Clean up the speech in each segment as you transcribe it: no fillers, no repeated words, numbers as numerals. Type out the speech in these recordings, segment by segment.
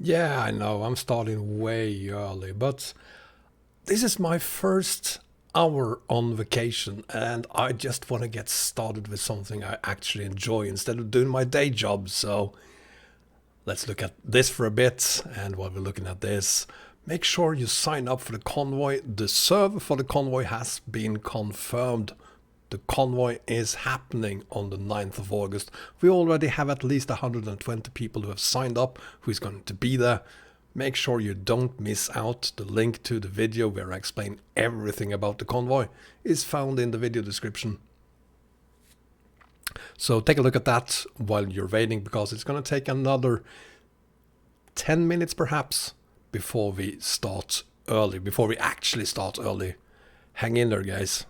Yeah, I know, I'm starting way early, but this is my first hour on vacation and I just want to get started with something I actually enjoy instead of doing my day job. So let's look at this for a bit. And while we're looking at this, make sure you sign up for the convoy. The server for the convoy has been confirmed. The convoy is happening on the 9th of August. We already have at least 120 people who have signed up, who is going to be there. Make sure you don't miss out. The link to the video where I explain everything about the convoy is found in the video description. So take a look at that while you're waiting, because it's going to take another 10 minutes perhaps before we start early, before we actually start early. Hang in there, guys.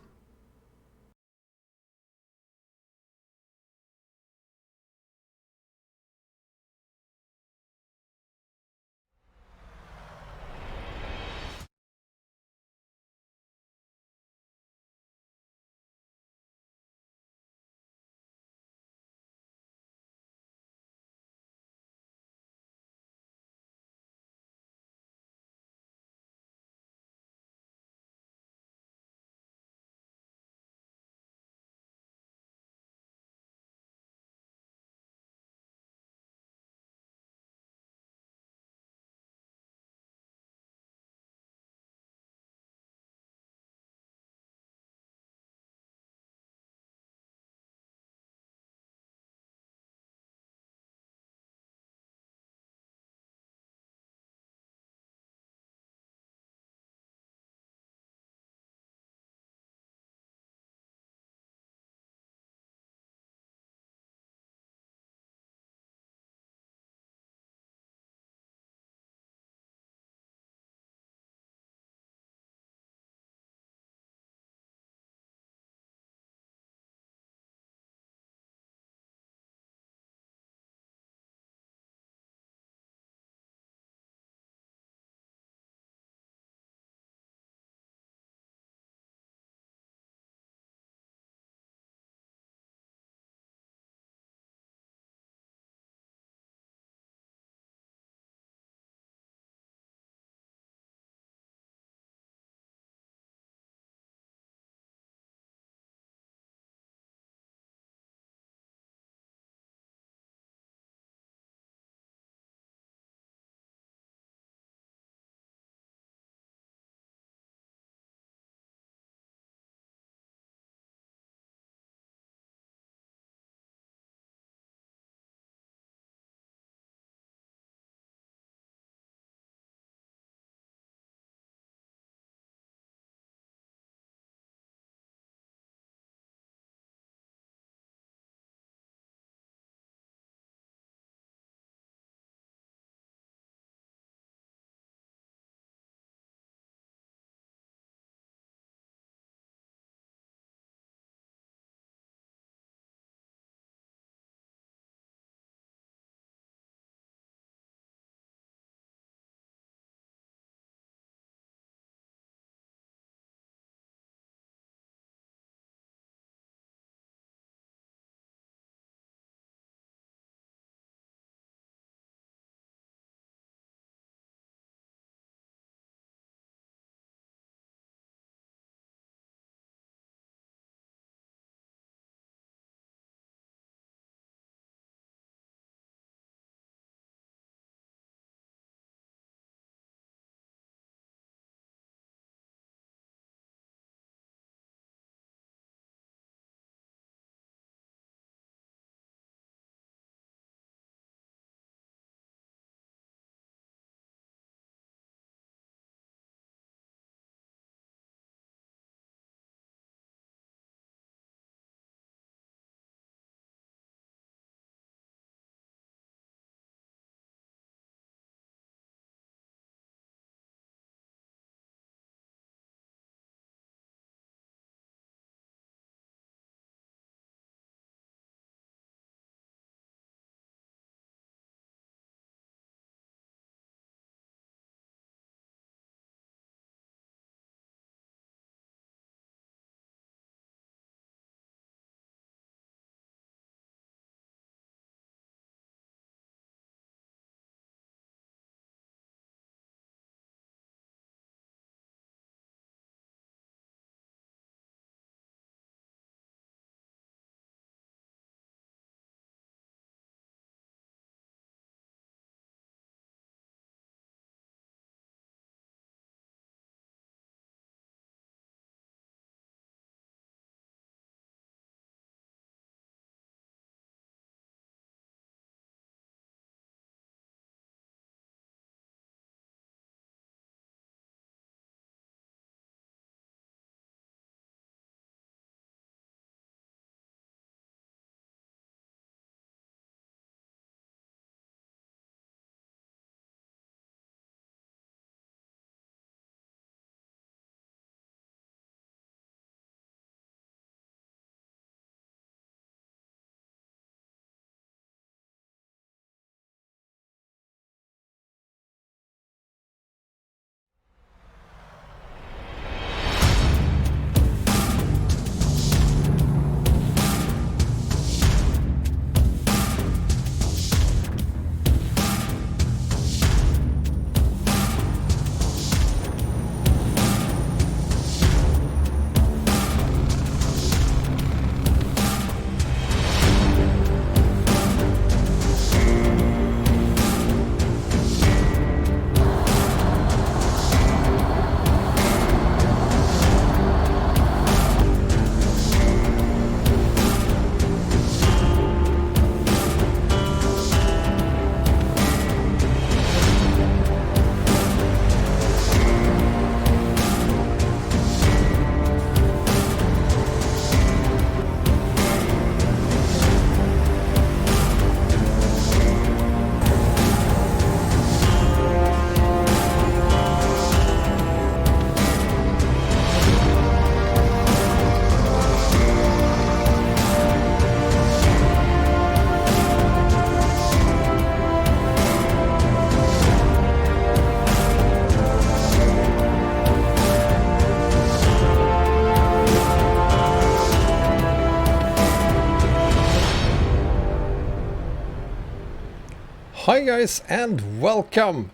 Hi guys and welcome.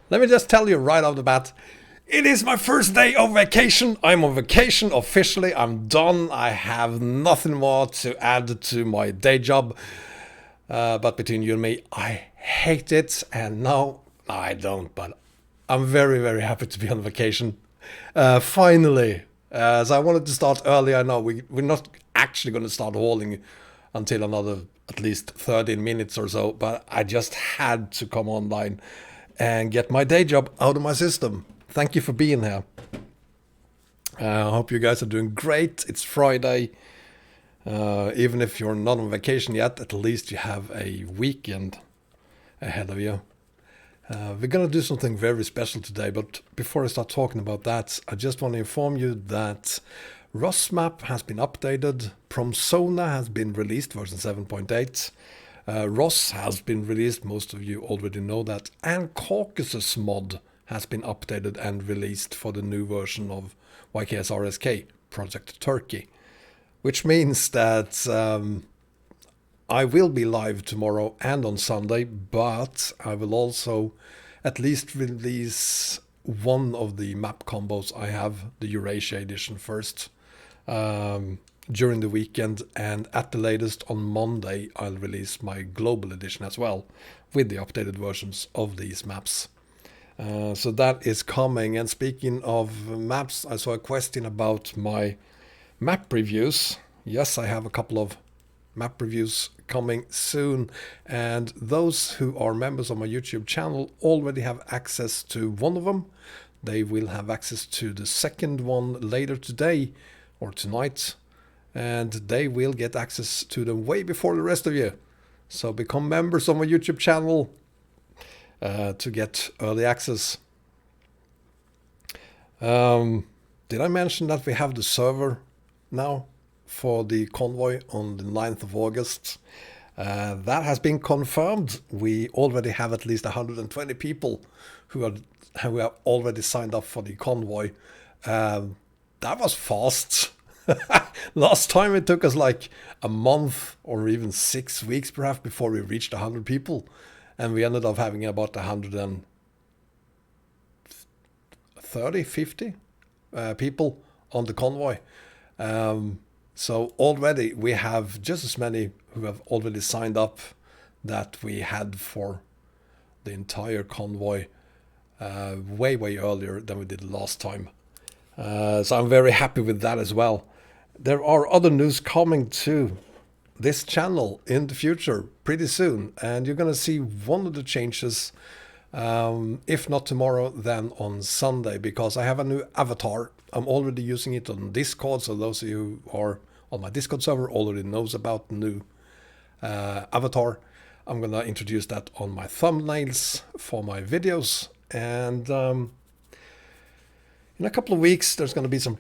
Let me just tell you right off the bat, it is my first day of vacation. I'm on vacation officially. I'm done. I have nothing more to add to my day job. But between you and me, I hate it. And no, I don't. But I'm very, very happy to be on vacation. Finally. So I wanted to start early. I know we're not actually going to start hauling until another at least 13 minutes or so. But I just had to come online and get my day job out of my system. Thank you for being here. I hope you guys are doing great. It's Friday. Even if you're not on vacation yet, at least you have a weekend ahead of you. We're going to do something very special today, but before I start talking about that, I just want to inform you that ROS map has been updated. Sona has been released, version 7.8. ROS has been released, most of you already know that, and Caucasus mod has been updated and released for the new version of YKS RSK, Project Turkey. Which means that I will be live tomorrow and on Sunday, but I will also at least release one of the map combos I have, the Eurasia edition first, during the weekend, and at the latest on Monday I'll release my global edition as well, with the updated versions of these maps. So that is coming. And speaking of maps, I saw a question about my map reviews. Yes, I have a couple of map reviews coming soon, and those who are members of my YouTube channel already have access to one of them. They will have access to the second one later today or tonight, and they will get access to them way before the rest of you. So become members of my YouTube channel to get early access. Did I mention that we have the server now for the Convoy on the 9th of August? That has been confirmed. We already have at least 120 people who have already signed up for the Convoy. That was fast. Last time it took us like a month or even 6 weeks perhaps before we reached 100 people. And we ended up having about 130, 50 people on the Convoy. So already we have just as many who have already signed up that we had for the entire Convoy way earlier than we did last time. So I'm very happy with that as well. There are other news coming to this channel in the future pretty soon, and you're going to see one of the changes, if not tomorrow, then on Sunday, because I have a new avatar. I'm already using it on Discord, so those of you who are on my Discord server already knows about the new avatar. I'm going to introduce that on my thumbnails for my videos, and in a couple of weeks there's going to be some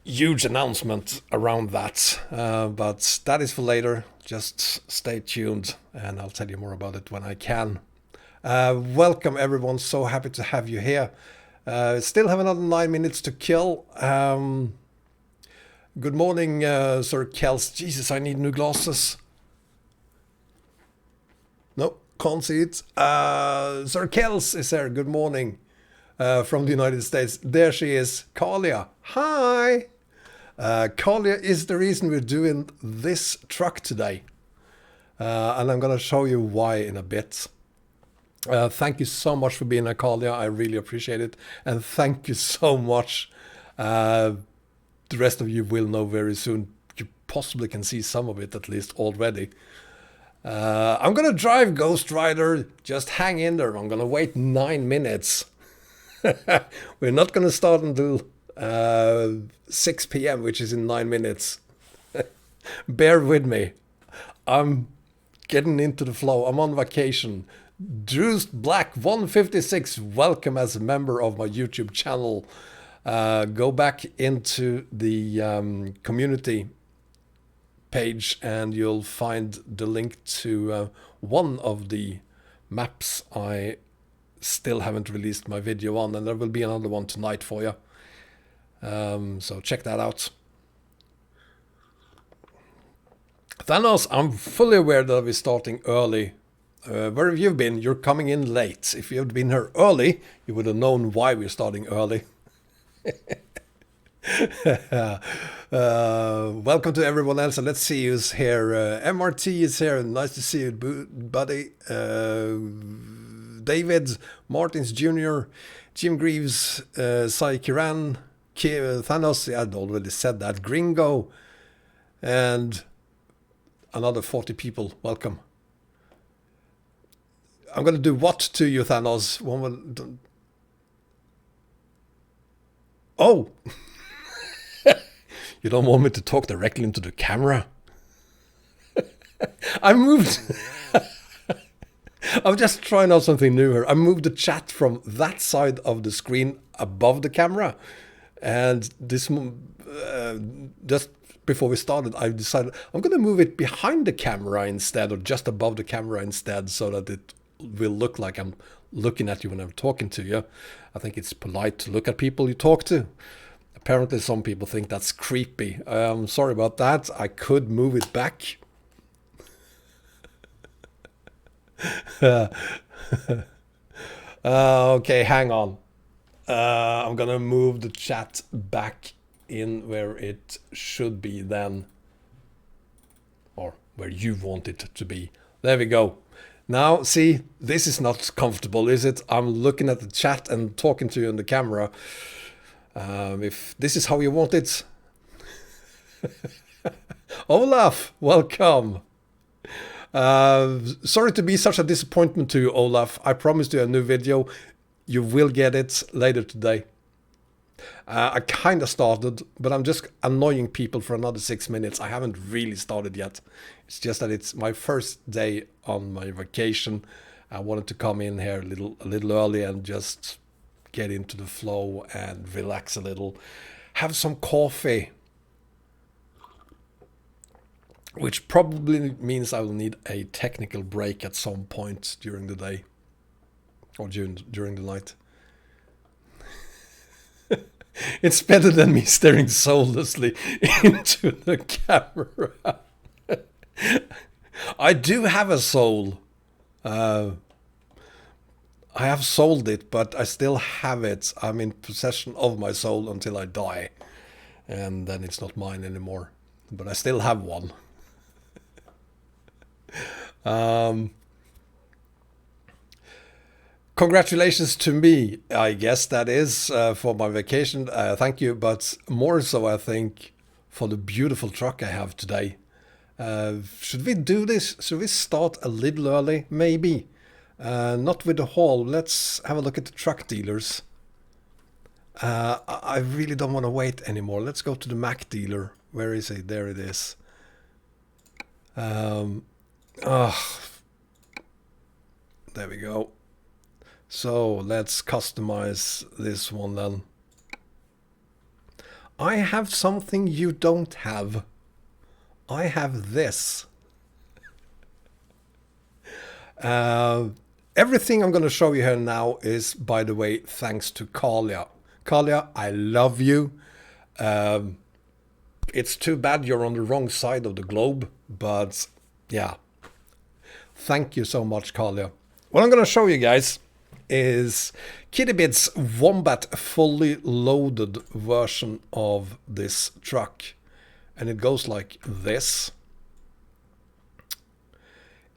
huge announcement around that, but that is for later. Just stay tuned and I'll tell you more about it when I can. Welcome everyone, so happy to have you here. Still have another 9 minutes to kill. Good morning, Sir Kels. Jesus, I need new glasses. No, can't see it. Sir Kels is there. Good morning from the United States. There she is, Kalia. Hi. Kalia is the reason we're doing this truck today. And I'm going to show you why in a bit. Thank you so much for being a Kalia. I really appreciate it. And thank you so much. The rest of you will know very soon. You possibly can see some of it at least already. I'm going to drive Ghost Rider. Just hang in there. I'm going to wait 9 minutes. We're not going to start until 6 p.m., which is in 9 minutes. Bear with me. I'm getting into the flow. I'm on vacation. Drew's Black 156, welcome as a member of my YouTube channel. Go back into the community page and you'll find the link to one of the maps I still haven't released my video on, and there will be another one tonight for you. So check that out. Thanos, I'm fully aware that I'll be starting early Where have you been? You're coming in late. If you had been here early, you would have known why we're starting early. Welcome to everyone else, and let's see who's here. MRT is here. Nice to see you, buddy. David Martins Jr., Jim Greaves, Sai Kiran, Thanos. I'd already said that. Gringo, and another 40 people. Welcome. I'm going to do what to you, Thanos? Oh! You don't want me to talk directly into the camera? I moved... I'm just trying out something new here. I moved the chat from that side of the screen above the camera. And this... just before we started, I decided I'm going to move it behind the camera instead, or just above the camera instead, so that it will look like I'm looking at you when I'm talking to you. I think it's polite to look at people you talk to. Apparently some people think that's creepy. I'm sorry about that. I could move it back. Okay, hang on. I'm gonna move the chat back in where it should be then. Or where you want it to be. There we go. Now, see, this is not comfortable, is it? I'm looking at the chat and talking to you on the camera. If this is how you want it. Olaf, welcome. Sorry to be such a disappointment to you, Olaf. I promised you a new video. You will get it later today. I kind of started, but I'm just annoying people for another 6 minutes. I haven't really started yet. It's just that it's my first day on my vacation. I wanted to come in here a little early and just get into the flow and relax a little. Have some coffee. Which probably means I will need a technical break at some point during the day. Or during the night. It's better than me staring soullessly into the camera. I do have a soul. I have sold it, but I still have it. I'm in possession of my soul until I die. And then it's not mine anymore. But I still have one. Congratulations to me, I guess that is, for my vacation. Thank you, but more so, I think, for the beautiful truck I have today. Should we do this? Should we start a little early? Maybe. Not with the haul. Let's have a look at the truck dealers. I really don't want to wait anymore. Let's go to the Mac dealer. Where is it? There it is. There we go. So let's customize this one then. I have something you don't have. I have this. Everything I'm going to show you here now is, by the way, thanks to Kalia. Kalia, I love you. It's too bad you're on the wrong side of the globe, but yeah. Thank you so much, Kalia. What I'm going to show you guys is Kittybit's Wombat fully loaded version of this truck. And it goes like this.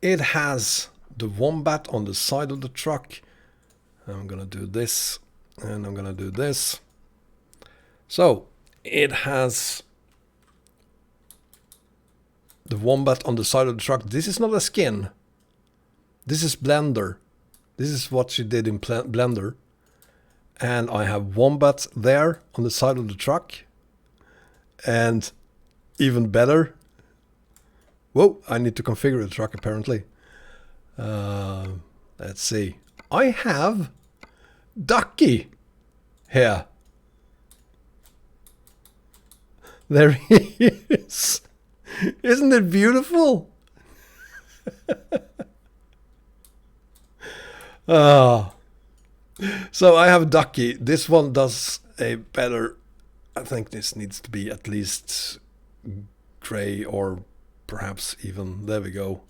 It has the Wombat on the side of the truck. I'm going to do this, and I'm going to do this. So, it has the Wombat on the side of the truck. This is not a skin. This is Blender. This is what she did in Blender. And I have Wombat there on the side of the truck. And even better. Whoa, I need to configure the truck apparently. Let's see. I have Ducky here. There he is. Isn't it beautiful? So I have Ducky. This one does a better... I think this needs to be at least gray, or perhaps even... There we go.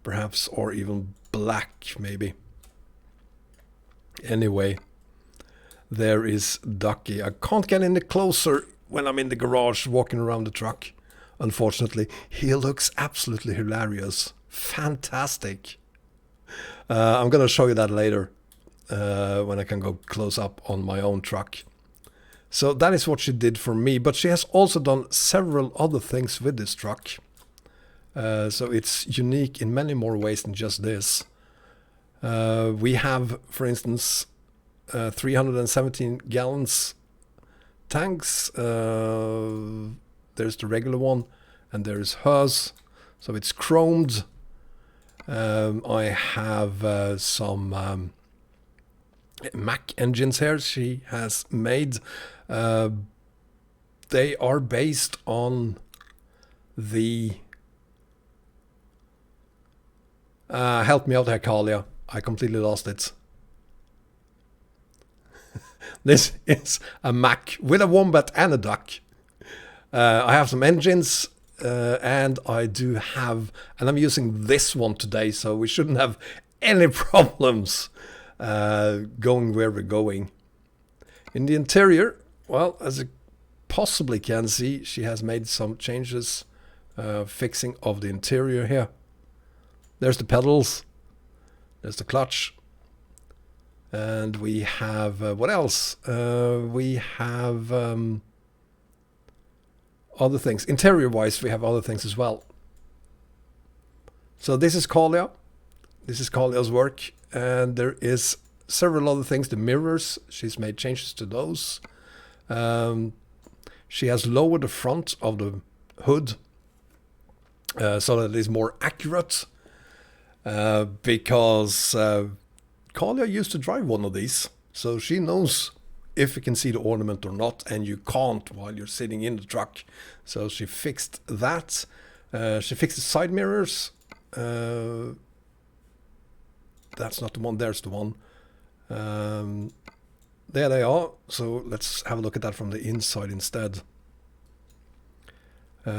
perhaps, or even black maybe. Anyway, there is Ducky. I can't get any closer when I'm in the garage walking around the truck, unfortunately. He looks absolutely hilarious. Fantastic. I'm gonna show you that later when I can go close up on my own truck. So that is what she did for me, but she has also done several other things with this truck. So it's unique in many more ways than just this. We have, for instance, 317 gallons tanks. There's the regular one, and there's hers. So it's chromed. I have some Mack engines here she has made. They are based on the... help me out here, Kalia. I completely lost it. This is a Mack with a Wombat and a Duck. I have some engines, and I do have... And I'm using this one today, so we shouldn't have any problems going where we're going. In the interior, well, as you possibly can see, she has made some changes, fixing of the interior here. There's the pedals, there's the clutch, and we have, what else? We have other things. Interior-wise, we have other things as well. So this is Kalia. This is Kalia's work, and there is several other things. The mirrors, she's made changes to those. She has lowered the front of the hood so that it is more accurate. Because Kalia used to drive one of these, so she knows if you can see the ornament or not, and you can't while you're sitting in the truck. So she fixed that. She fixed the side mirrors. That's not the one, there's the one. There they are. So let's have a look at that from the inside instead.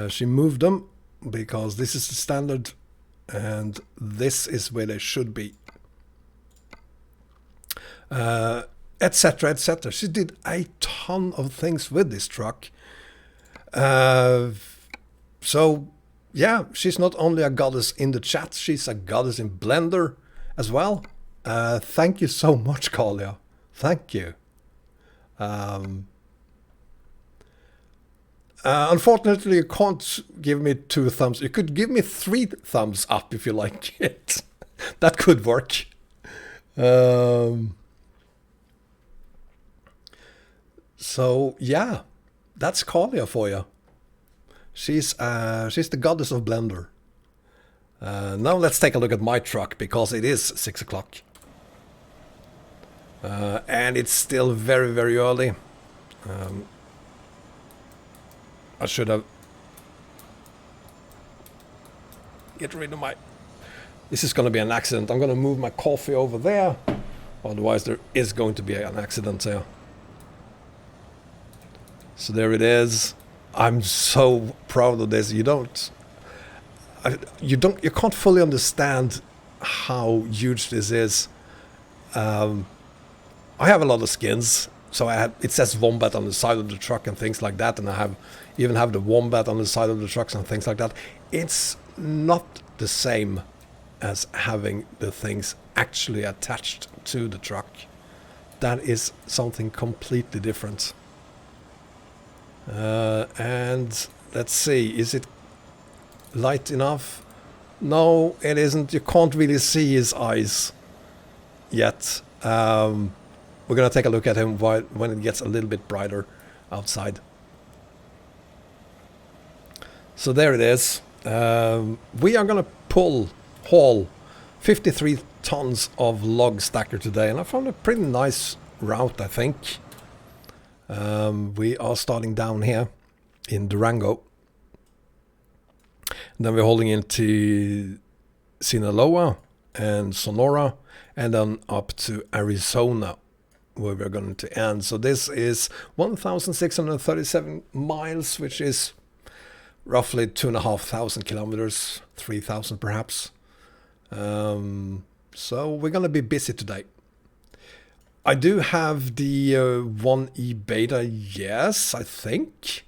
She moved them because this is the standard, and this is where they should be, etc, etc. She did a ton of things with this truck. So yeah, she's not only a goddess in the chat, she's a goddess in Blender as well. Thank you so much, Kalia. Thank you. Unfortunately, you can't give me 2 thumbs. You could give me 3 thumbs up if you like it. That could work. So yeah, that's Kalia for you. She's the goddess of Blender. Now let's take a look at my truck, because it is 6 o'clock. And it's still very, very early. I should have... Get rid of my... This is going to be an accident. I'm going to move my coffee over there. Otherwise there is going to be an accident here. So there it is. I'm so proud of this. You can't fully understand how huge this is. I have a lot of skins. So it says Wombat on the side of the truck and things like that, and I even have the Wombat on the side of the trucks and things like that. It's not the same as having the things actually attached to the truck. That is something completely different. And let's see, is it light enough? No, it isn't. You can't really see his eyes yet. We're going to take a look at him when it gets a little bit brighter outside. So there it is. We are going to haul 53 tons of log stacker today, and I found a pretty nice route, I think. We are starting down here in Durango. And then we're hauling into Sinaloa and Sonora, and then up to Arizona, where we're going to end. So this is 1,637 miles, which is roughly 2,500 kilometers, 3,000 perhaps. So we're gonna be busy today. I do have the 1E beta, yes, I think.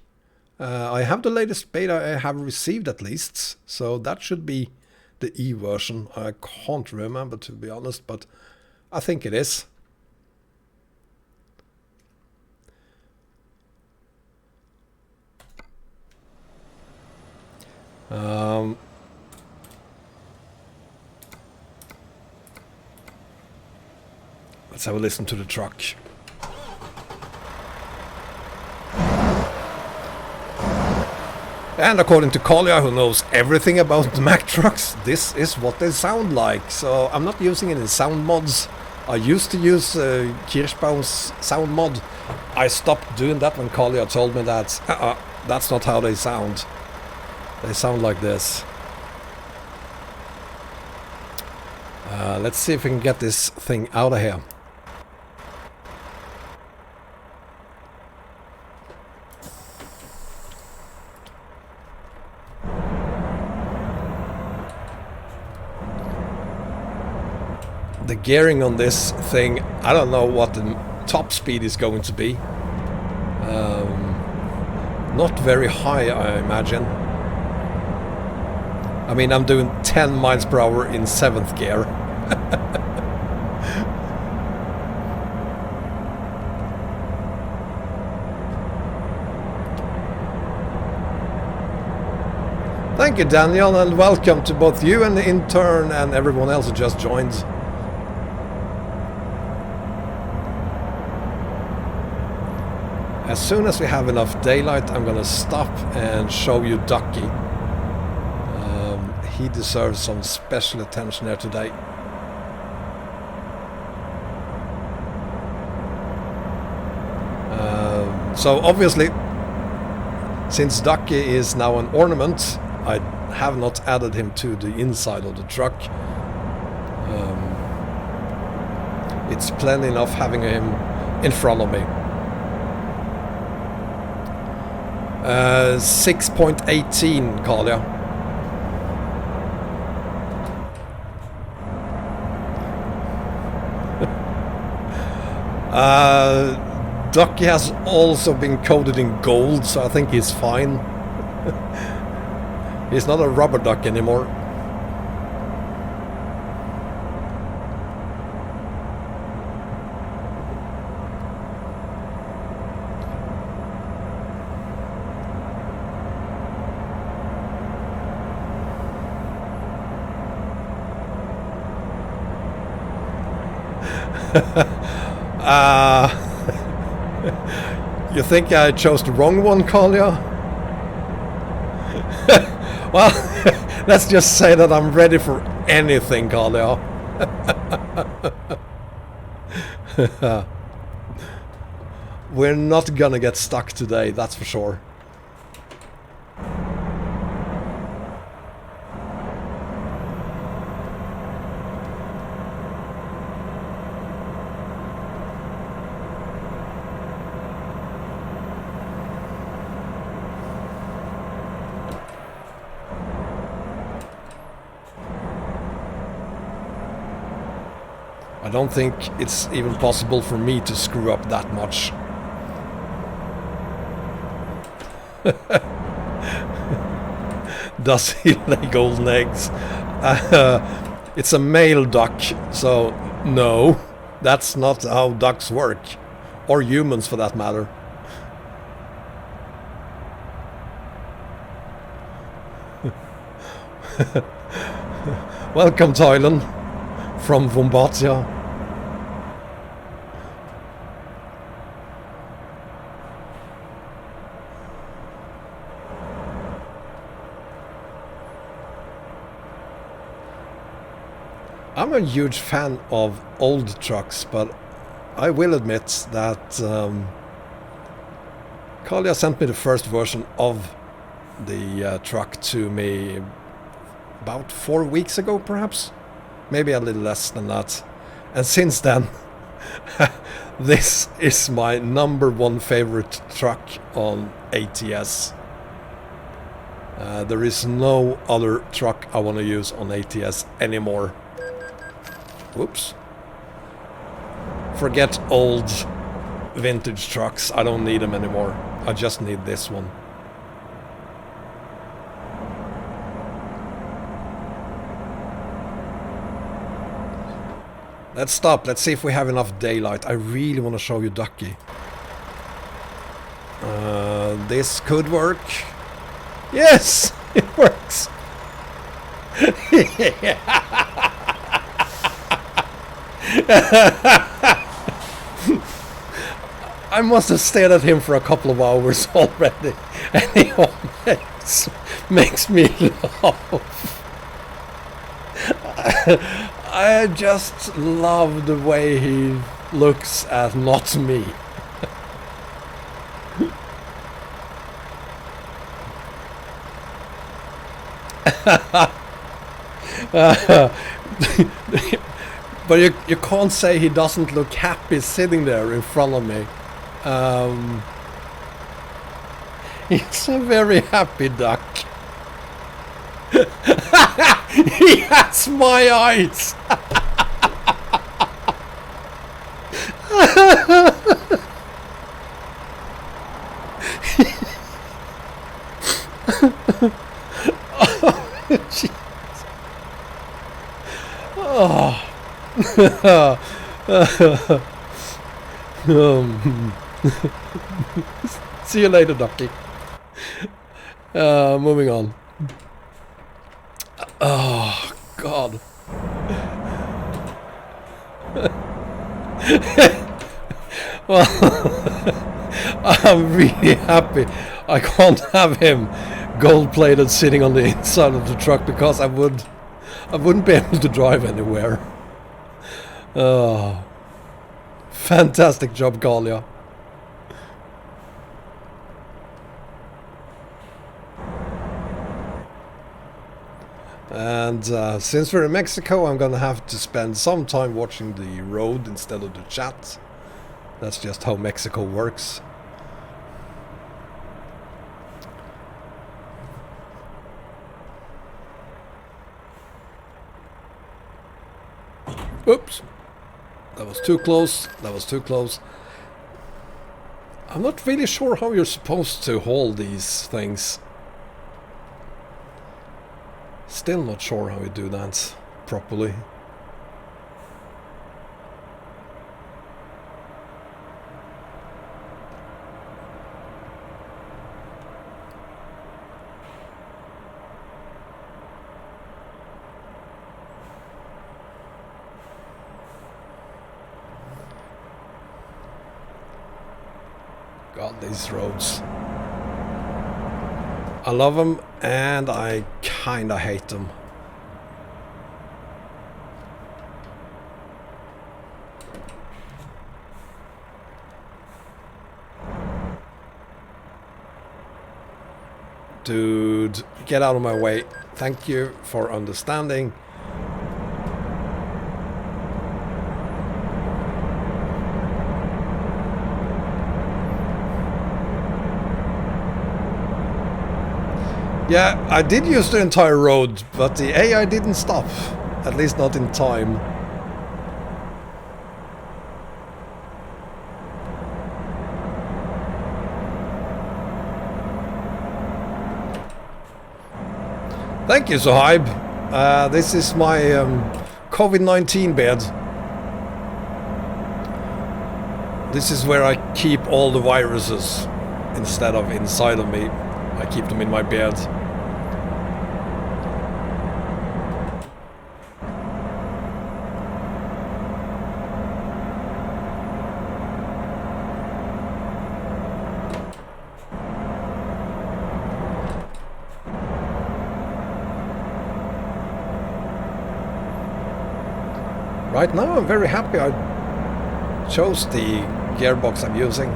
I have the latest beta I have received at least, so that should be the E version. I can't remember, to be honest, but I think it is. Let's have a listen to the truck. And according to Collier, who knows everything about the Mack trucks, this is what they sound like. So I'm not using any sound mods. I used to use Kirschbaum's sound mod. I stopped doing that when Collier told me that that's not how they sound. They sound like this. Let's see if we can get this thing out of here. The gearing on this thing, I don't know what the top speed is going to be. Not very high, I imagine. I mean, I'm doing 10 miles per hour in 7th gear. Thank you, Daniel, and welcome to both you and the intern and everyone else who just joined. As soon as we have enough daylight, I'm gonna stop and show you Ducky. He deserves some special attention here today. So obviously, since Ducky is now an ornament, I have not added him to the inside of the truck. It's plenty enough having him in front of me. 6.18, Carlia. Ducky has also been coated in gold, so I think he's fine. He's not a rubber duck anymore. You think I chose the wrong one, Collier? Well, let's just say that I'm ready for anything, Collier. We're not gonna get stuck today, that's for sure. I don't think it's even possible for me to screw up that much. Does he lay golden eggs? It's a male duck, so no, that's not how ducks work, or humans for that matter. Welcome, Thailand, from Wombat. I'm a huge fan of old trucks, but I will admit that Kalia sent me the first version of the truck to me about 4 weeks ago, perhaps, maybe a little less than that, and since then this is my #1 favorite truck on ATS. There is no other truck I want to use on ATS anymore. Whoops. Forget old vintage trucks. I don't need them anymore. I just need this one. Let's stop. Let's see if we have enough daylight. I really want to show you Ducky. This could work. Yes, it works. I must have stared at him for a couple of hours already, and he always makes me laugh. I just love the way he looks at not me. But you can't say he doesn't look happy sitting there in front of me. He's a very happy duck. He has my eyes. Jeez. Oh. See you later, Ducky. Moving on. Oh, God. Well, I'm really happy I can't have him gold-plated sitting on the inside of the truck, because I wouldn't be able to drive anywhere. Oh, fantastic job, Galia. And since we're in Mexico, I'm gonna have to spend some time watching the road instead of the chat. That's just how Mexico works. Oops. That was too close. That was too close. I'm not really sure how you're supposed to haul these things. Still not sure how you do that properly. God, these roads. I love them and I kinda hate them. Dude, get out of my way. Thank you for understanding. Yeah, I did use the entire road, but the AI didn't stop. At least not in time. Thank you, Sohaib. This is my COVID-19 bed. This is where I keep all the viruses instead of inside of me. I keep them in my bed. Right now I'm very happy I chose the gearbox I'm using.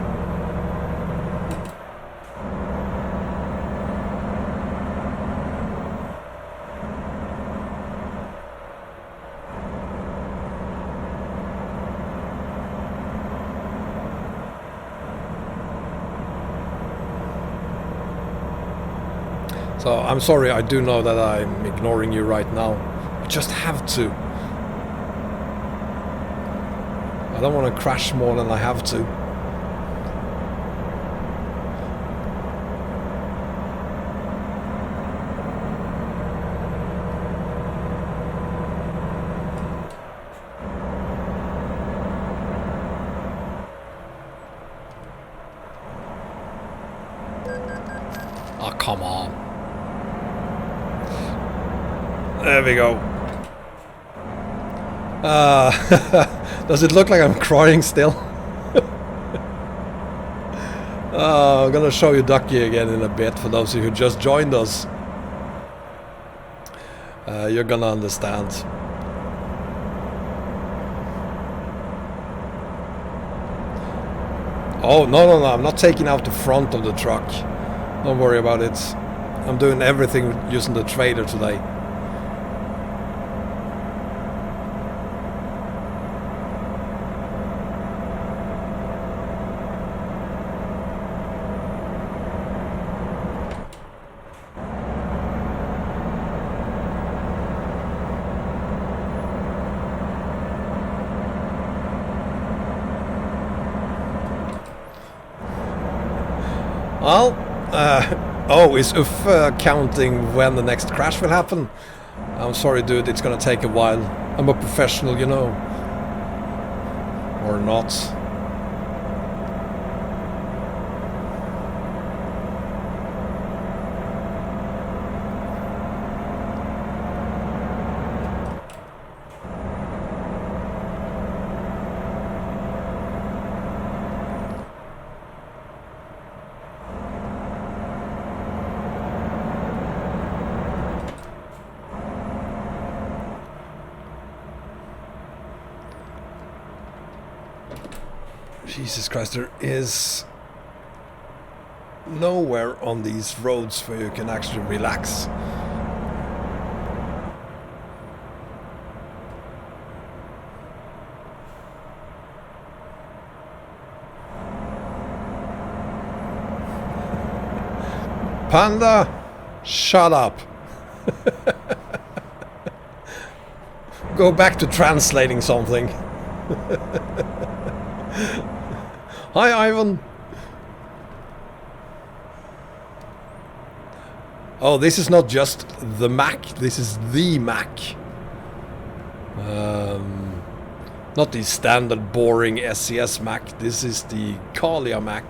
So I'm sorry, I do know that I'm ignoring you right now. I just have to. I don't want to crash more than I have to. Oh, come on. There we go. Does it look like I'm crying still? I'm gonna show you Ducky again in a bit for those of you who just joined us. You're gonna understand. Oh, no, I'm not taking out the front of the truck. Don't worry about it. I'm doing everything using the trailer today. Well, oh, is UF counting when the next crash will happen? I'm sorry, dude, it's gonna take a while. I'm a professional, you know. Or not. Jesus Christ, there is nowhere on these roads where you can actually relax. Panda, shut up. Go back to translating something. Hi, Ivan. Oh, this is not just the Mac. This is the Mac. Not the standard boring SES Mac. This is the Kalia Mac.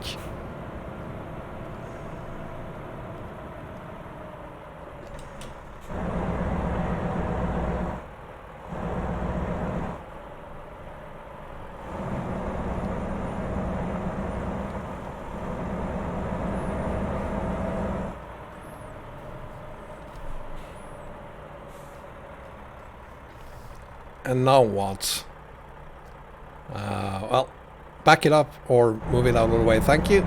And now what? Well, back it up or move it out of the way. Thank you.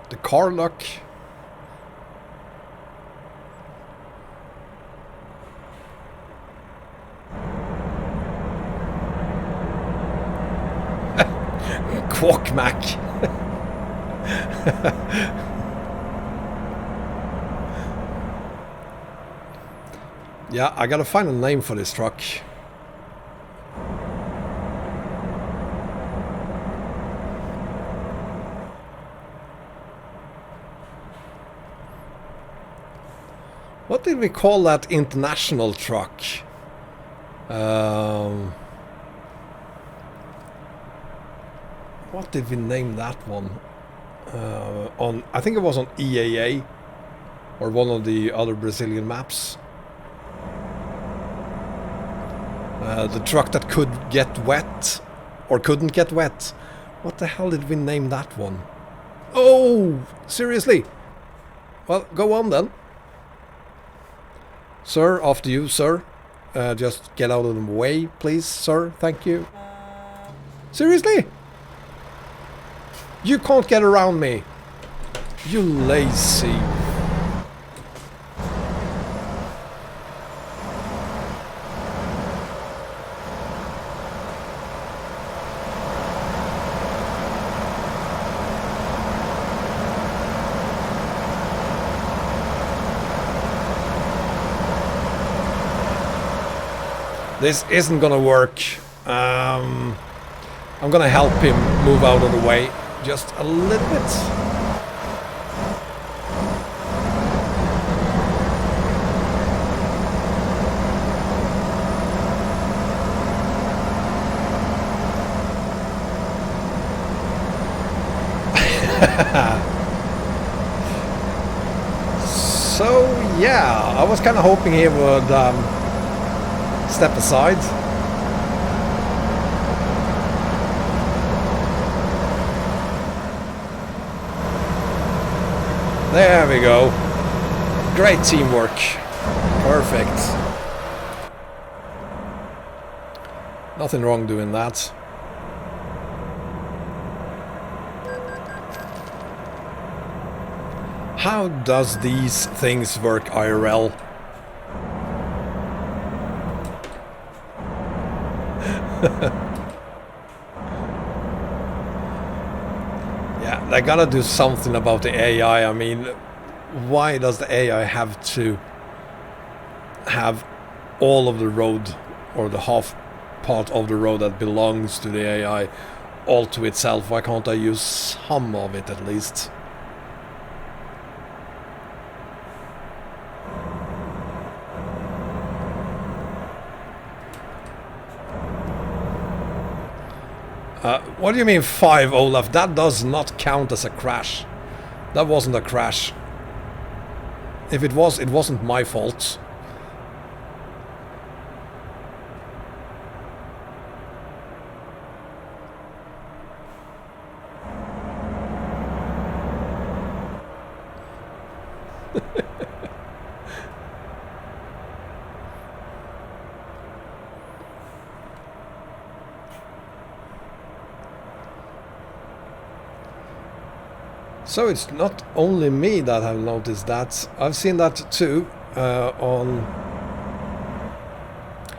The car lock. Quack Mac. Yeah, I gotta find a name for this truck. What did we call that international truck? What did we name that one? I think it was on EAA or one of the other Brazilian maps. The truck that could get wet or couldn't get wet. What the hell did we name that one? Oh, seriously? Well, go on then. Sir, after you, sir. Just get out of the way, please, sir. Thank you. Seriously? You can't get around me. You lazy. This isn't gonna work. I'm gonna help him move out of the way just a little bit. So yeah, I was kind of hoping he would step aside. There we go. Great teamwork. Perfect. Nothing wrong doing that. How does these things work IRL? Yeah, they gotta do something about the AI. I mean, why does the AI have to have all of the road, or the half part of the road that belongs to the AI, all to itself? Why can't I use some of it at least? What do you mean 5, Olaf? That does not count as a crash. That wasn't a crash. If it was, it wasn't my fault. So it's not only me that have noticed that. I've seen that too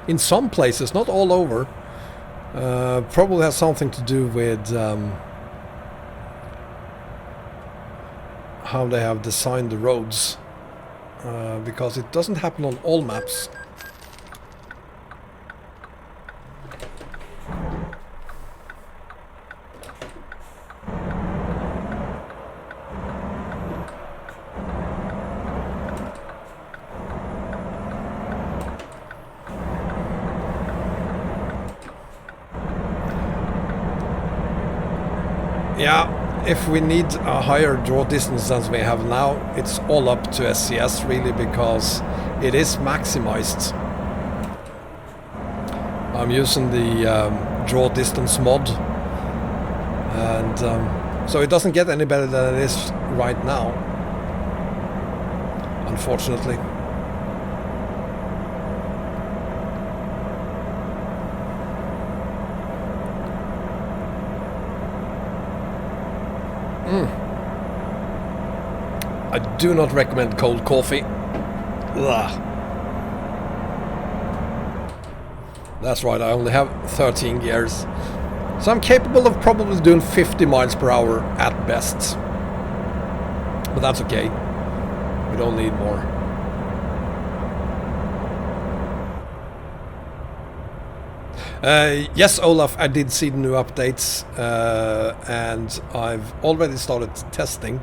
in some places, not all over. Probably has something to do with how they have designed the roads, because it doesn't happen on all maps. Yeah, if we need a higher draw distance than we have now, it's all up to SCS really, because it is maximized. I'm using the draw distance mod, and so it doesn't get any better than it is right now, unfortunately. I do not recommend cold coffee. Ugh. That's right, I only have 13 gears. So I'm capable of probably doing 50 miles per hour at best. But that's okay. We don't need more. Yes, Olaf, I did see the new updates, and I've already started testing.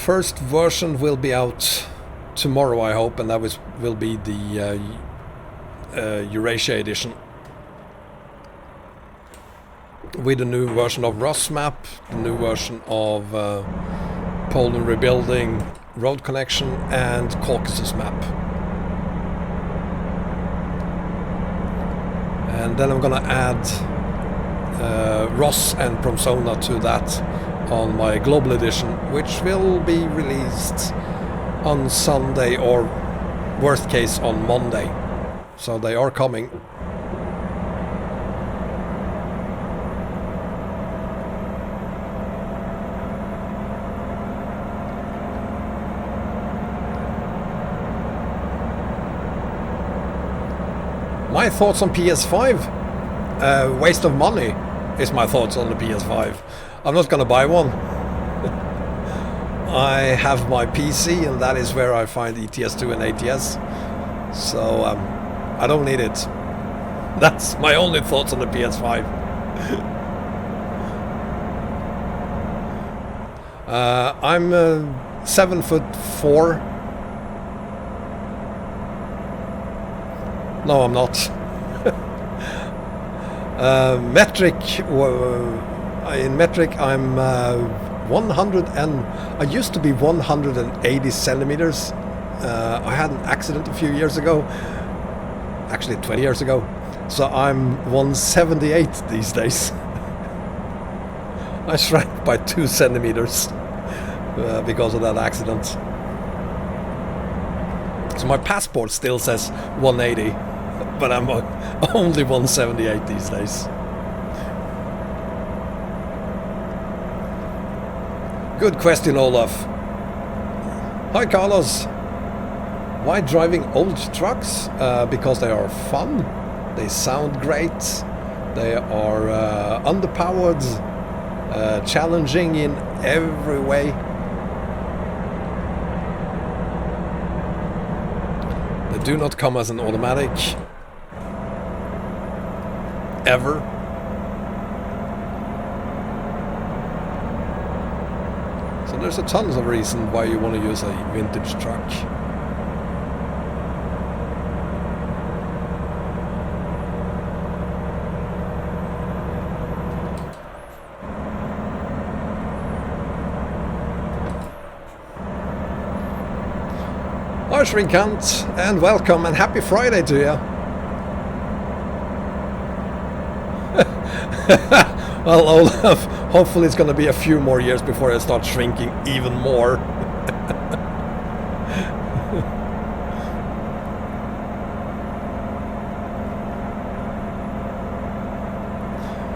First version will be out tomorrow, I hope, and that will be the Eurasia edition, with the new version of Ross map, the new version of Poland Rebuilding, Road Connection, and Caucasus map. And then I'm gonna add Ross and Promsona to that on my global edition, which will be released on Sunday, or worst case on Monday. So they are coming. My thoughts on PS5? Waste of money is my thoughts on the PS5. I'm not gonna buy one. I have my PC, and that is where I find ETS2 and ATS. So I don't need it. That's my only thoughts on the PS5. I'm 7'4". No, I'm not. In metric, I'm 100 and I used to be 180 centimeters. I had an accident a few years ago, actually 20 years ago, so I'm 178 these days. I shrank by 2 centimeters because of that accident. So my passport still says 180, but I'm only 178 these days. Good question, Olaf. Hi, Carlos. Why driving old trucks? Because they are fun, they sound great, they are underpowered, challenging in every way. They do not come as an automatic, ever. So there's a tons of reason why you want to use a vintage truck. Hi Shrinkant, and welcome and happy Friday to you. Well, Olaf, hopefully it's going to be a few more years before I start shrinking even more.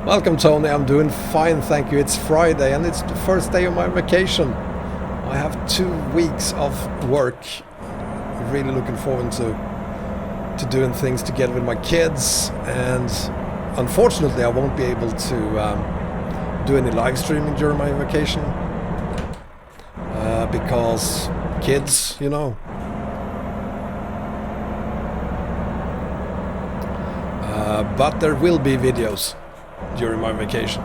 Welcome, Tony. I'm doing fine, thank you. It's Friday and it's the first day of my vacation. I have 2 weeks of work. Really looking forward to doing things together with my kids, and unfortunately I won't be able to do any live streaming during my vacation because kids, you know. But there will be videos during my vacation.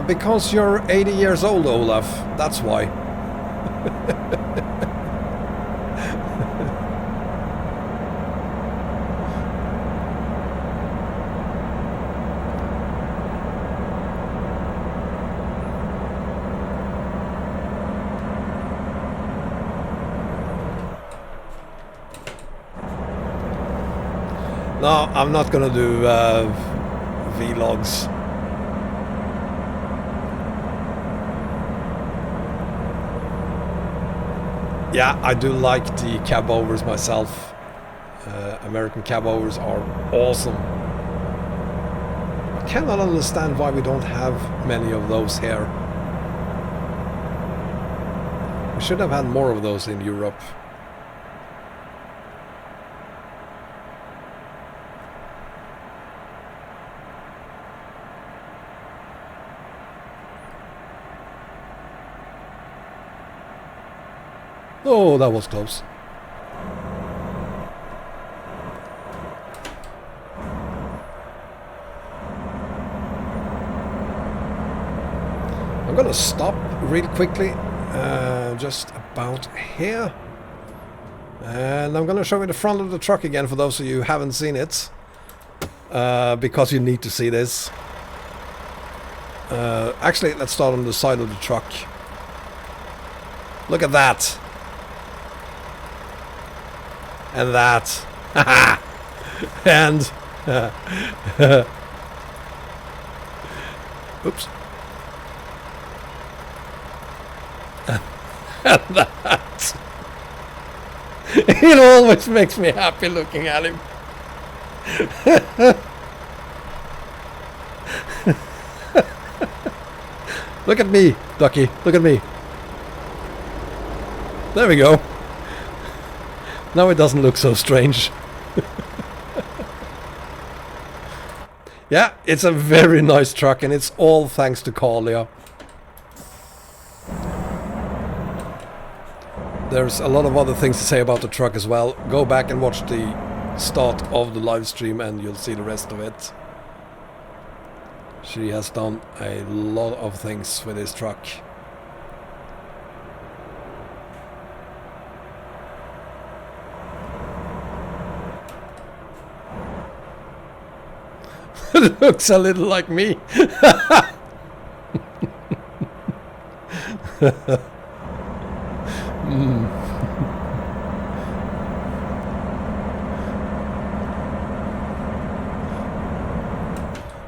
Because you're 80 years old, Olaf, that's why. No, I'm not gonna do vlogs. Yeah, I do like the cab overs myself. American cab overs are awesome. I cannot understand why we don't have many of those here. We should have had more of those in Europe. Oh, that was close. I'm gonna stop real quickly, just about here. And I'm gonna show you the front of the truck again for those of you who haven't seen it. Because you need to see this. Actually, let's start on the side of the truck. Look at that. And that. And oops. And that. It always makes me happy looking at him. Look at me, Ducky. Look at me. There we go. Now it doesn't look so strange. Yeah, it's a very nice truck, and it's all thanks to Carlia. There's a lot of other things to say about the truck as well. Go back and watch the start of the live stream and you'll see the rest of it. She has done a lot of things with this truck. It looks a little like me.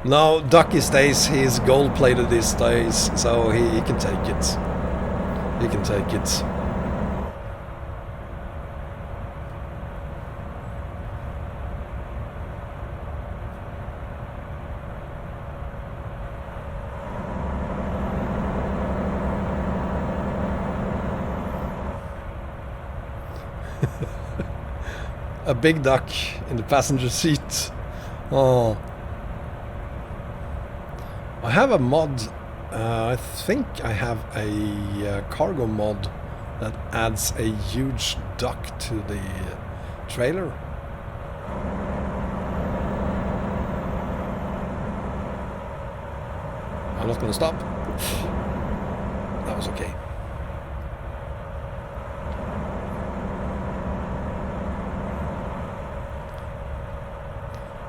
No, Ducky stays. He's gold plated these days, so he can take it. He can take it. A big duck in the passenger seat. Oh. I have a mod. I think I have a cargo mod that adds a huge duck to the trailer. I'm not gonna stop. That was okay.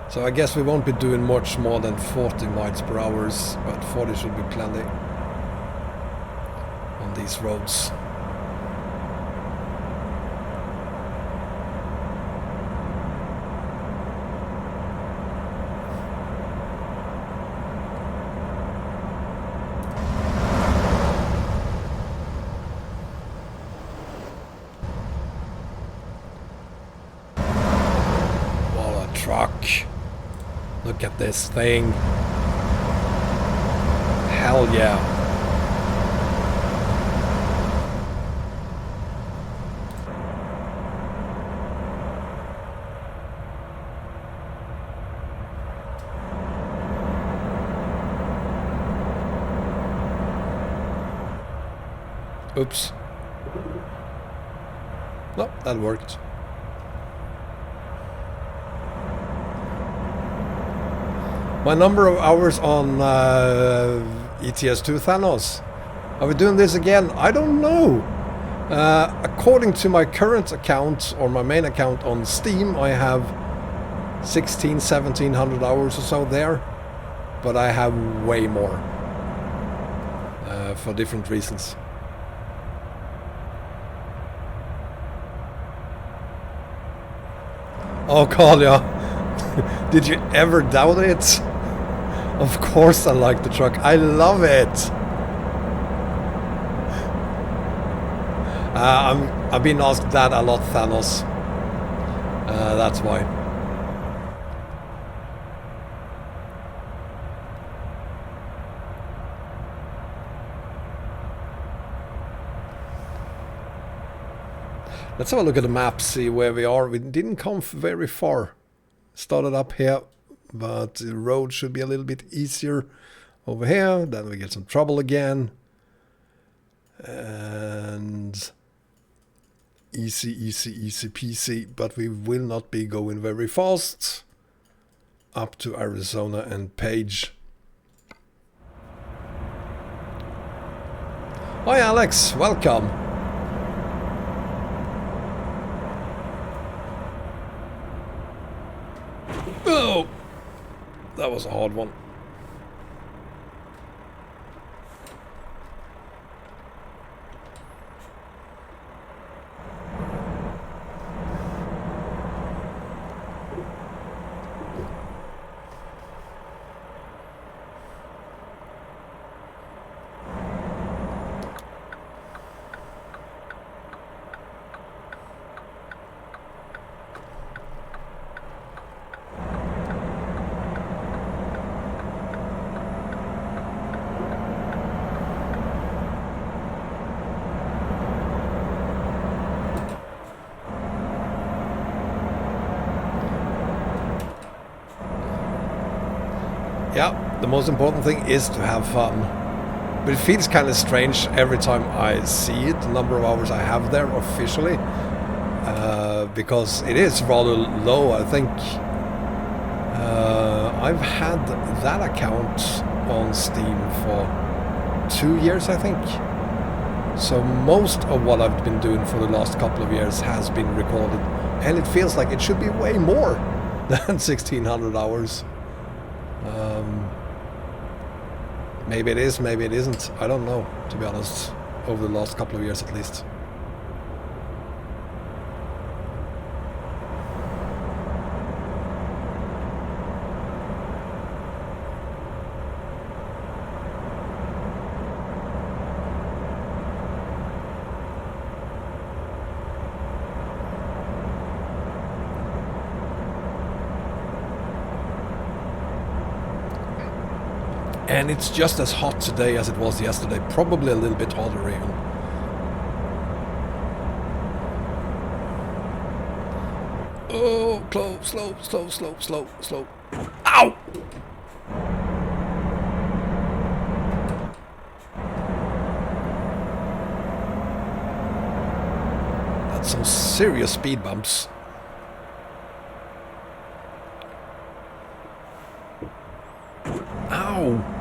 So I guess we won't be doing much more than 40 miles per hour, but 40 should be plenty on these roads. What a truck. Look at this thing. Hell yeah. Oops. No, that worked. My number of hours on ATS2 Thanos. Are we doing this again? I don't know. According to my current account or my main account on Steam, I have 1700 hours or so there. But I have way more. For different reasons. Oh, Kalia. Did you ever doubt it? Of course I like the truck. I love it. I've been asked that a lot, Thanos. That's why. Let's have a look at the map, see where we are. We didn't come very far. Started up here, but the road should be a little bit easier over here. Then we get some trouble again. And easy peasy, but we will not be going very fast up to Arizona and Page. Hi Alex, welcome. Oh, that was a hard one. Yeah, the most important thing is to have fun. But it feels kind of strange every time I see it, the number of hours I have there officially, because it is rather low. I think I've had that account on Steam for 2 years, I think. So most of what I've been doing for the last couple of years has been recorded, and it feels like it should be way more than 1600 hours. Maybe it is, maybe it isn't. I don't know, to be honest, over the last couple of years at least. And it's just as hot today as it was yesterday, probably a little bit hotter even. Oh, slow. Ow! That's some serious speed bumps. Ow!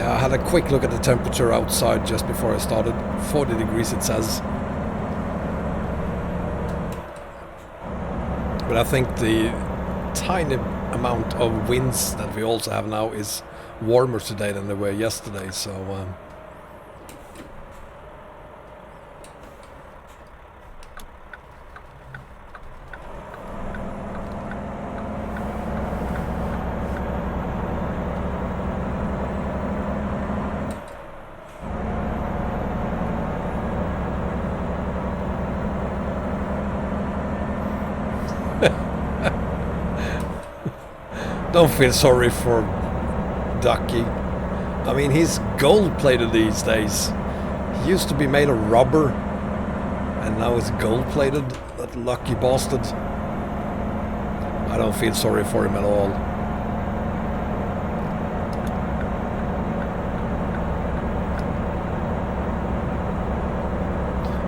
I had a quick look at the temperature outside just before I started. 40 degrees it says. But I think the tiny amount of winds that we also have now is warmer today than they were yesterday, so don't feel sorry for Ducky. I mean, he's gold-plated these days. He used to be made of rubber, and now he's gold-plated. That lucky bastard. I don't feel sorry for him at all.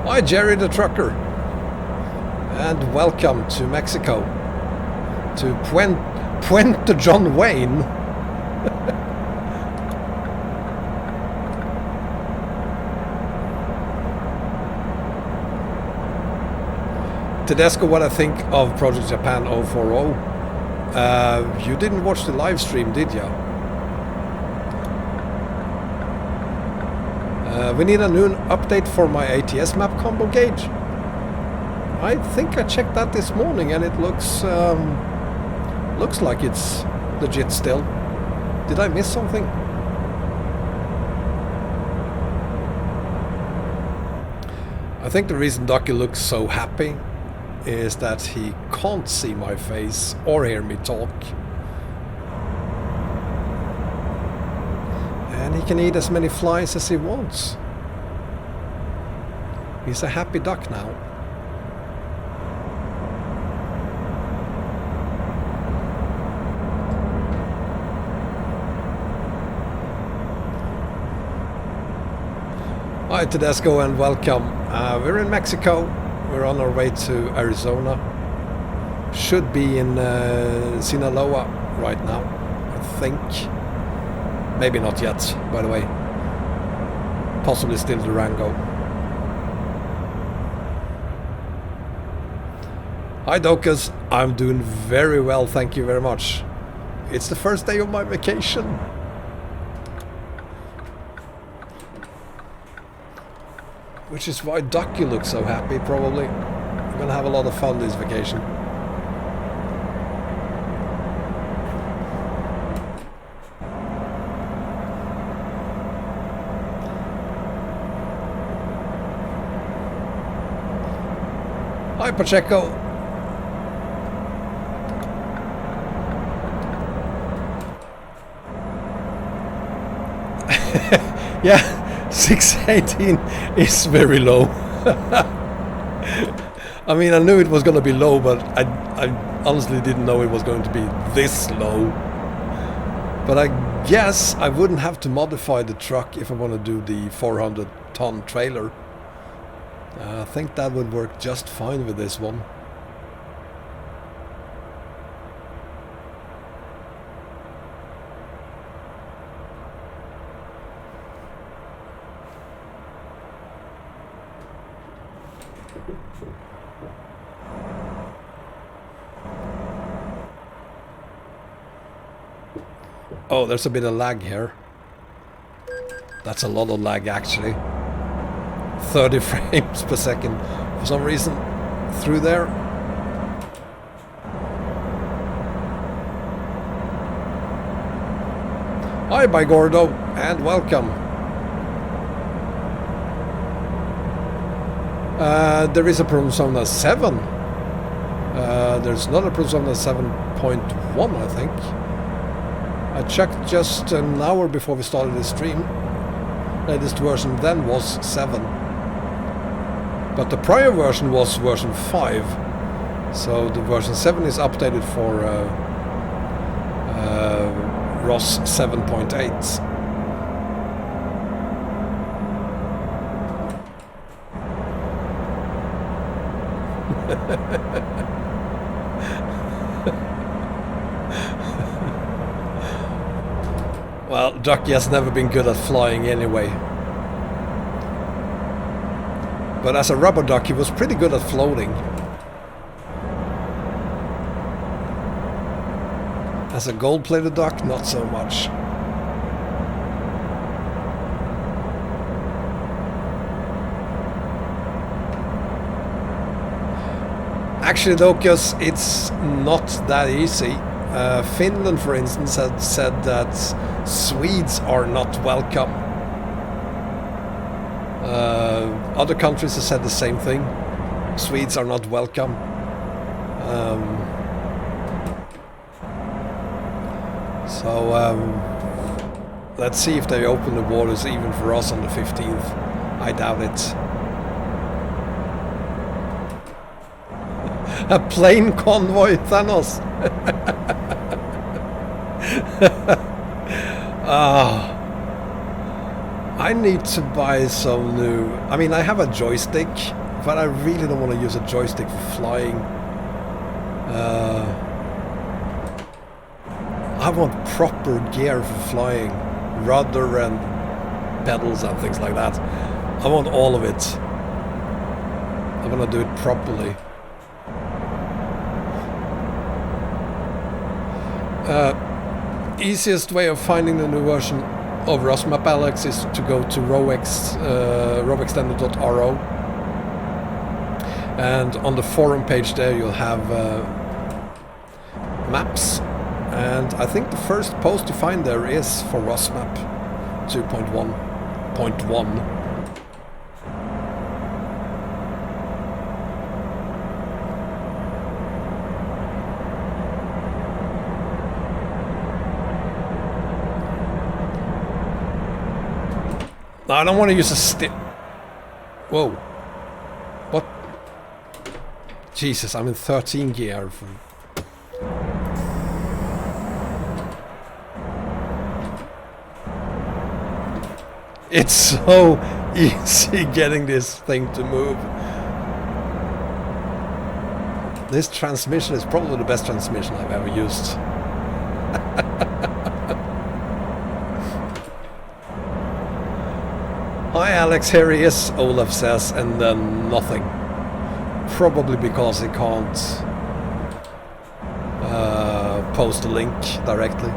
Hi, Jerry the trucker, and welcome to Mexico, to Puente John Wayne. Tedesco, what I think of Project Japan 040. You didn't watch the live stream, did you? We need a new update for my ATS map combo gauge. I think I checked that this morning and it looks like it's legit still. Did I miss something? I think the reason Ducky looks so happy is that he can't see my face or hear me talk. And he can eat as many flies as he wants. He's a happy duck now. Hi Tedesco and welcome. We're in Mexico. We're on our way to Arizona. Should be in Sinaloa right now, I think. Maybe not yet, by the way. Possibly still Durango. Hi Dokas, I'm doing very well, thank you very much. It's the first day of my vacation. Which is why Ducky looks so happy, probably. I'm gonna have a lot of fun this vacation. Hi Pacheco. Yeah, 618 is very low. I mean, I knew it was gonna be low, but honestly didn't know it was going to be this low. But I guess I wouldn't have to modify the truck if I want to do the 400-ton trailer. I think that would work just fine with this one. Oh, there's a bit of lag here. That's a lot of lag actually. 30 frames per second for some reason through there. Hi, By Gordo, and welcome. There is a Persona 7. There's not a Persona 7.1, I think. I checked just an hour before we started the stream. Latest version then was 7. But the prior version was version 5. So the version 7 is updated for ROS 7.8. Well, Ducky has never been good at flying anyway. But as a rubber duck, he was pretty good at floating. As a gold-plated duck, not so much. Actually, though, because it's not that easy. Finland, for instance, had said that Swedes are not welcome. Other countries have said the same thing. Swedes are not welcome. Let's see if they open the waters even for us on the 15th. I doubt it. A plane convoy, Thanos. I need to buy some new... I mean, I have a joystick, but I really don't want to use a joystick for flying. I want proper gear for flying. Rudder and pedals and things like that. I want all of it. I want to do it properly. Easiest way of finding the new version of ROSmap, Alex, is to go to rowextended.ro, and on the forum page there you'll have maps, and I think the first post you find there is for ROSmap 2.1.1. I don't want to use a stick. Whoa. What? Jesus, I'm in 13 gear. It's so easy getting this thing to move. This transmission is probably the best transmission I've ever used. Hi Alex, here he is, Olaf says, and then nothing. Probably because he can't post a link directly.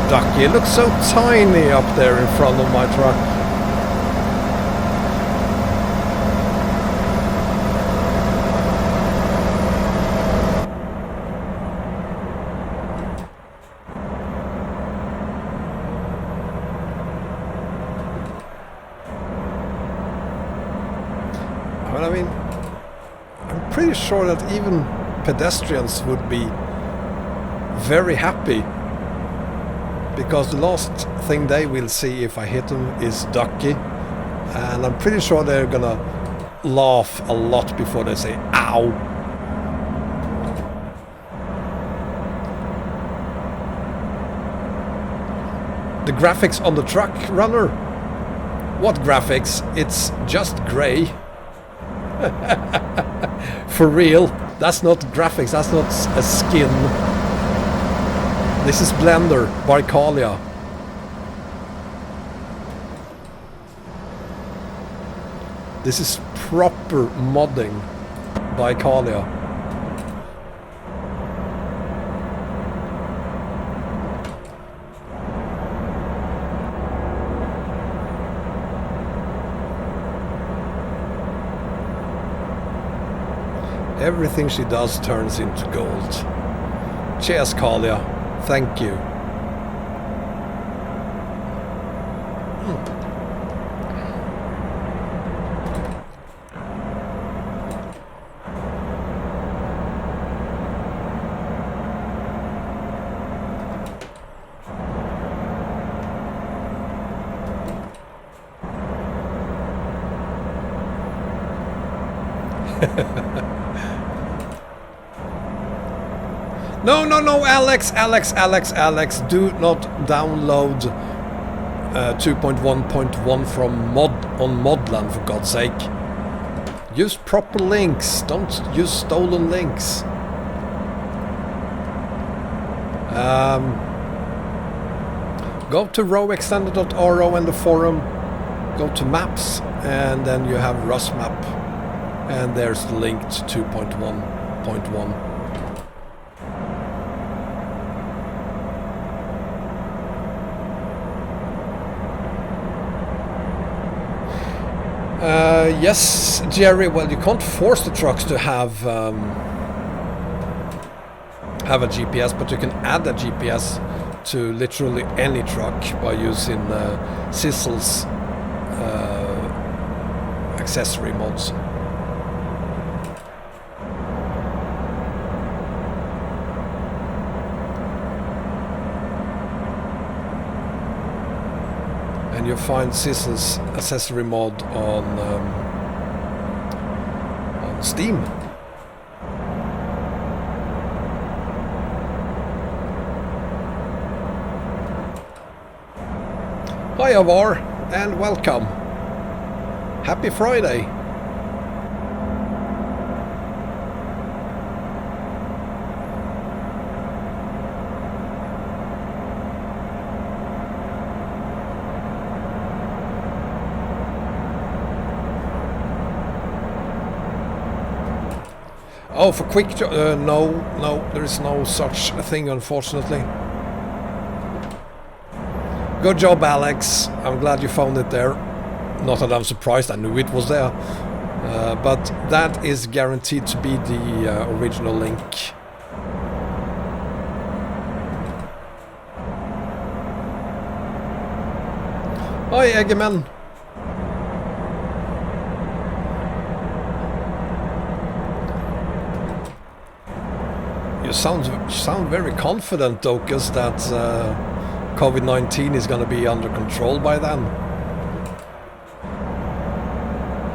Ducky, it looks so tiny up there in front of my truck. And I mean, I'm pretty sure that even pedestrians would be very happy, because the last thing they will see if I hit them is Ducky, and I'm pretty sure they're gonna laugh a lot before they say ow. The graphics on the truck runner? What graphics? It's just grey. For real. That's not graphics, that's not a skin. This is Blender by Kalia. This is proper modding by Kalia. Everything she does turns into gold. Cheers, Kalia. Thank you. No, Alex, do not download 2.1.1 from Modland, for God's sake. Use proper links, don't use stolen links. Go to rowextended.ro and the forum, go to maps, and then you have Rust map, and there's the link to 2.1.1. Yes, Jerry, well, you can't force the trucks to have a GPS, but you can add a GPS to literally any truck by using SiSL's accessory mods. And you'll find SiSL's accessory mod on Steam. Hi Avar, and welcome. Happy Friday. Oh, for quick no, there is no such thing, unfortunately. Good job, Alex. I'm glad you found it there. Not that I'm surprised, I knew it was there. But that is guaranteed to be the original link. Hi, Eggman. You sound very confident, Dokus, that COVID-19 is going to be under control by then.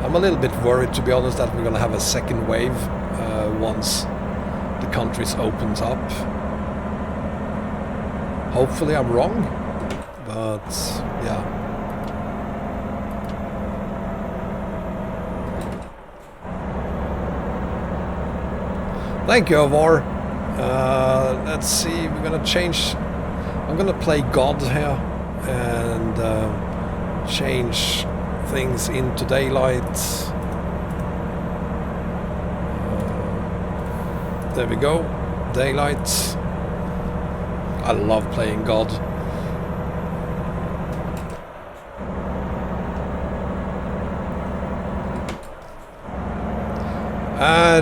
I'm a little bit worried, to be honest, that we're going to have a second wave once the countries opens up. Hopefully I'm wrong, but yeah. Thank you, Avar. Let's see, we're gonna change. I'm gonna play God here and change things into daylight. There we go, daylight. I love playing God.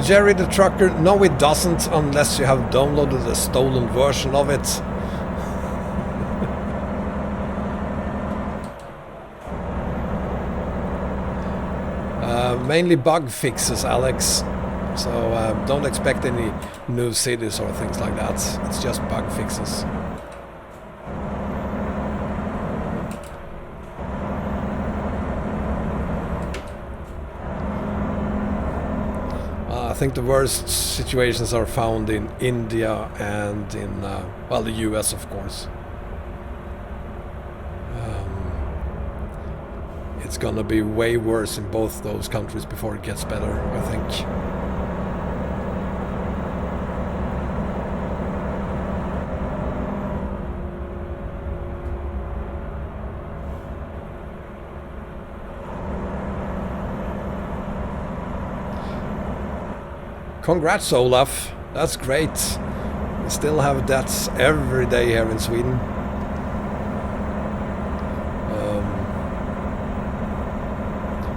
Jerry the Trucker, no it doesn't unless you have downloaded a stolen version of it. Mainly bug fixes, Alex. So don't expect any new cities or things like that. It's just bug fixes. I think the worst situations are found in India and in, well, the US, of course. It's gonna be way worse in both those countries before it gets better, I think. Congrats, Olaf. That's great. We still have deaths every day here in Sweden.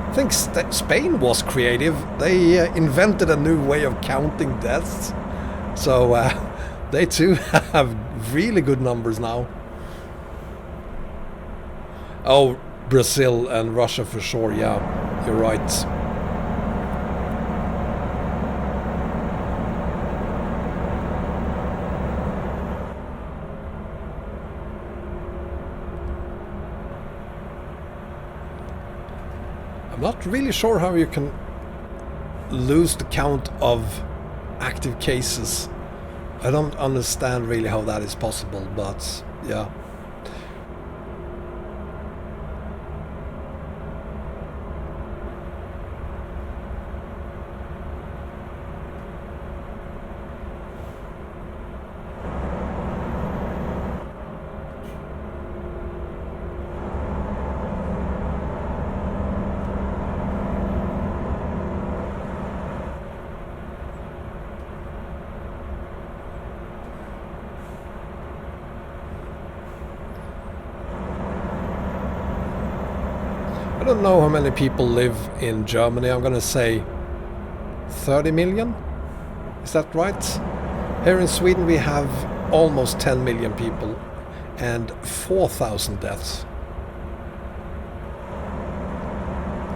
I think Spain was creative. They invented a new way of counting deaths. So they too have really good numbers now. Oh, Brazil and Russia for sure. Yeah, you're right. I'm not really sure how you can lose the count of active cases. I don't understand really how that is possible, but yeah. I don't know how many people live in Germany. I'm gonna say 30 million. Is that right? Here in Sweden we have almost 10 million people and 4,000 deaths,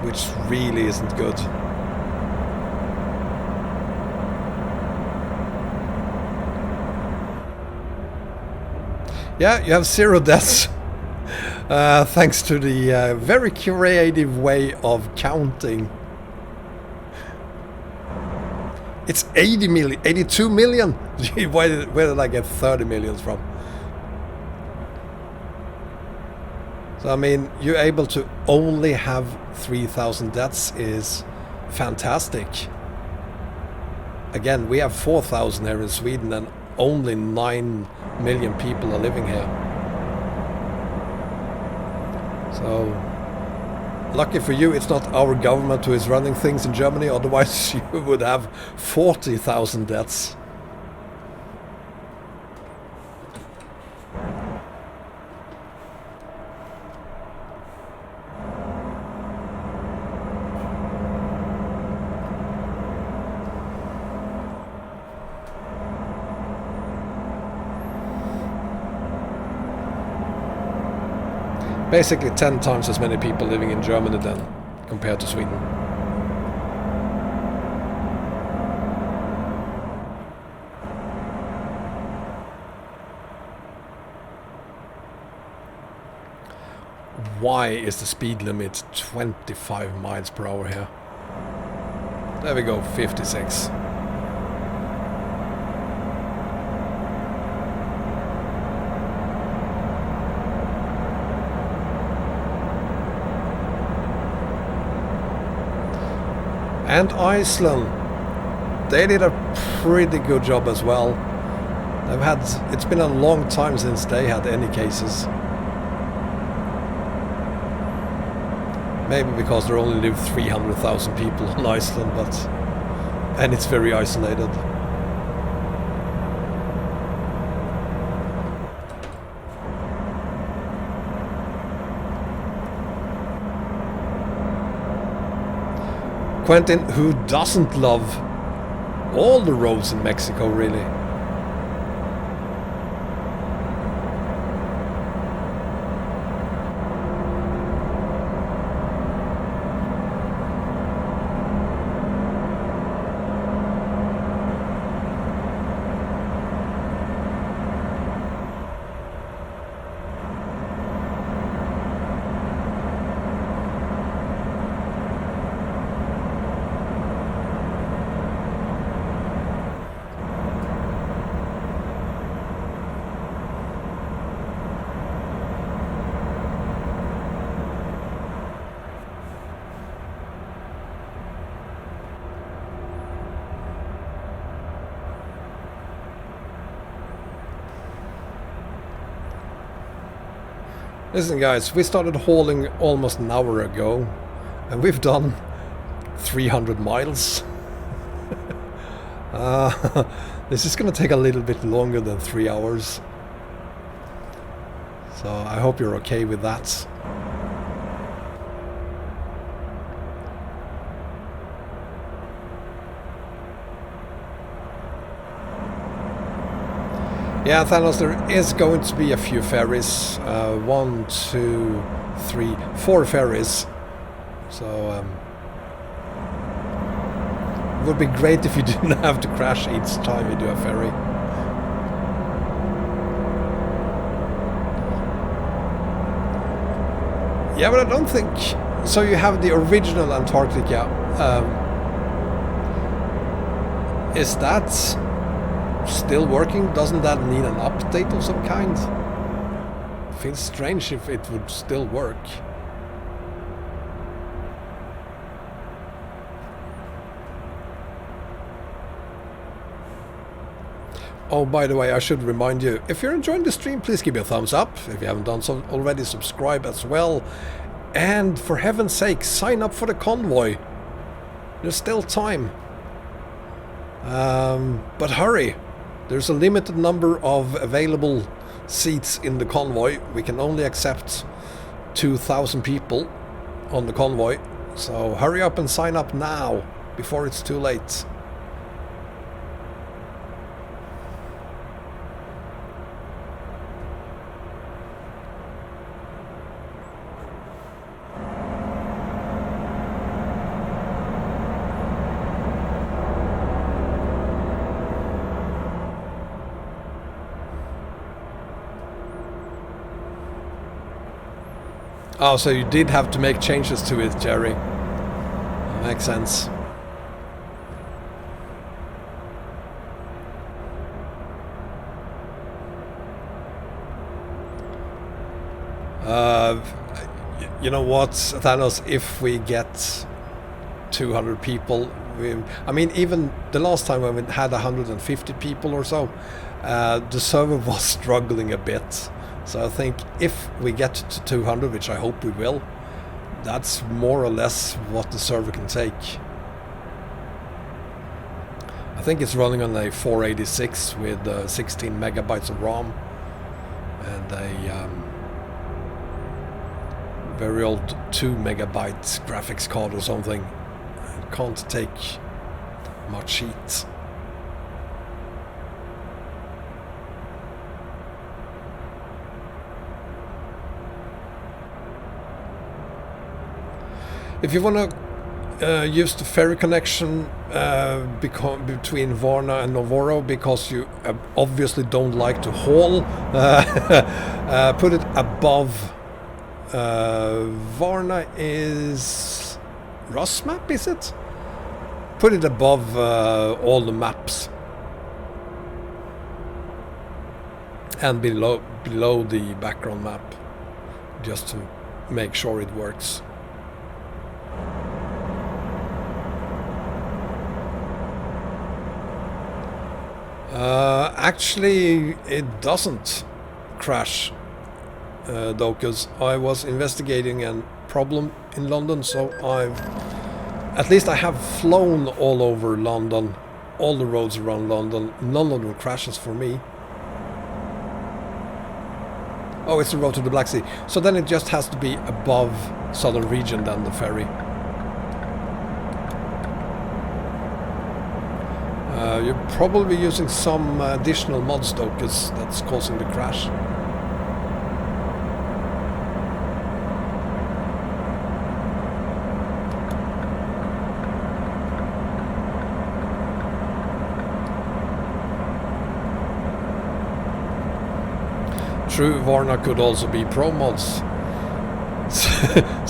which really isn't good. Yeah, you have 0 deaths. Thanks to the very creative way of counting. It's 80 million, 82 million. Where did I get 30 millions from? So I mean, you're able to only have 3,000 deaths is fantastic. Again, we have 4,000 here in Sweden and only 9 million people are living here. So, lucky for you, it's not our government who is running things in Germany, otherwise you would have 40,000 deaths. Basically 10 times as many people living in Germany then, compared to Sweden. Why is the speed limit 25 miles per hour here? There we go, 56. And Iceland, they did a pretty good job as well. It's been a long time since they had any cases. Maybe because there only live 300,000 people in Iceland, and it's very isolated. Quentin, who doesn't love all the roads in Mexico, really? Listen guys, we started hauling almost an hour ago and we've done 300 miles. This is gonna take a little bit longer than 3 hours. So I hope you're okay with that. Yeah, Thanos, there is going to be a few ferries. 1, 2, 3, 4 ferries. So it would be great if you didn't have to crash each time you do a ferry. Yeah, but I don't think... So you have the original Antarctica. Is that still working? Doesn't that need an update of some kind? Feels strange if it would still work. Oh, by the way, I should remind you, if you're enjoying the stream, please give me a thumbs up. If you haven't done so already, subscribe as well. And for heaven's sake, sign up for the Convoy. There's still time. But hurry. There's a limited number of available seats in the Convoy. We can only accept 2,000 people on the Convoy. So hurry up and sign up now, before it's too late. Oh, so you did have to make changes to it, Jerry. Makes sense. You know what, Thanos, if we get 200 people, I mean, even the last time when we had 150 people or so, the server was struggling a bit. So I think if we get to 200, which I hope we will, that's more or less what the server can take. I think it's running on a 486 with 16 megabytes of ROM and a very old 2 megabyte graphics card or something. It can't take much heat. If you want to use the ferry connection between Varna and Novoro, because you obviously don't like to haul, put it above. Varna is Ross map, is it? Put it above all the maps and below the background map, just to make sure it works. Actually, it doesn't crash, though, because I was investigating a problem in London, so at least I have flown all over London, all the roads around London. None of them crashes for me. Oh, it's the road to the Black Sea. So then it just has to be above southern region than the ferry. You're probably using some additional mod stokers that's causing the crash. True, Varna could also be pro mods.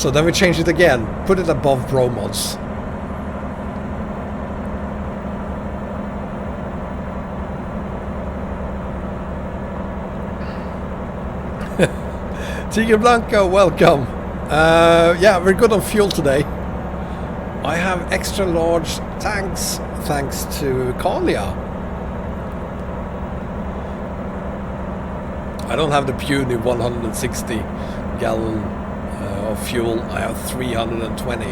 So then we change it again. Put it above pro mods. Tigre Blanco, welcome. Yeah, we're good on fuel today. I have extra large tanks thanks to Kalia. I don't have the puny 160 gallon of fuel. I have 320.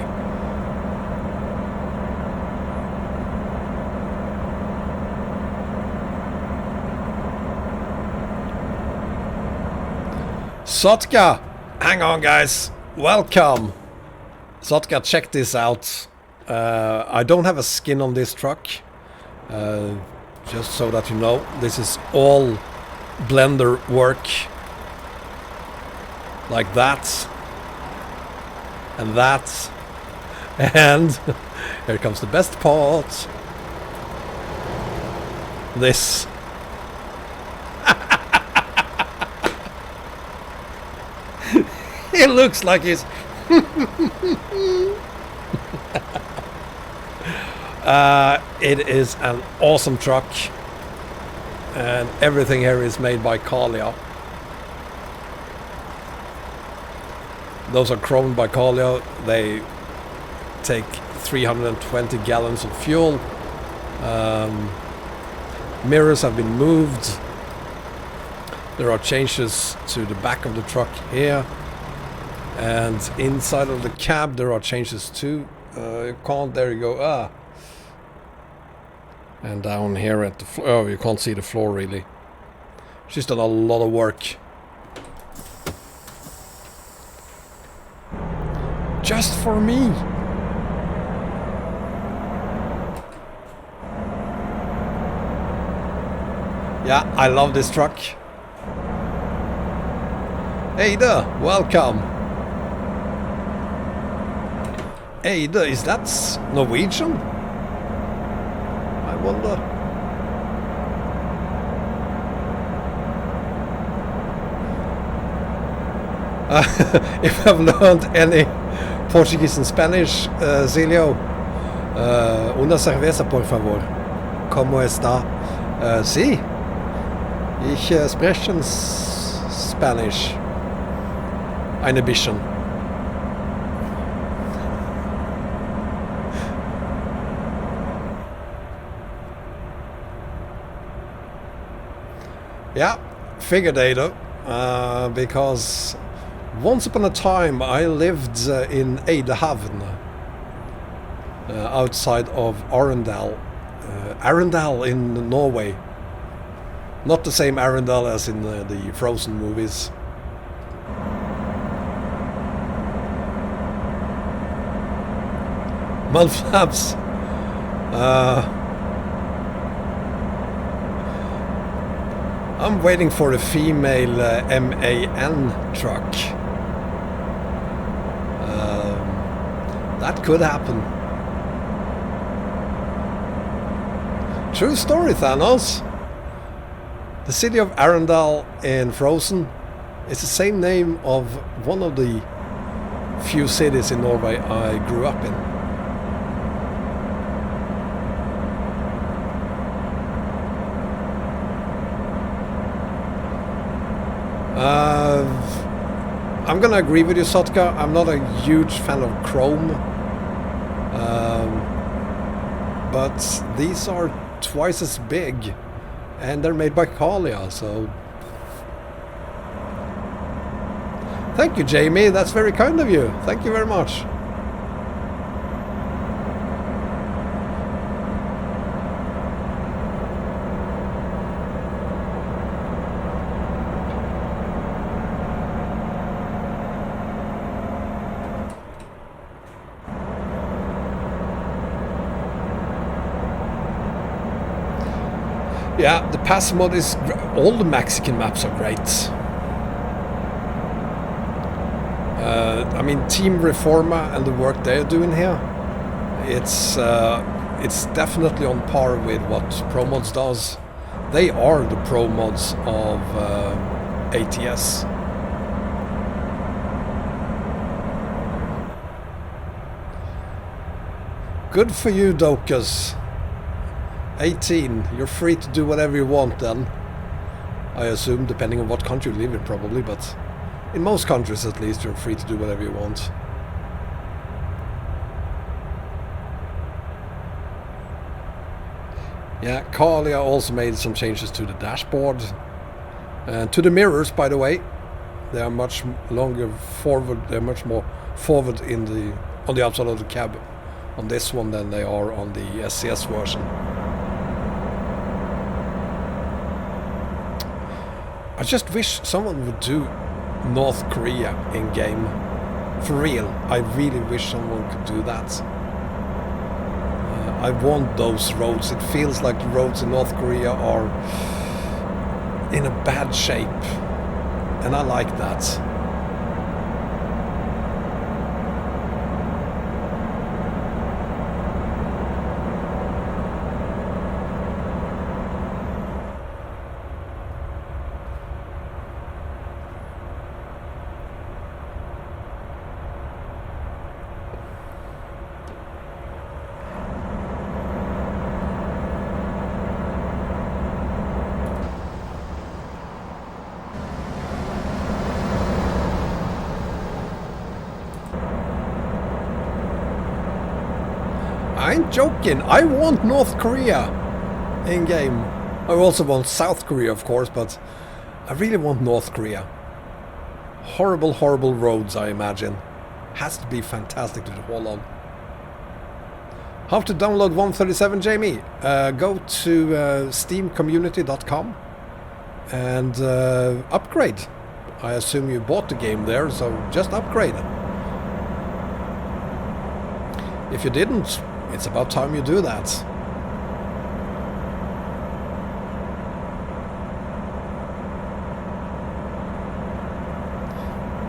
Sotka! Hang on, guys. Welcome. Sotka, check this out. I don't have a skin on this truck. Just so that you know, this is all blender work. Like that. And that. And here comes the best part. This. It looks like it's... it is an awesome truck. And everything here is made by Kalia. Those are chromed by Kalia. They take 320 gallons of fuel. Mirrors have been moved. There are changes to the back of the truck here. And inside of the cab there are changes too. You can't, there you go. And down here at the floor, oh, you can't see the floor really. She's done a lot of work. Just for me. Yeah, I love this truck. Hey there, welcome. Hey there, is that Norwegian? I wonder. If I've learned any Portuguese and Spanish, Silio, una cerveza por favor. ¿Cómo está? Sí, ich spreche Spanish. Eine bisschen. Yeah, figured Ada, because once upon a time I lived in Eidehavn, outside of Arendal. Arendal in Norway. Not the same Arendal as in the Frozen movies. Mudflaps. I'm waiting for a female MAN truck. That could happen. True story, Thanos. The city of Arendal in Frozen is the same name of one of the few cities in Norway I grew up in. I'm gonna agree with you, Sotka. I'm not a huge fan of chrome, but these are twice as big, and they're made by Kalia. So, thank you, Jamie. That's very kind of you. Thank you very much. Yeah, the pass mod is... all the Mexican maps are great. I mean, Team Reforma and the work they're doing here, it's definitely on par with what ProMods does. They are the ProMods of ATS. Good for you, Dokas. 18, you're free to do whatever you want then. I assume, depending on what country you live in probably, but in most countries at least you're free to do whatever you want. Yeah, Kalia also made some changes to the dashboard. And to the mirrors, by the way. They are much longer forward. They're much more forward in the on the outside of the cab on this one than they are on the SCS version. I just wish someone would do North Korea in game. For real, I really wish someone could do that. I want those roads. It feels like the roads in North Korea are in a bad shape, and I like that. I ain't joking. I want North Korea in game. I also want South Korea, of course, but I really want North Korea. Horrible, horrible roads, I imagine. Has to be fantastic to haul on. How to download 137, Jamie? Go to steamcommunity.com and upgrade. I assume you bought the game there, so just upgrade. If you didn't, it's about time you do that.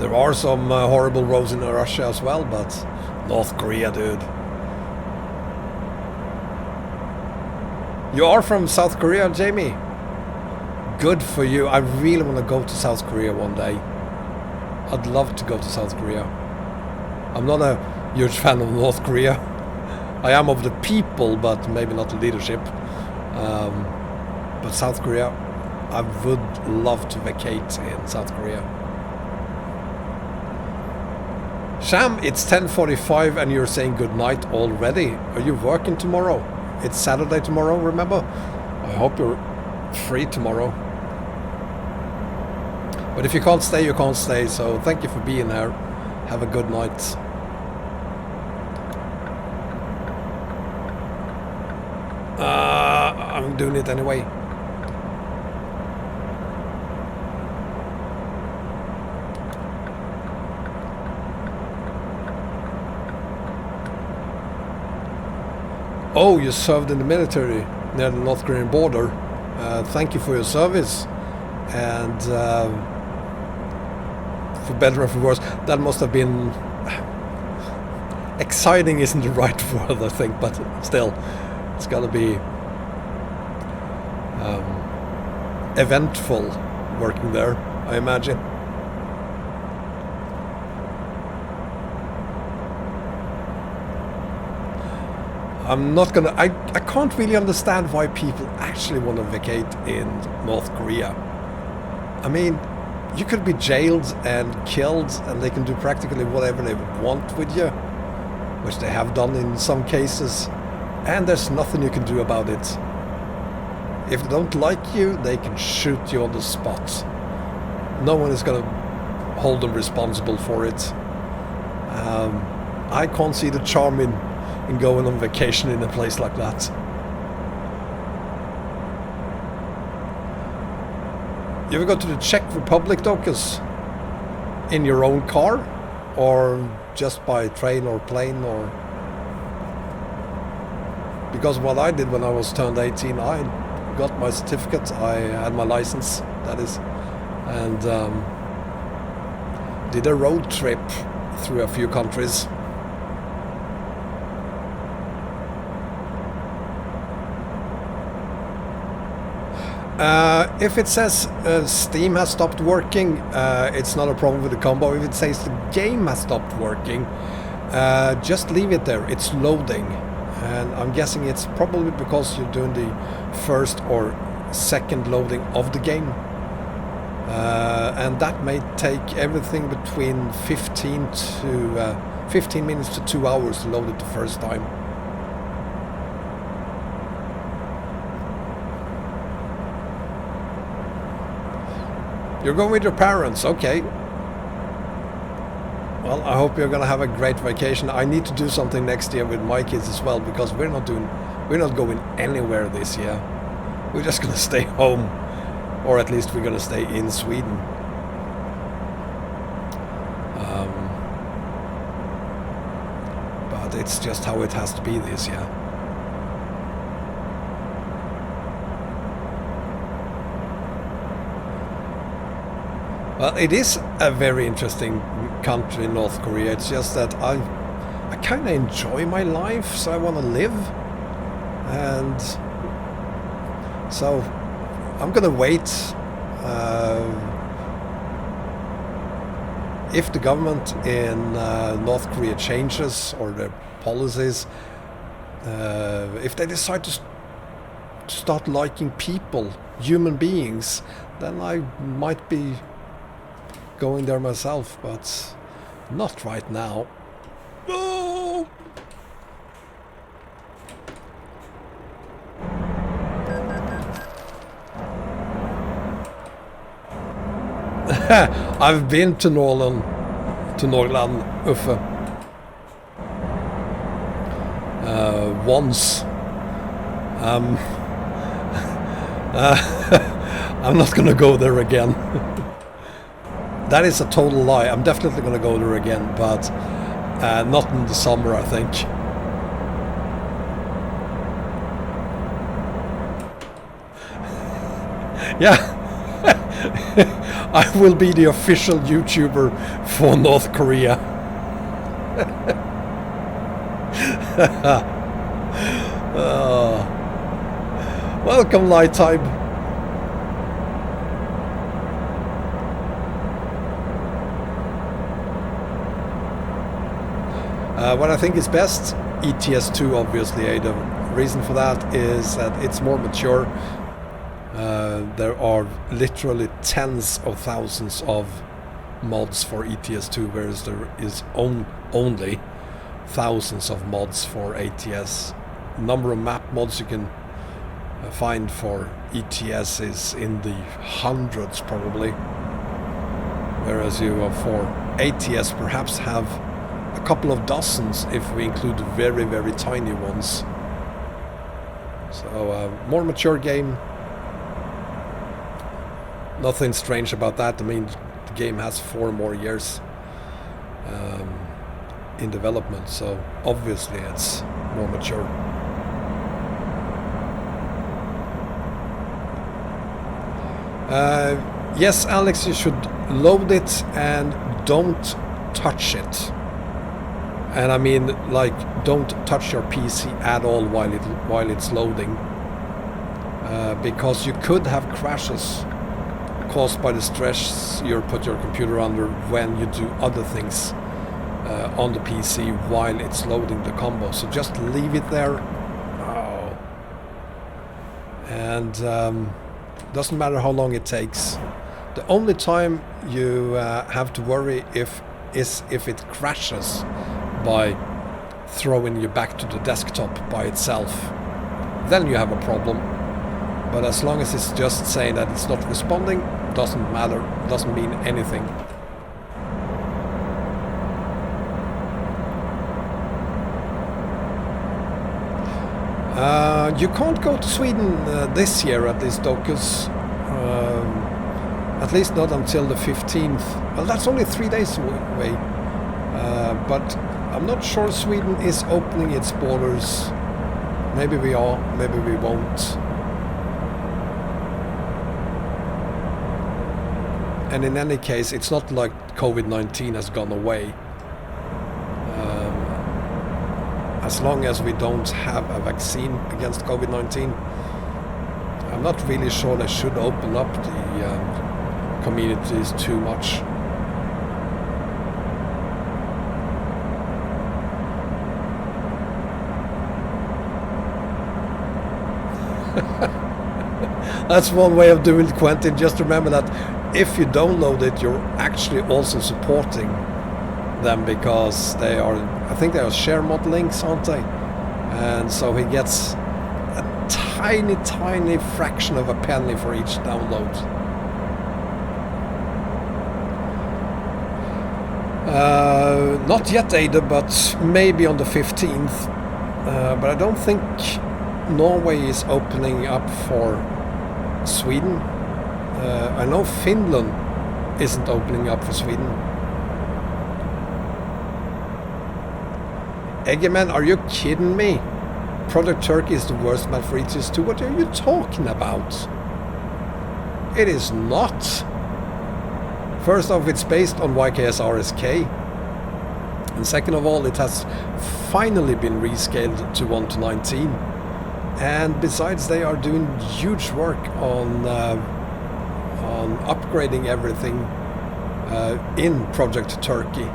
There are some horrible roads in Russia as well, but North Korea, dude. You are from South Korea, Jamie? Good for you. I really want to go to South Korea one day. I'd love to go to South Korea. I'm not a huge fan of North Korea. I am of the people, but maybe not the leadership. But South Korea, I would love to vacate in South Korea. Sham, it's 10:45 and you're saying good night already. Are you working tomorrow? It's Saturday tomorrow, remember? I hope you're free tomorrow. But if you can't stay, you can't stay. So thank you for being here. Have a good night. I'm doing it anyway. Oh, you served in the military near the North Korean border. Thank you for your service. And for better or for worse, that must have been... exciting isn't the right word, I think, but still, it's gotta be eventful working there, I imagine. I'm not gonna... I can't really understand why people actually want to vacate in North Korea. I mean, you could be jailed and killed and they can do practically whatever they want with you, which they have done in some cases, and there's nothing you can do about it. If they don't like you, they can shoot you on the spot. No one is gonna hold them responsible for it. I can't see the charm in going on vacation in a place like that. You ever go to the Czech Republic, Docus? In your own car? Or just by train or plane? Or because what I did when I was turned 18, I got my certificate, I had my license, that is, and did a road trip through a few countries. If it says Steam has stopped working, it's not a problem with the combo. If it says the game has stopped working, just leave it there. It's loading, and I'm guessing it's probably because you're doing the first or second loading of the game, and that may take everything between 15 minutes to 2 hours to load it the first time. You're going with your parents, okay. Well, I hope you're gonna have a great vacation. I need to do something next year with my kids as well, because we're not going anywhere this year. We're just gonna stay home, or at least we're gonna stay in Sweden. But it's just how it has to be this year. Well, it is a very interesting country, North Korea. It's just that I kind of enjoy my life, so I want to live. And so I'm gonna wait. If the government in North Korea changes, or their policies, if they decide to start liking people, human beings, then I might be going there myself, but not right now. No! I've been to Norland, Uffe. Once. I'm not gonna go there again. That is a total lie. I'm definitely gonna go there again, but not in the summer, I think. Yeah. I will be the official YouTuber for North Korea. Welcome, Lighttime. What I think is best, ATS 2, obviously. The reason for that is that it's more mature. There are literally tens of thousands of mods for ATS 2, whereas there is only thousands of mods for ATS. Number of map mods you can find for ETS is in the hundreds probably, whereas you for ATS perhaps have a couple of dozens if we include very, very tiny ones. So more mature game. Nothing strange about that. I mean, the game has 4 more years in development, so obviously it's more mature. Yes, Alex, you should load it and don't touch it. And I mean, like, don't touch your PC at all while it's loading, because you could have crashes caused by the stress you put your computer under when you do other things on the PC while it's loading the combo. So just leave it there. Oh. And doesn't matter how long it takes. The only time you have to worry is if it crashes by throwing you back to the desktop by itself. Then you have a problem. But as long as it's just saying that it's not responding, doesn't matter, doesn't mean anything. You can't go to Sweden this year at least, Docus. At least not until the 15th. Well, that's only 3 days away. But I'm not sure Sweden is opening its borders. Maybe we are, maybe we won't. And in any case, it's not like COVID-19 has gone away. As long as we don't have a vaccine against COVID-19, I'm not really sure they should open up the communities too much. That's one way of doing it, Quentin. Just remember that if you download it, you're actually also supporting them, because they are, I think they are share mod links, aren't they? And so he gets a tiny fraction of a penny for each download. Not yet, Ada, but maybe on the 15th. But I don't think Norway is opening up for Sweden. I know Finland isn't opening up for Sweden. Egeman, are you kidding me? Project Turkey is the worst map for ATS2. What are you talking about? It is not. First off, it's based on YKS RSK. And second of all, it has finally been rescaled to 1:19. And besides, they are doing huge work on upgrading everything in Project Turkey.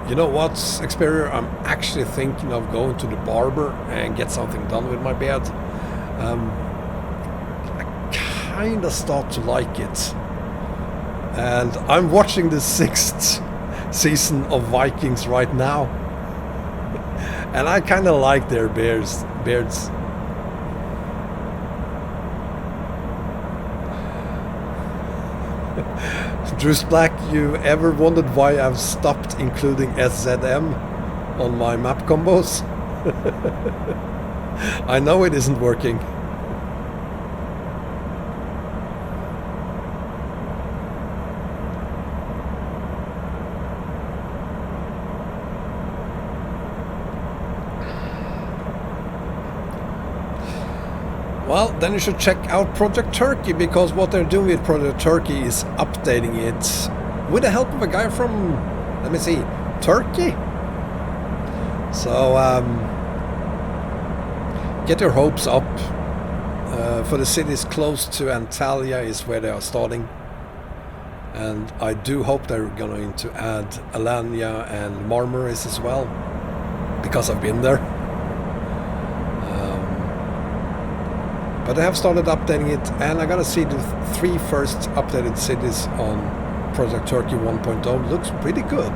You know what, Xperia? I'm actually thinking of going to the barber and get something done with my beard. I kind of start to like it. And I'm watching the 6th season of Vikings right now. And I kind of like their beards. Juice Black, you ever wondered why I've stopped including SZM on my map combos? I know it isn't working. Well, then you should check out Project Turkey, because what they're doing with Project Turkey is updating it with the help of a guy from, let me see, Turkey. So get your hopes up. For the cities close to Antalya is where they are starting. And I do hope they're going to add Alanya and Marmaris as well, because I've been there. But they have started updating it, and I gotta see the 3 first updated cities on Project Turkey 1.0. Looks pretty good.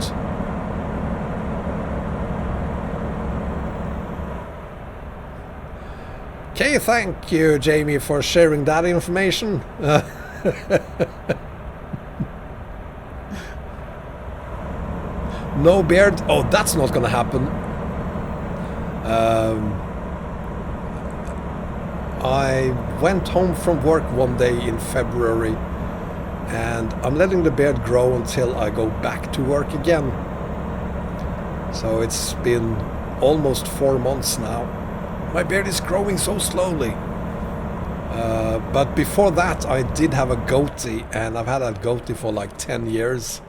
Okay, thank you, Jamie, for sharing that information. No beard? Oh, that's not gonna happen. I went home from work one day in February, and I'm letting the beard grow until I go back to work again. So it's been almost 4 months now. My beard is growing so slowly. But before that I did have a goatee, and I've had a goatee for like 10 years.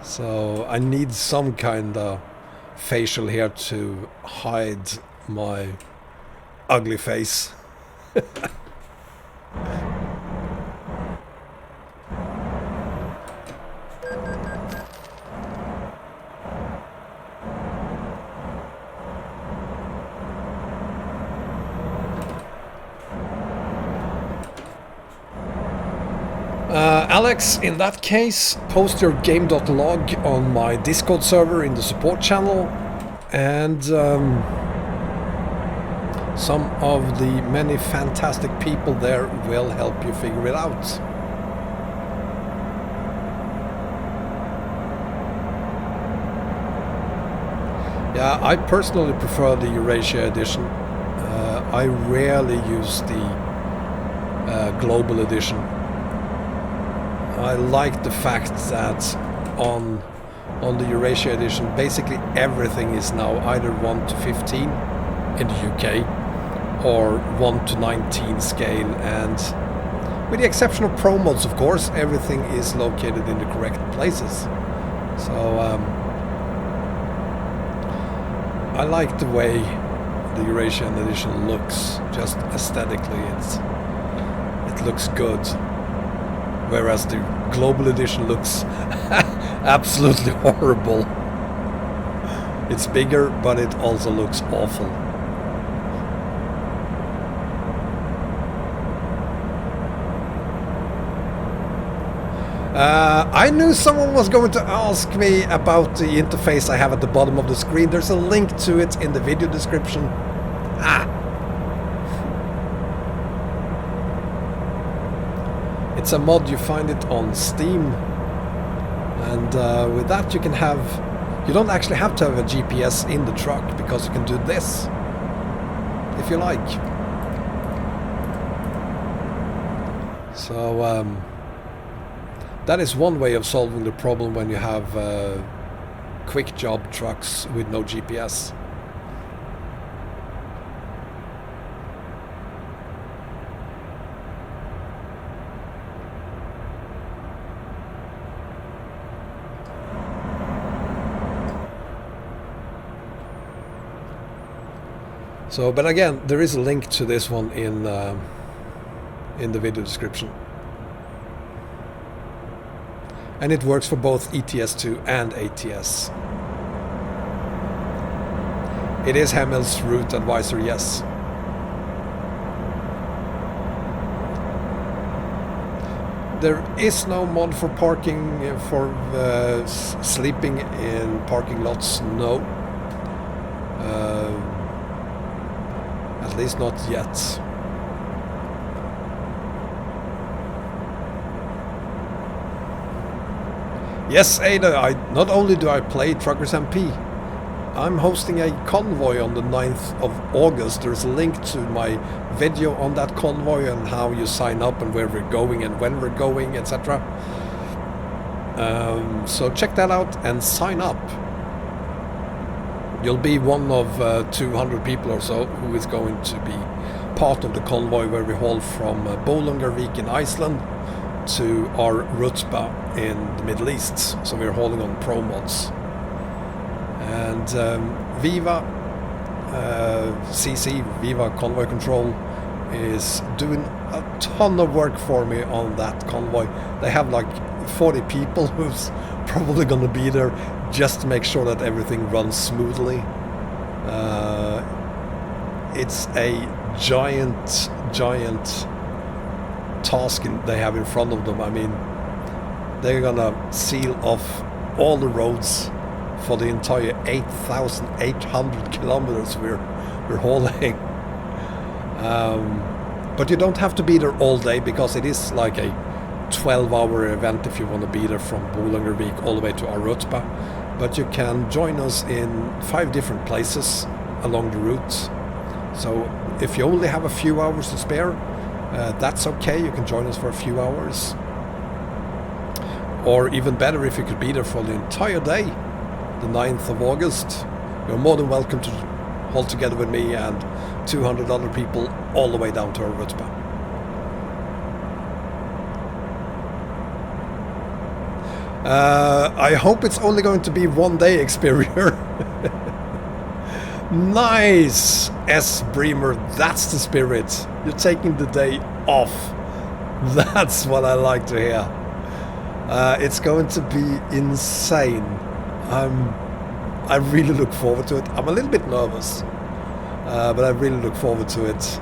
So I need some kind of facial hair to hide my ugly face. Alex, in that case, post your game.log on my Discord server in the support channel, and some of the many fantastic people there will help you figure it out. Yeah, I personally prefer the Eurasia edition. I rarely use the global edition. I like the fact that on the Eurasia edition, basically everything is now either 1 to 15 in the UK or 1 to 19 scale, and with the exception of pro mods, of course, everything is located in the correct places. So I like the way the Eurasian edition looks, just aesthetically. It looks good, whereas the global edition looks absolutely horrible. It's bigger, but it also looks awful. I knew someone was going to ask me about the interface I have at the bottom of the screen. There's a link to it in the video description. It's a mod, you find it on Steam, and with that you can have, you don't actually have to have a GPS in the truck, because you can do this if you like. So that is one way of solving the problem when you have quick job trucks with no GPS. So, but again, there is a link to this one in the video description. And it works for both ETS2 and ATS. It is Hemil's route advisor, yes. There is no mod for parking, for sleeping in parking lots, no. At least not yet. Yes, Ada, not only do I play Truckers MP, I'm hosting a convoy on the 9th of August. There's a link to my video on that convoy and how you sign up and where we're going and when we're going, etc. So check that out and sign up. You'll be one of 200 people or so who is going to be part of the convoy where we haul from Bolungarvik in Iceland to our Rutba in the Middle East. So we're hauling on Pro mods. And Viva CC, Viva Convoy Control, is doing a ton of work for me on that convoy. They have like 40 people who's probably going to be there just to make sure that everything runs smoothly. It's a giant task they have in front of them. I mean, they're gonna seal off all the roads for the entire 8,800 kilometers we're hauling. But you don't have to be there all day, because it is like a 12-hour event if you want to be there from Bolungarvik all the way to Arutba. But you can join us in 5 different places along the route. So if you only have a few hours to spare, that's okay, you can join us for a few hours. Or even better, if you could be there for the entire day, the 9th of August, you're more than welcome to haul together with me and 200 other people all the way down to Arutba. I hope it's only going to be one day, Experior. Nice, S. Bremer, that's the spirit. You're taking the day off. That's what I like to hear. It's going to be insane. I really look forward to it. I'm a little bit nervous, but I really look forward to it.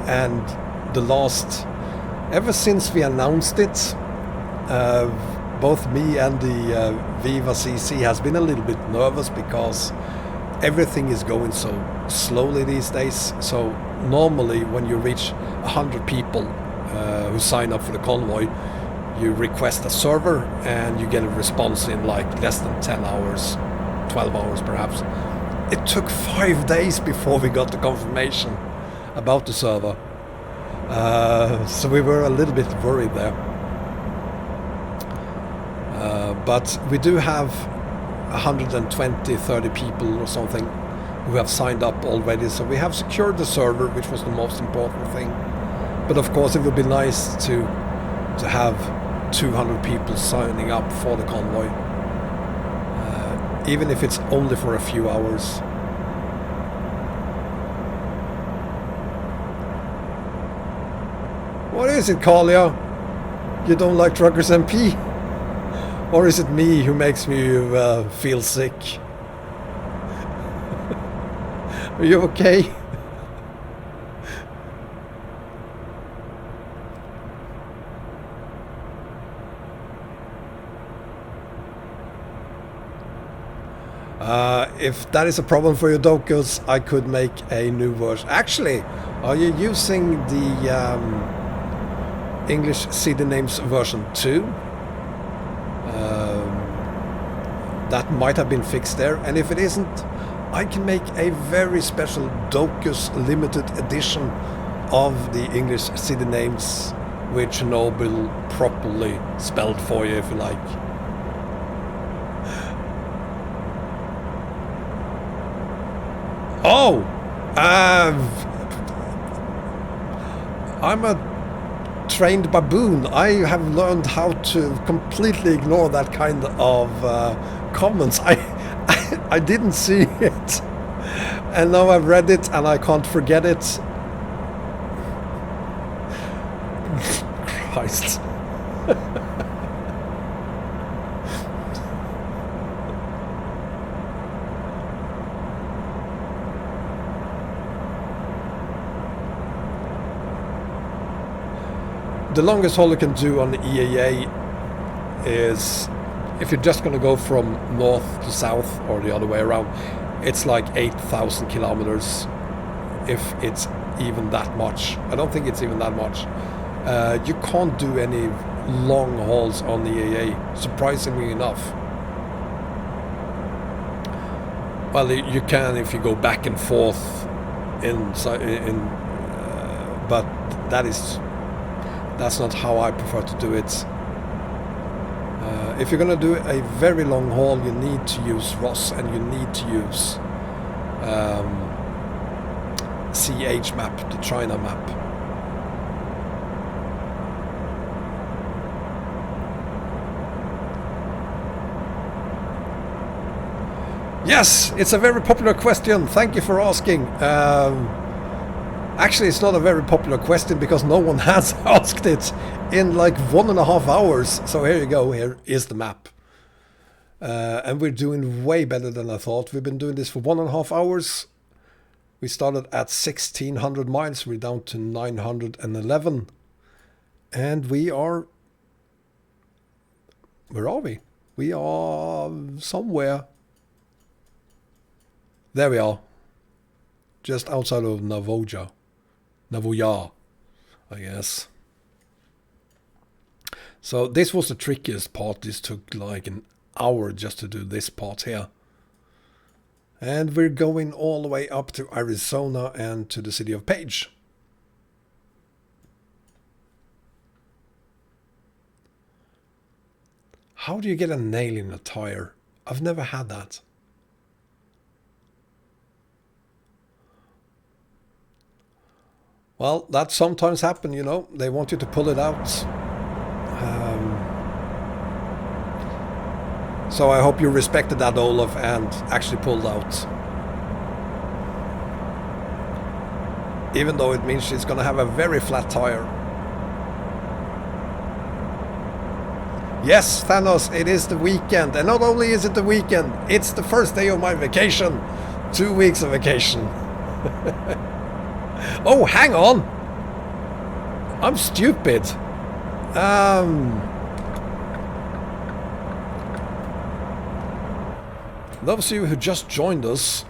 And ever since we announced it, both me and the Viva CC has been a little bit nervous, because everything is going so slowly these days. So normally when you reach 100 people who sign up for the convoy, you request a server and you get a response in like less than 10 hours, 12 hours perhaps. It took 5 days before we got the confirmation about the server. So we were a little bit worried there. But we do have 120, 30 people or something who have signed up already. So we have secured the server, which was the most important thing. But of course, it would be nice to have 200 people signing up for the convoy, even if it's only for a few hours. What is it, Kalia? You don't like Truckers MP? Or is it me who makes me feel sick? Are you okay? if that is a problem for your Dokus, I could make a new version. Actually, are you using the English CD names version 2? That might have been fixed there, and if it isn't, I can make a very special Dokus limited edition of the English city names with Chernobyl properly spelled for you, if you like. Oh! I'm a trained baboon. I have learned how to completely ignore that kind of comments. I didn't see it, and now I've read it and I can't forget it. Christ. The longest haul you can do on the EAA is, if you're just going to go from north to south or the other way around, it's like 8,000 kilometers, if it's even that much. I don't think it's even that much. You can't do any long hauls on the EAA, surprisingly enough. Well, you can if you go back and forth but that's not how I prefer to do it. If you're going to do a very long haul, you need to use ROS, and you need to use CH map, the China map. Yes, it's a very popular question. Thank you for asking. Actually, it's not a very popular question because no one has asked it in like 1.5 hours. So here you go. Here is the map. And we're doing way better than I thought. We've been doing this for 1.5 hours. We started at 1,600 miles. We're down to 911. And we are... Where are we? We are somewhere. There we are. Just outside of Navoja, I guess. So this was the trickiest part. This took like an hour just to do this part here. And we're going all the way up to Arizona and to the city of Page. How do you get a nail in a tire? I've never had that. Well, that sometimes happens, you know. They want you to pull it out. So I hope you respected that, Olaf, and actually pulled out. Even though it means she's going to have a very flat tire. Yes, Thanos, it is the weekend. And not only is it the weekend, it's the first day of my vacation. 2 weeks of vacation. Oh, hang on! I'm stupid. Those of you who just joined us,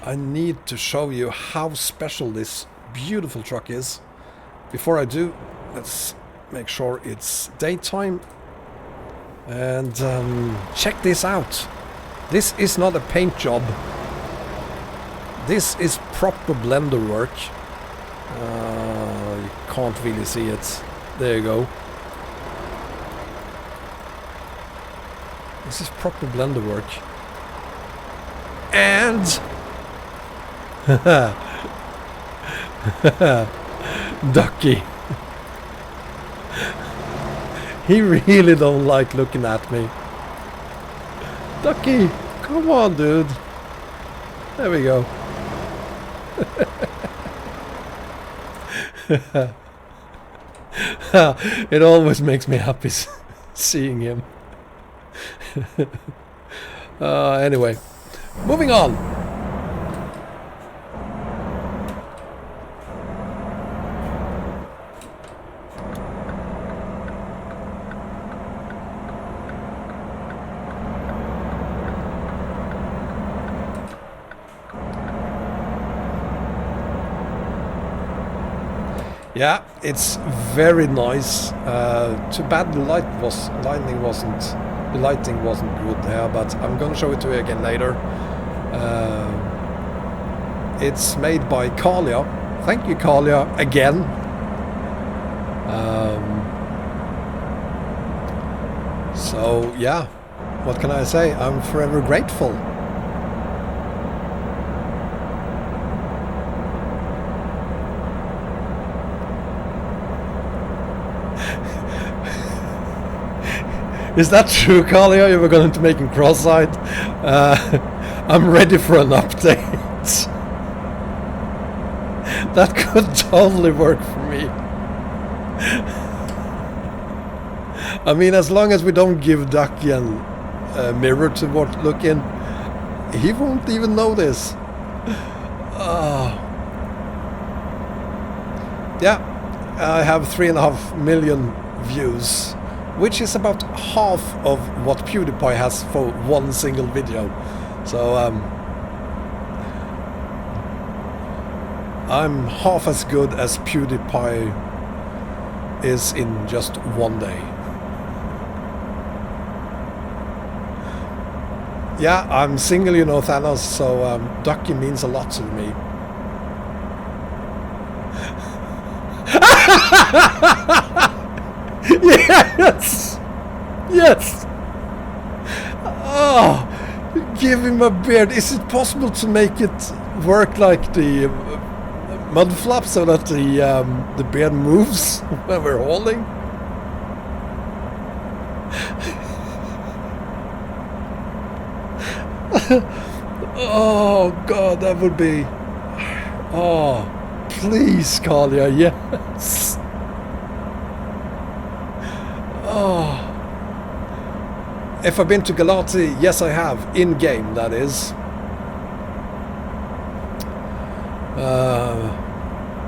I need to show you how special this beautiful truck is. Before I do, let's make sure it's daytime. And check this out. This is not a paint job. This is proper blender work. You can't really see it. There you go. This is proper blender work. And Ducky. He really don't like looking at me. Ducky, come on, dude. There we go. It always makes me happy seeing him. Anyway, moving on. Yeah, it's very nice. Too bad the lighting wasn't good there, but I'm gonna show it to you again later. It's made by Kalia. Thank you, Kalia, again. So yeah, what can I say? I'm forever grateful. Is that true, Kalia? You were going to make him cross-eyed? I'm ready for an update. That could totally work for me. I mean, as long as we don't give Ducky a mirror to look in, he won't even notice. Yeah, I have 3.5 million views, which is about half of what PewDiePie has for one single video. So I'm half as good as PewDiePie is in just one day. Yeah, I'm single, you know, Thanos, so Ducky means a lot to me. Yes! Yes! Oh, give him a beard. Is it possible to make it work like the mud flap so that the beard moves when we're holding? Oh god, that would be... Oh, please, Kalia, yes. Oh. If I've been to Galati, yes I have, in-game that is.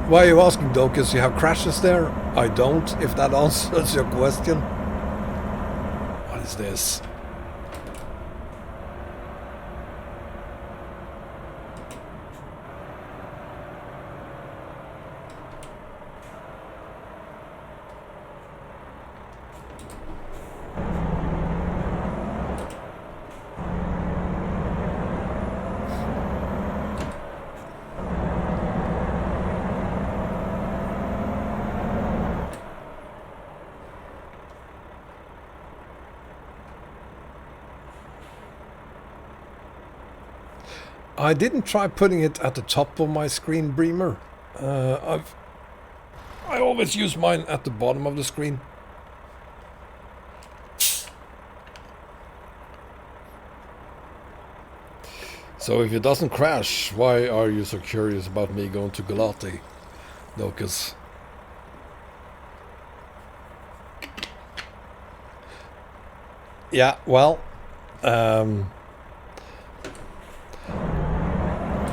Why are you asking though? Because you have crashes there? I don't, if that answers your question. What is this? I didn't try putting it at the top of my screen, Bremer. I always use mine at the bottom of the screen. So if it doesn't crash, why are you so curious about me going to Galati? No, because... Yeah, well...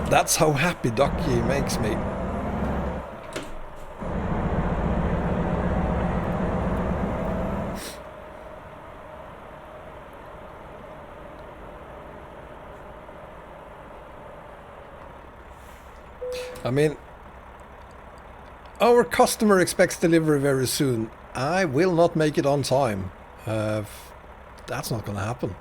that's how happy Ducky makes me. I mean, our customer expects delivery very soon. I will not make it on time. That's not gonna happen.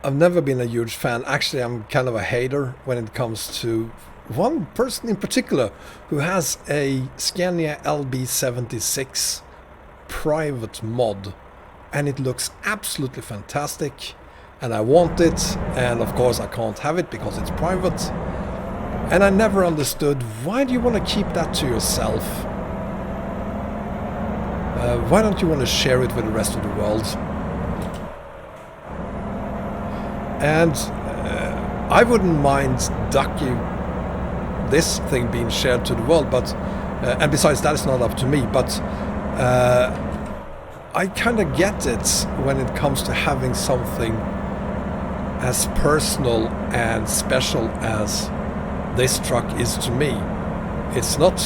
I've never been a huge fan. Actually, I'm kind of a hater when it comes to one person in particular who has a Scania LB76 private mod, and it looks absolutely fantastic, and I want it, and of course I can't have it because it's private. And I never understood, why do you want to keep that to yourself? Why don't you want to share it with the rest of the world? And I wouldn't mind Ducky, this thing being shared to the world, but and besides that, it's not up to me, but I kind of get it when it comes to having something as personal and special as this truck is to me. It's not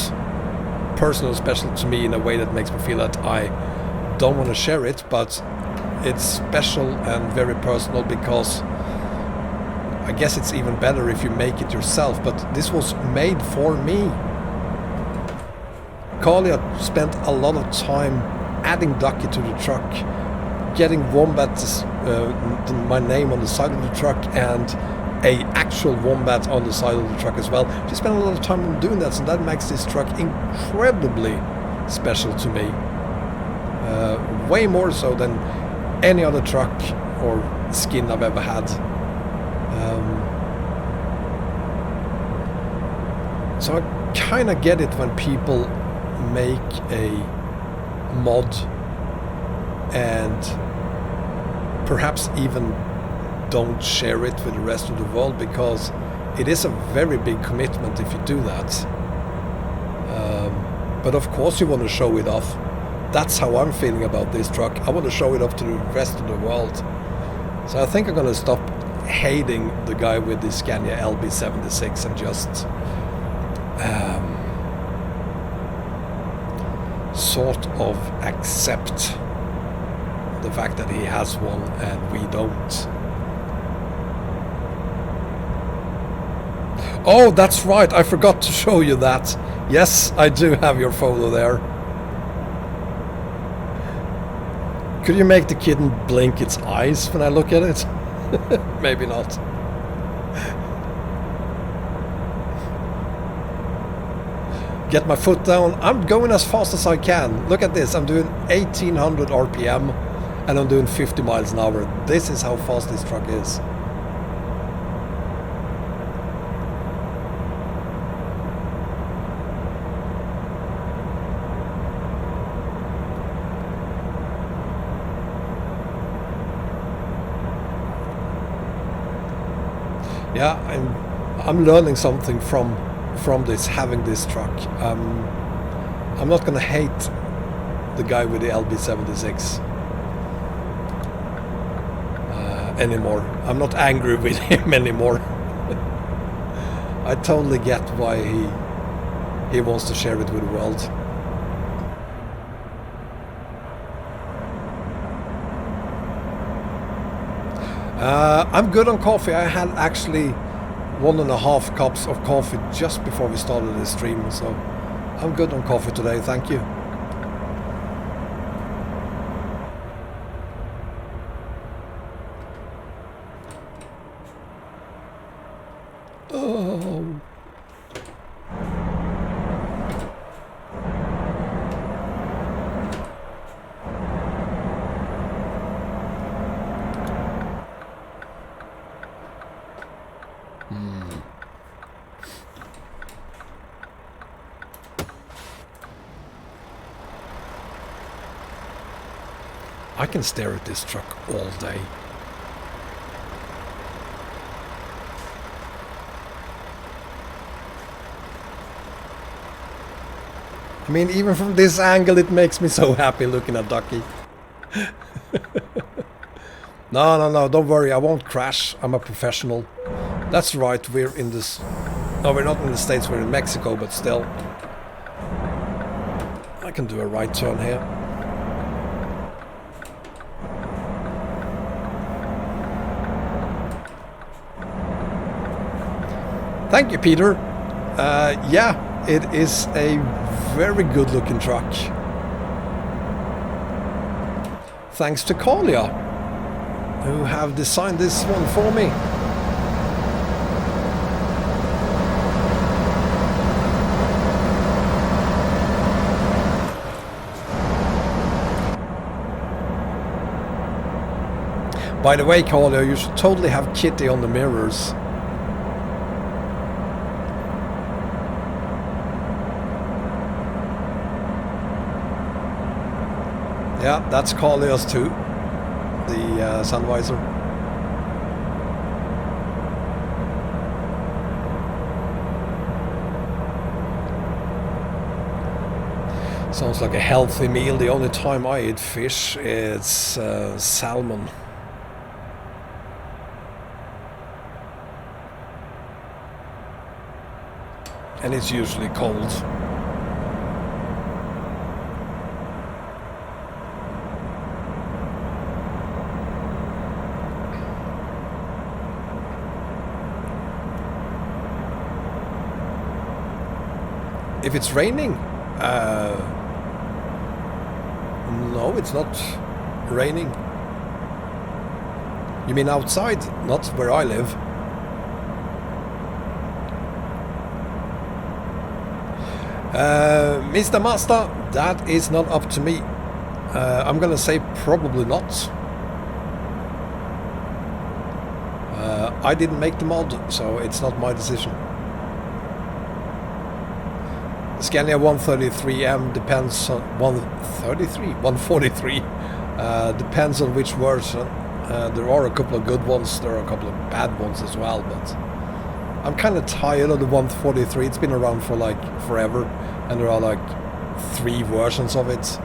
personal and special to me in a way that makes me feel that I don't want to share it, but it's special and very personal because I guess it's even better if you make it yourself, but this was made for me. Kalia spent a lot of time adding Ducky to the truck, getting Wombat, my name on the side of the truck, and a actual Wombat on the side of the truck as well. She spent a lot of time on doing that, so that makes this truck incredibly special to me. Way more so than any other truck or skin I've ever had. So I kind of get it when people make a mod and perhaps even don't share it with the rest of the world, because it is a very big commitment if you do that. But of course you want to show it off. That's how I'm feeling about this truck. I want to show it off to the rest of the world. So I think I'm going to stop hating the guy with the Scania LB76 and just sort of accept the fact that he has one and we don't. Oh, that's right, I forgot to show you that. Yes, I do have your photo there. Could you make the kitten blink its eyes when I look at it? Maybe not. Get my foot down. I'm going as fast as I can. Look at this. I'm doing 1800 RPM and I'm doing 50 miles an hour. This is how fast this truck is. Yeah, I'm learning something from this, having this truck. I'm not gonna hate the guy with the LB76 anymore. I'm not angry with him anymore. I totally get why he wants to share it with the world. I'm good on coffee. I had actually 1.5 cups of coffee just before we started the stream, so I'm good on coffee today, thank you. Oh. I can stare at this truck all day. I mean, even from this angle it makes me so happy looking at Ducky. No, don't worry, I won't crash. I'm a professional. That's right, we're in this... No, we're not in the States, we're in Mexico, but still. I can do a right turn here. Thank you, Peter. Yeah, it is a very good looking truck. Thanks to Kalia, who have designed this one for me. By the way, Kalia, you should totally have Kitty on the mirrors. Yeah, that's Kalia's too, the sun visor. Sounds like a healthy meal. The only time I eat fish is salmon. And it's usually cold. If it's raining, no, it's not raining. You mean outside, not where I live? Mr. Master, that is not up to me. I'm gonna say probably not. I didn't make the mod, so it's not my decision. Scania 133M depends on 143 depends on which version. There are a couple of good ones, there are a couple of bad ones as well, but I'm kind of tired of the 143. It's been around for like forever, and there are like 3 versions of it.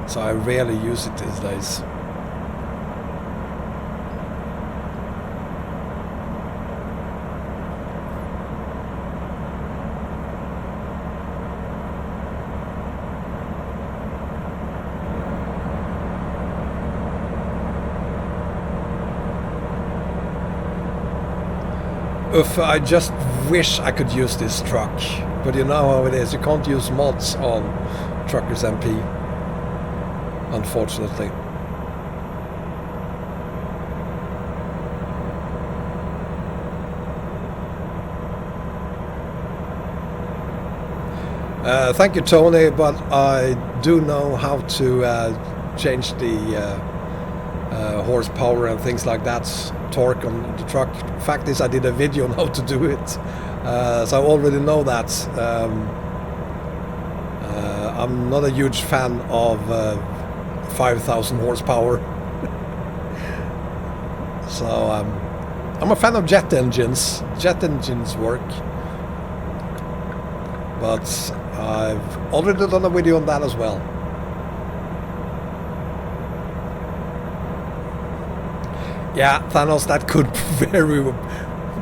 So I rarely use it these days. I just wish I could use this truck, but you know how it is, you can't use mods on Truckers MP, unfortunately. Thank you, Tony, but I do know how to change the horsepower and things like that, torque on the truck. Fact is, I did a video on how to do it, so I already know that. I'm not a huge fan of 5,000 horsepower. So I'm a fan of jet engines. Jet engines work, but I've already done a video on that as well. Yeah, Thanos, that could very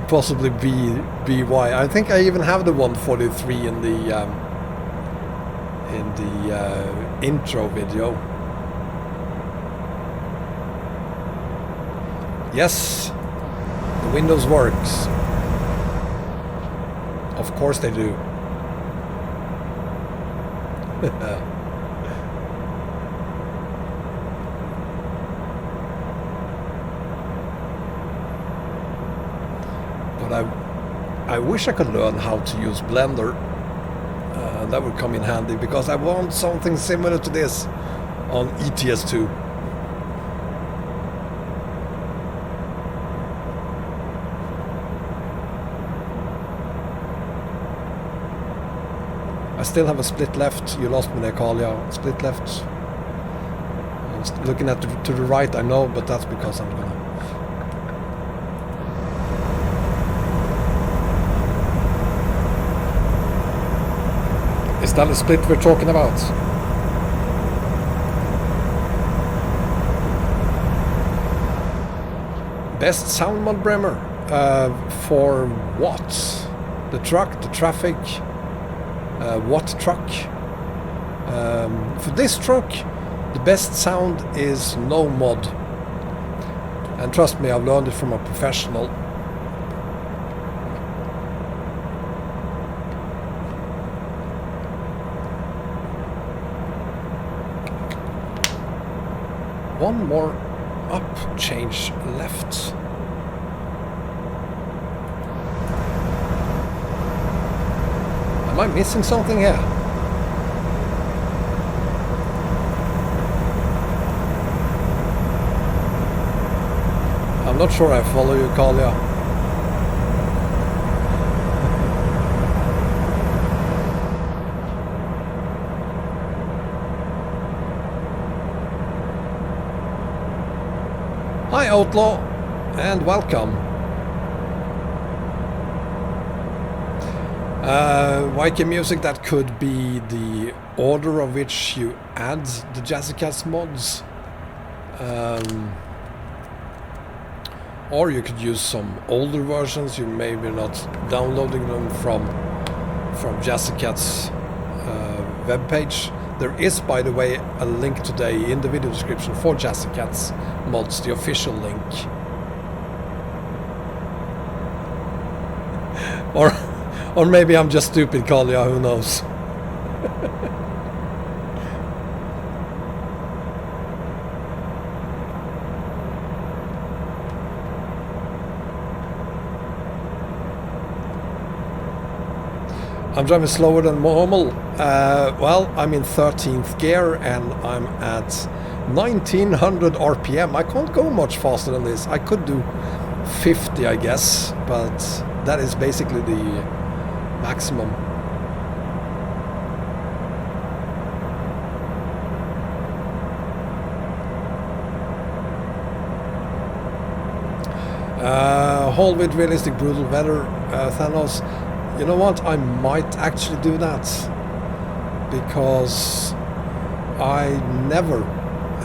possibly be why. I think I even have the 143 in the intro video. Yes, the Windows works. Of course they do. But I wish I could learn how to use Blender. That would come in handy, because I want something similar to this on ETS2. I still have a split left. You lost me there, Kalia. Split left. I'm looking at to the right, I know, but that's because I'm gonna... Is that a split we're talking about? Best sound mod, Bremer? For what? The truck, the traffic? What truck? For this truck, the best sound is no mod. And trust me, I've learned it from a professional. One more up, change left. Am I missing something here? I'm not sure I follow you, Kalia. Hi Outlaw, and welcome. YK Music, that could be the order of which you add the Jazzycat mods. Or you could use some older versions. You maybe not downloading them from Jazzycat's webpage. There is, by the way, a link today in the video description for Jazzycat's mods, the official link. Or, or maybe I'm just stupid, Kalia, who knows? I'm driving slower than normal. Well, I'm in 13th gear and I'm at 1900 RPM. I can't go much faster than this. I could do 50, I guess, but that is basically the maximum. Haul with realistic brutal weather, Thanos. You know what? I might actually do that, because I never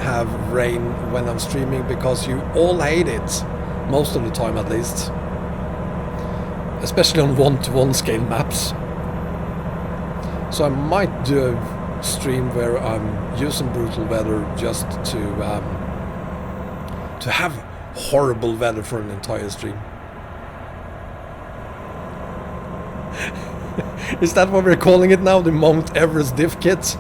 have rain when I'm streaming, because you all hate it, most of the time at least, especially on 1-to-1 scale maps. So I might do a stream where I'm using brutal weather just to have horrible weather for an entire stream. Is that what we're calling it now? The Mount Everest diff kit?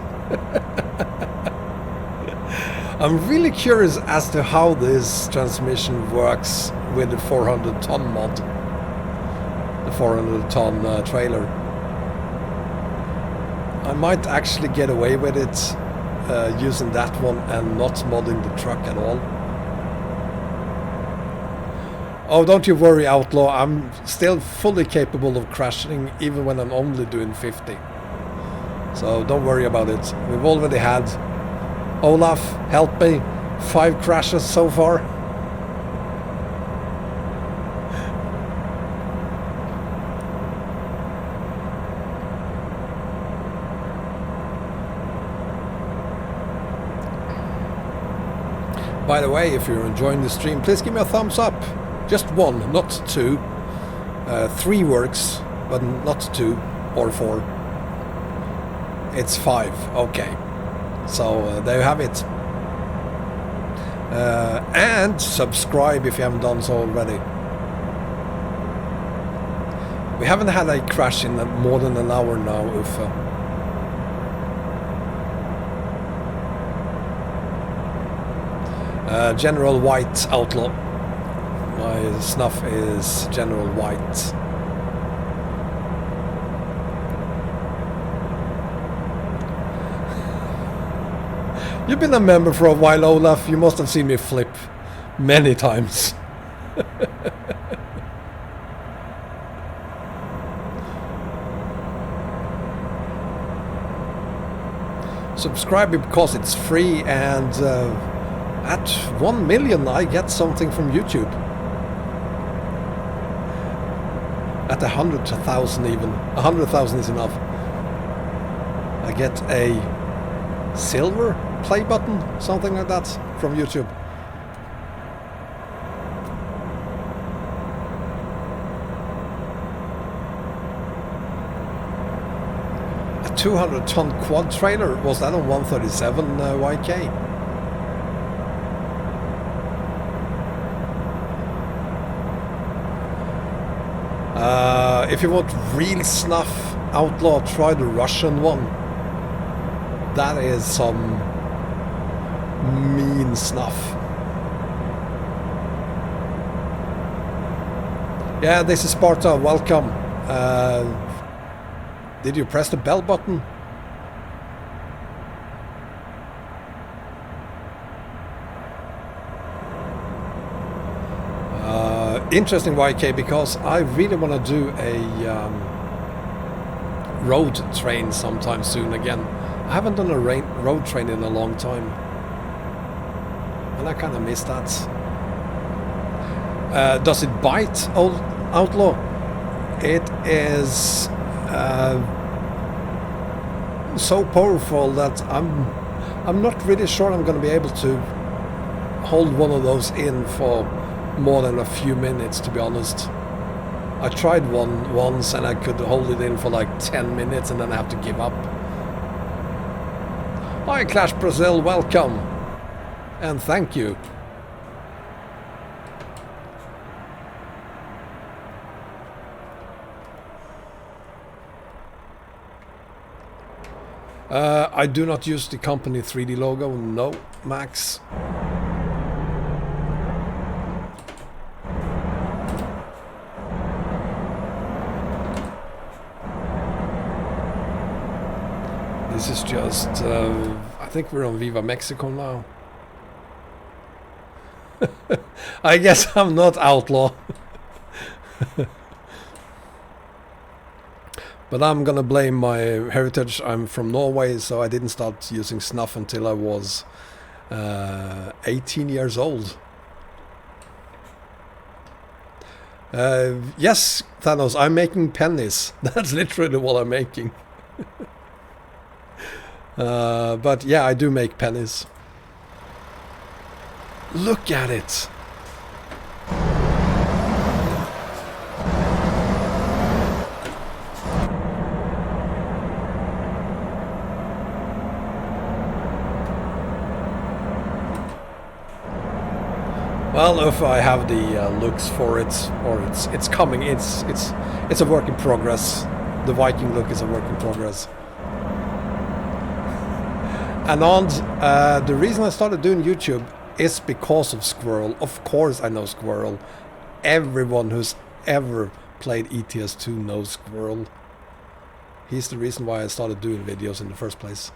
I'm really curious as to how this transmission works with the 400-ton mod. The 400-ton trailer. I might actually get away with it using that one and not modding the truck at all. Oh, don't you worry, Outlaw. I'm still fully capable of crashing even when I'm only doing 50. So don't worry about it. We've already had, Olaf, help me, 5 crashes so far. By the way, if you're enjoying the stream, please give me a thumbs up. Just 1, not 2. 3 works, but not 2 or 4. It's 5. Okay. So there you have it. And subscribe if you haven't done so already. We haven't had a crash in more than an hour now, Uffe. General White, Outlaw. My snuff is General White. You've been a member for a while, Olaf. You must have seen me flip many times. Subscribe because it's free, and at 1 million I get something from YouTube. At 100,000 even. 100,000 is enough. I get a silver play button, something like that, from YouTube. A 200-ton quad trailer, was that on 137 YK? If you want real snuff, Outlaw, try the Russian one. That is some mean snuff. Yeah, this is Sparta, welcome. Did you press the bell button? Interesting, YK, because I really want to do a road train sometime soon again. I haven't done a road train in a long time, and I kind of miss that. Does it bite, old Outlaw? It is so powerful that I'm not really sure I'm going to be able to hold one of those in for more than a few minutes, to be honest. I tried one once and I could hold it in for like 10 minutes and then I have to give up. Hi Clash Brazil, welcome and thank you. I do not use the company 3D logo, no, Max. This is just, I think we're on Viva Mexico now. I guess I'm not outlaw. But I'm gonna blame my heritage. I'm from Norway, so I didn't start using snuff until I was 18 years old. Yes, Thanos, I'm making pennies. That's literally what I'm making. But yeah, I do make pennies. Look at it! Well, if I have the looks for it, or it's coming, it's a work in progress. The Viking look is a work in progress. And the reason I started doing YouTube is because of Squirrel. Of course I know Squirrel. Everyone who's ever played ATS 2 knows Squirrel. He's the reason why I started doing videos in the first place.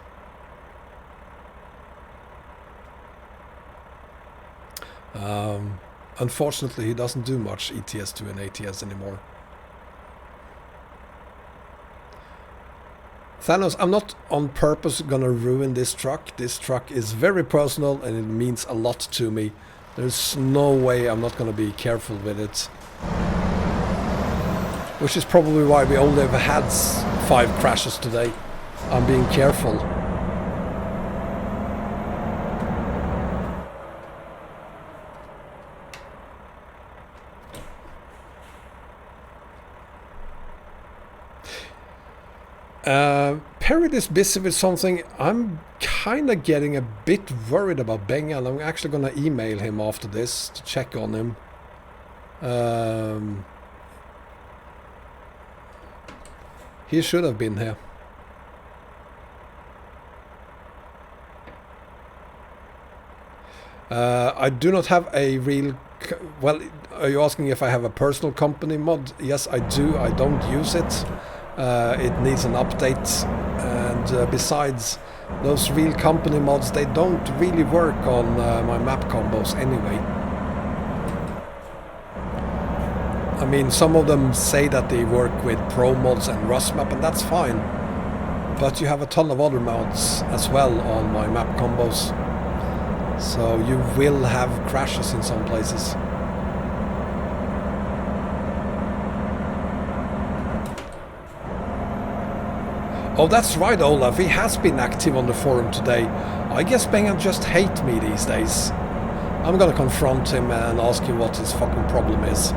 Unfortunately, he doesn't do much ATS 2 and ATS anymore. Thanos, I'm not on purpose gonna ruin this truck. This truck is very personal and it means a lot to me. There's no way I'm not gonna be careful with it. Which is probably why we only have had 5 crashes today. I'm being careful. Perry is busy with something. I'm kind of getting a bit worried about Bengal. I'm actually going to email him after this to check on him. He should have been here. I do not have a real... Well, are you asking if I have a personal company mod? Yes, I do. I don't use it. It needs an update, and besides, those real company mods, they don't really work on my map combos anyway. I mean, some of them say that they work with pro mods and Rust map, and that's fine, but you have a ton of other mods as well on my map combos, so you will have crashes in some places. Oh, that's right, Olaf. He has been active on the forum today. I guess Bengan just hates me these days. I'm gonna confront him and ask him what his fucking problem is.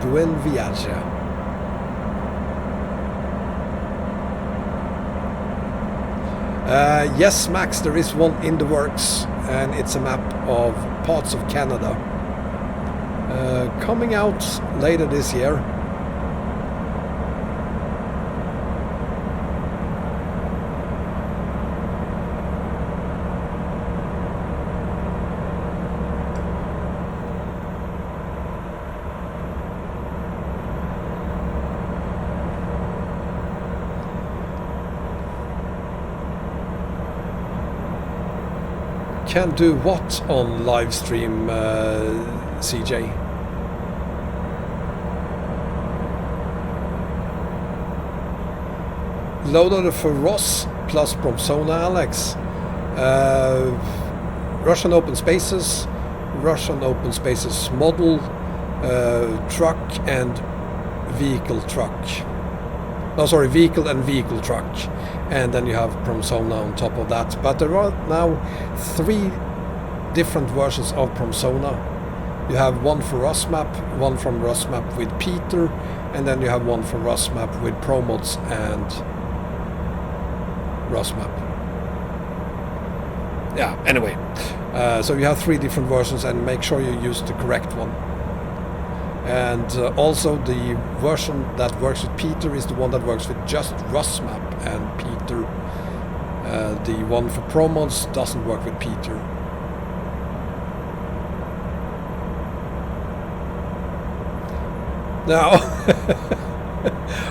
Buen viaje. Yes, Max, there is one in the works, and it's a map of parts of Canada. Coming out later this year. Can do what on live stream, CJ? Loader for Ross plus Promsona, Alex. Russian Open Spaces, model, truck and vehicle truck. No, sorry, vehicle and vehicle truck. And then you have Promsona on top of that. But there are now 3 different versions of Promsona. You have one for Rust map, one from Rust map with Peter, and then you have one for Rust map with Promods and Rust map. Yeah, anyway. So you have 3 different versions, and make sure you use the correct one. And also the version that works with Peter is the one that works with just RusMap, and Peter, the one for Pro Mods, doesn't work with Peter. Now,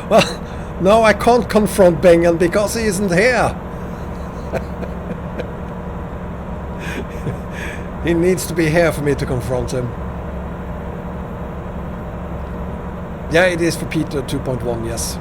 well, no, I can't confront Bengen because he isn't here. He needs to be here for me to confront him. Yeah, it is for Peter 2.1, yes.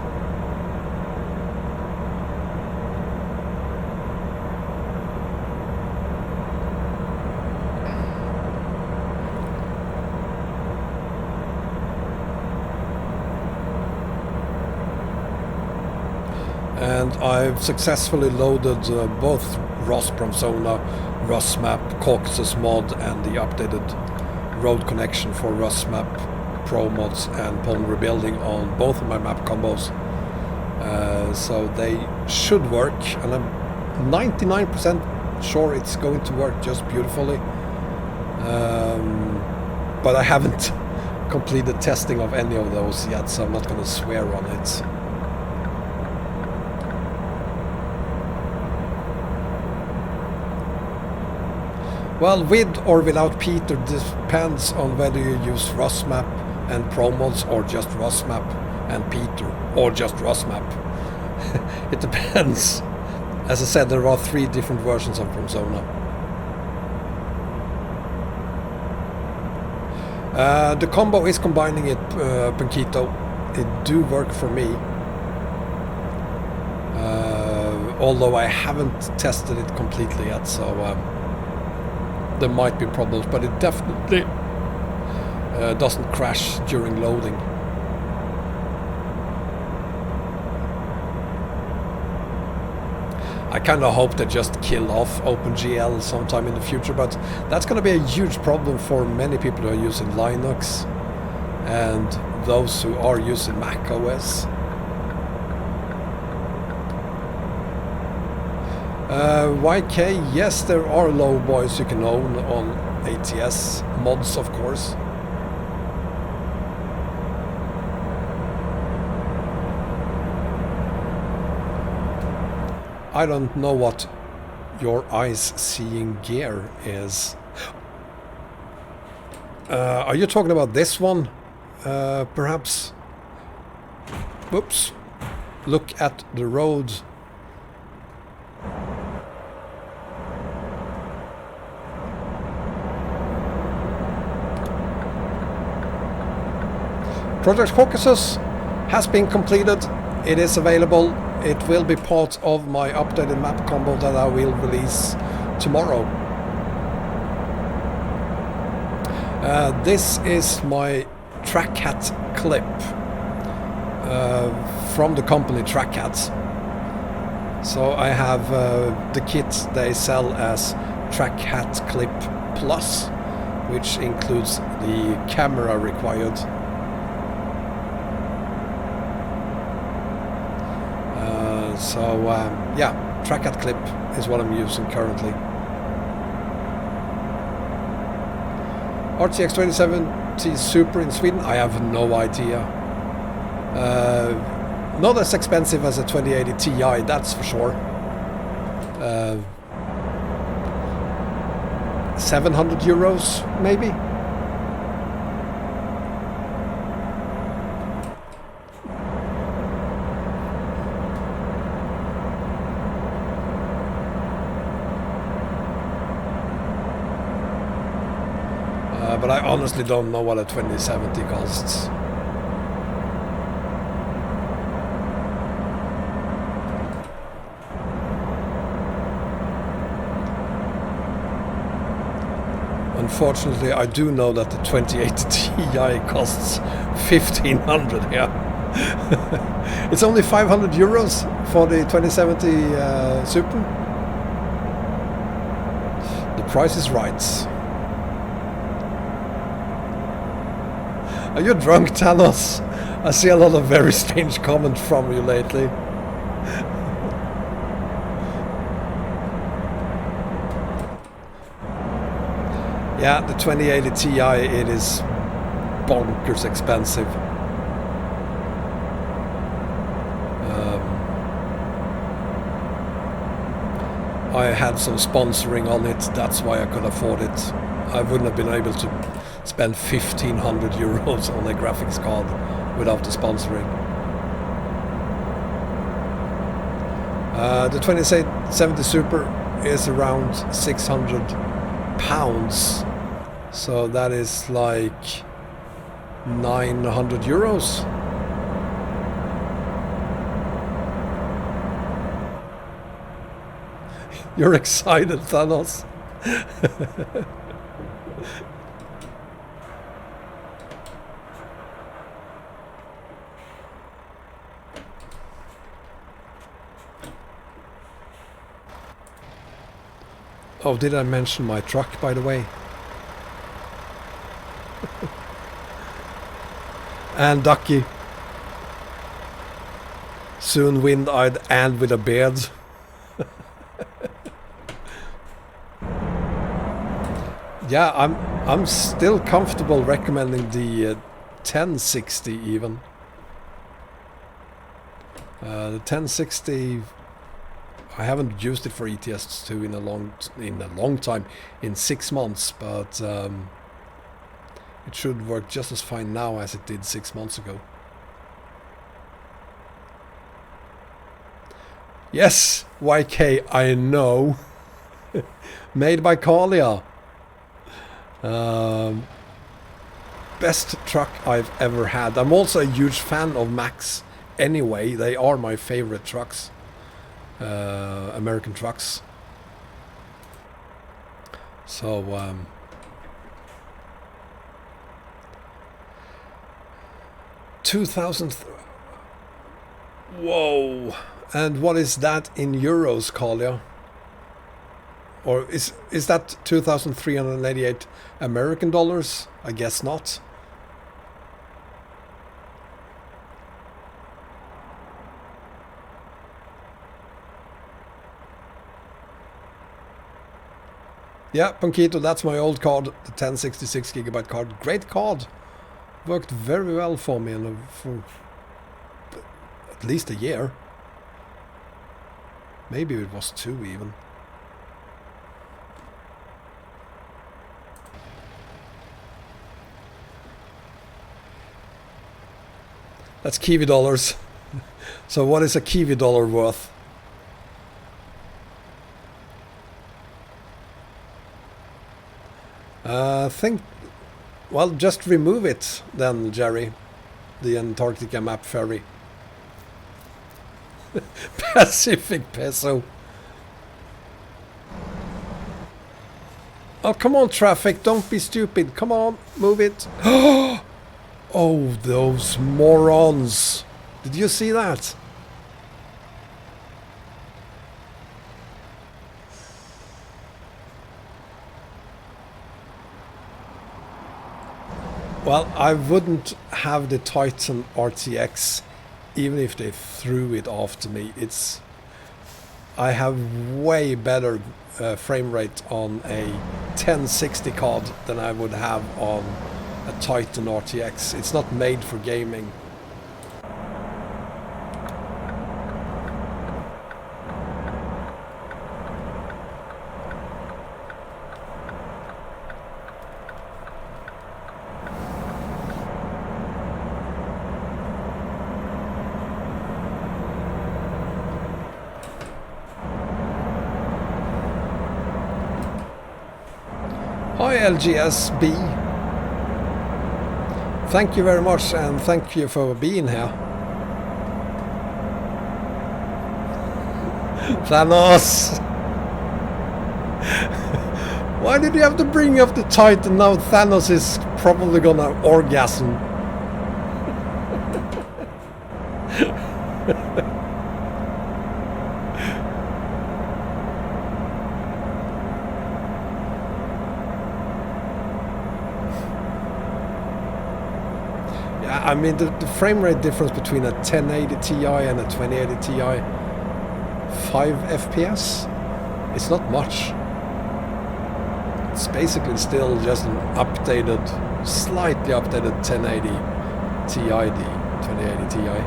And I've successfully loaded both ROS Promzona, RusMap, Caucasus mod, and the updated road connection for RusMap Pro mods and Pollen Rebuilding on both of my map combos. So they should work, and I'm 99% sure it's going to work just beautifully. But I haven't completed testing of any of those yet, so I'm not going to swear on it. Well, with or without Peter depends on whether you use RusMap and Pro mods, or just RusMap and Peter, or just RusMap. It depends. As I said, there are 3 different versions of Promzona. The combo is combining it, Panquito. It do work for me. Although I haven't tested it completely yet, so there might be problems, but it definitely doesn't crash during loading. I kind of hope they just kill off OpenGL sometime in the future, but that's going to be a huge problem for many people who are using Linux and those who are using Mac OS. YK, yes, there are low boys you can own on ATS mods, of course. I don't know what your eyes seeing gear is. Are you talking about this one? Perhaps? Whoops. Look at the road. Project Caucasus has been completed. It is available. It will be part of my updated map combo that I will release tomorrow. This is my Jazzycat clip from the company Jazzycat. So I have the kit they sell as Jazzycat Clip Plus, which includes the camera required. Yeah, Jazzycat Clip is what I'm using currently. RTX 2070 Super in Sweden, I have no idea. Not as expensive as a 2080 Ti, that's for sure. 700 euros, maybe? But I honestly don't know what a 2070 costs. Unfortunately, I do know that the 2080 Ti costs 1,500 here. It's only 500 euros for the 2070 Super. The price is right. Are you drunk, Thanos? I see a lot of very strange comments from you lately. Yeah, the 2080 Ti, it is bonkers expensive. I had some sponsoring on it, that's why I could afford it. I wouldn't have been able to spend 1,500 euros on a graphics card without the sponsoring. The 2070 Super is around 600 pounds, so that is like 900 euros. You're excited, Thanos. Oh, did I mention my truck, by the way? And Ducky. Soon wind-eyed and with a beard. Yeah, I'm still comfortable recommending the 1060 even. The 1060, I haven't used it for ETS2 in a long time, in 6 months, but it should work just as fine now as it did 6 months ago. Yes, YK, I know. Made by Kalia. Best truck I've ever had. I'm also a huge fan of Max anyway. They are my favorite trucks. American trucks. So 2000. Whoa! And what is that in euros, Kalia? Or is that 2,388 American dollars? I guess not. Yeah, Punkito, that's my old card, the 1066 gigabyte card. Great card. Worked very well for me for at least a year. Maybe it was 2 even. That's Kiwi dollars. So what is a Kiwi dollar worth? Think, well, just remove it then, Jerry. The Antarctica map ferry. Pacific peso. Oh, come on, traffic. Don't be stupid. Come on, move it. Oh, those morons. Did you see that? Well, I wouldn't have the Titan RTX even if they threw it after me. I have way better frame rate on a 1060 card than I would have on a Titan RTX. It's not made for gaming. Hi LGSB. Thank you very much, and thank you for being here. Thanos! Why did you have to bring up the Titan? Now Thanos is probably gonna orgasm. I mean, the frame rate difference between a 1080 Ti and a 2080 Ti, 5 FPS, it's not much. It's basically still just an updated, slightly updated 1080 Ti, 2080 Ti.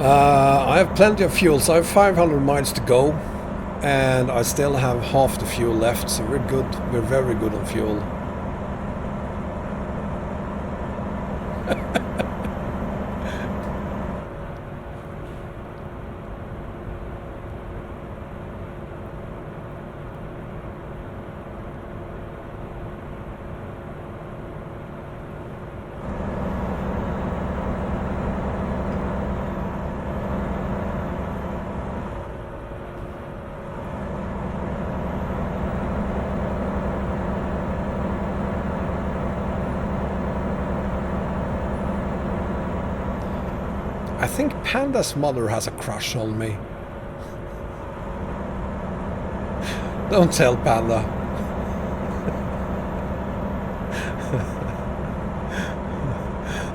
I have plenty of fuel, so I have 500 miles to go, and I still have half the fuel left, so we're good. We're very good on fuel. I think Panda's mother has a crush on me. Don't tell Panda.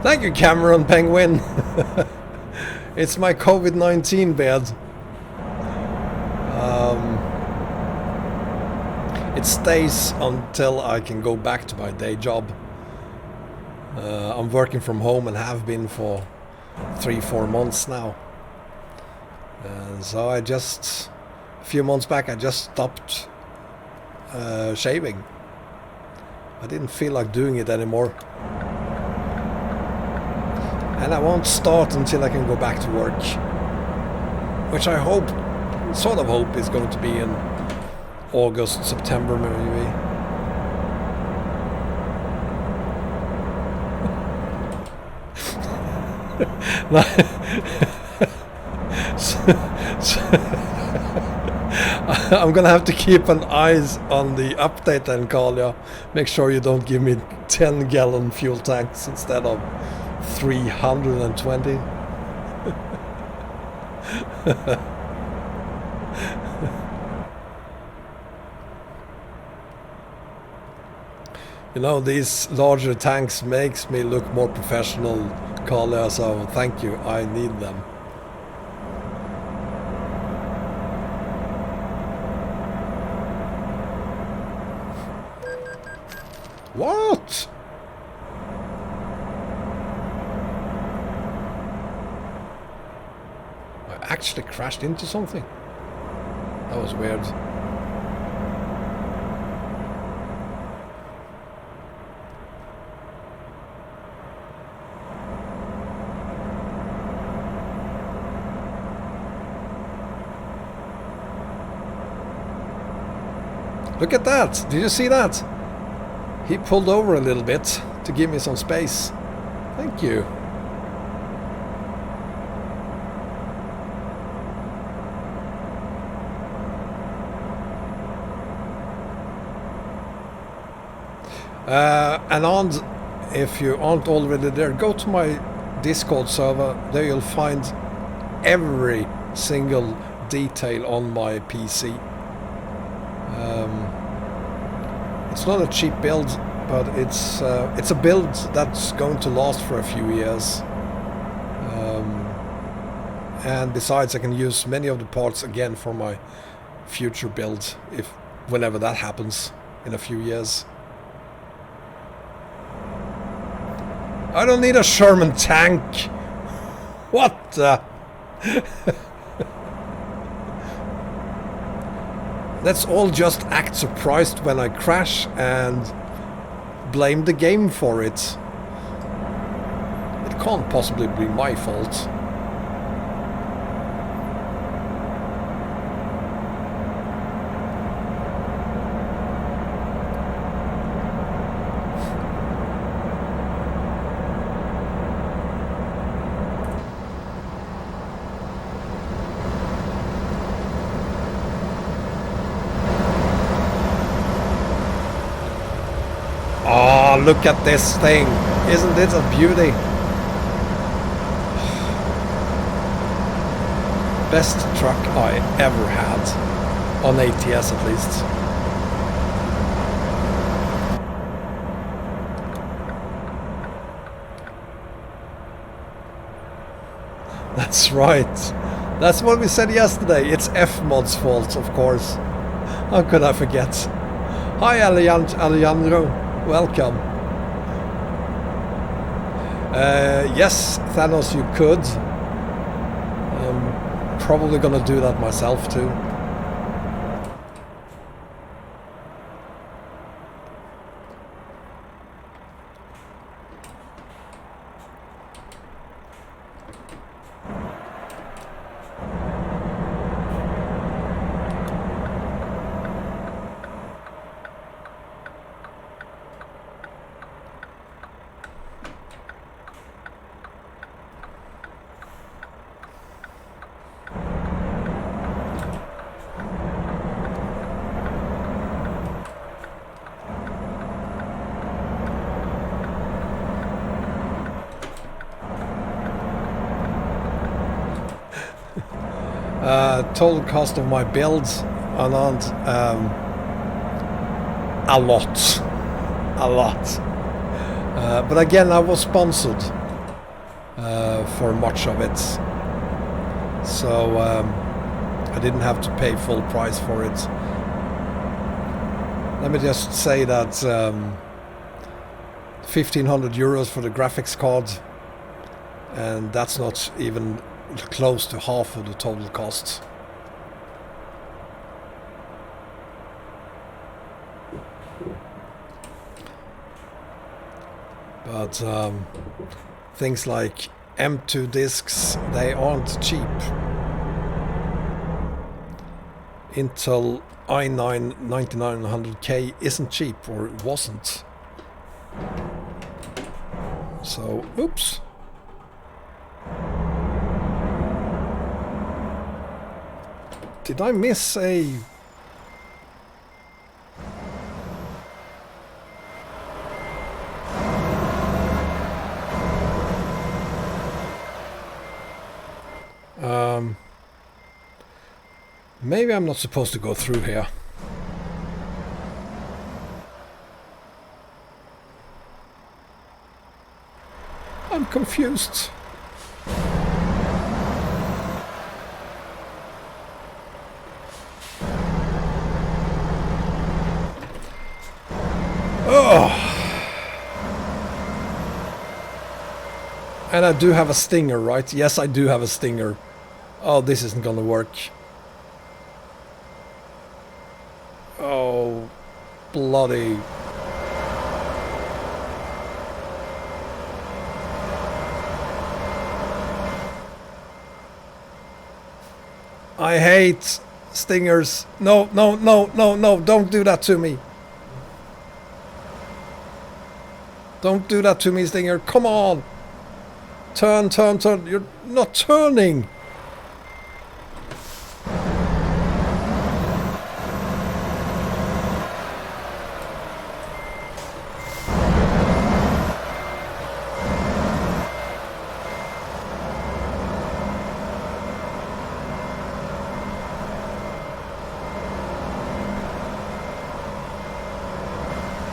Thank you, Cameron Penguin. It's my COVID-19 bed. It stays until I can go back to my day job. I'm working from home and have been for 3-4 months now. So a few months back I just stopped shaving. I didn't feel like doing it anymore. And I won't start until I can go back to work. Which I sort of hope is going to be in August, September maybe. I'm gonna have to keep an eyes on the update then, Kalia. Make sure you don't give me 10-gallon fuel tanks instead of 320. You know, these larger tanks makes me look more professional, Kalia, so thank you, I need them. What? I actually crashed into something. That was weird. Look at that! Did you see that? He pulled over a little bit to give me some space. Thank you. And if you aren't already there, go to my Discord server. There you'll find every single detail on my PC. It's not a cheap build, but it's a build that's going to last for a few years. And besides, I can use many of the parts again for my future build, whenever that happens in a few years. I don't need a Sherman tank. What the? Let's all just act surprised when I crash and blame the game for it. It can't possibly be my fault. Look at this thing. Isn't it a beauty? Best truck I ever had. On ATS at least. That's right. That's what we said yesterday. It's F-Mod's fault, of course. How could I forget? Hi, Alejandro. Welcome. Yes, Thanos, you could. I'm probably gonna do that myself too. Total cost of my builds are not a lot. But again, I was sponsored for much of it, so I didn't have to pay full price for it. Let me just say that 1,500 euros for the graphics card, and that's not even close to half of the total cost. But things like M2 discs, they aren't cheap. Intel i9 9900K isn't cheap, or it wasn't. So, oops. Did I miss a... Maybe I'm not supposed to go through here. I'm confused. And I do have a stinger, right? Yes, I do have a stinger. Oh, this isn't gonna work. Oh, bloody. I hate stingers. No, no, no, no, no, don't do that to me. Don't do that to me, stinger. Come on. Turn, turn, turn. You're not turning.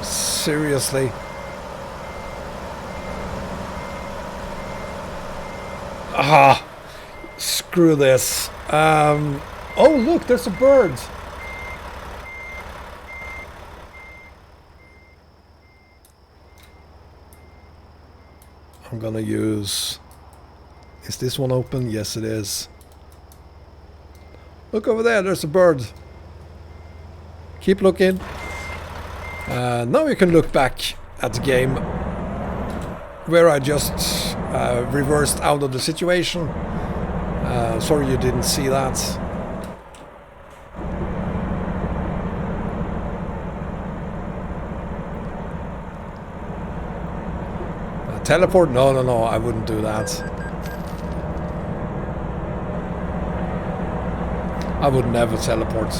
Seriously. Ah, screw this. Oh, look, there's a bird. I'm gonna use... Is this one open? Yes, it is. Look over there, there's a bird. Keep looking. Now you can look back at the game where I just reversed out of the situation. Sorry you didn't see that. Teleport? No, no, no, I wouldn't do that. I would never teleport.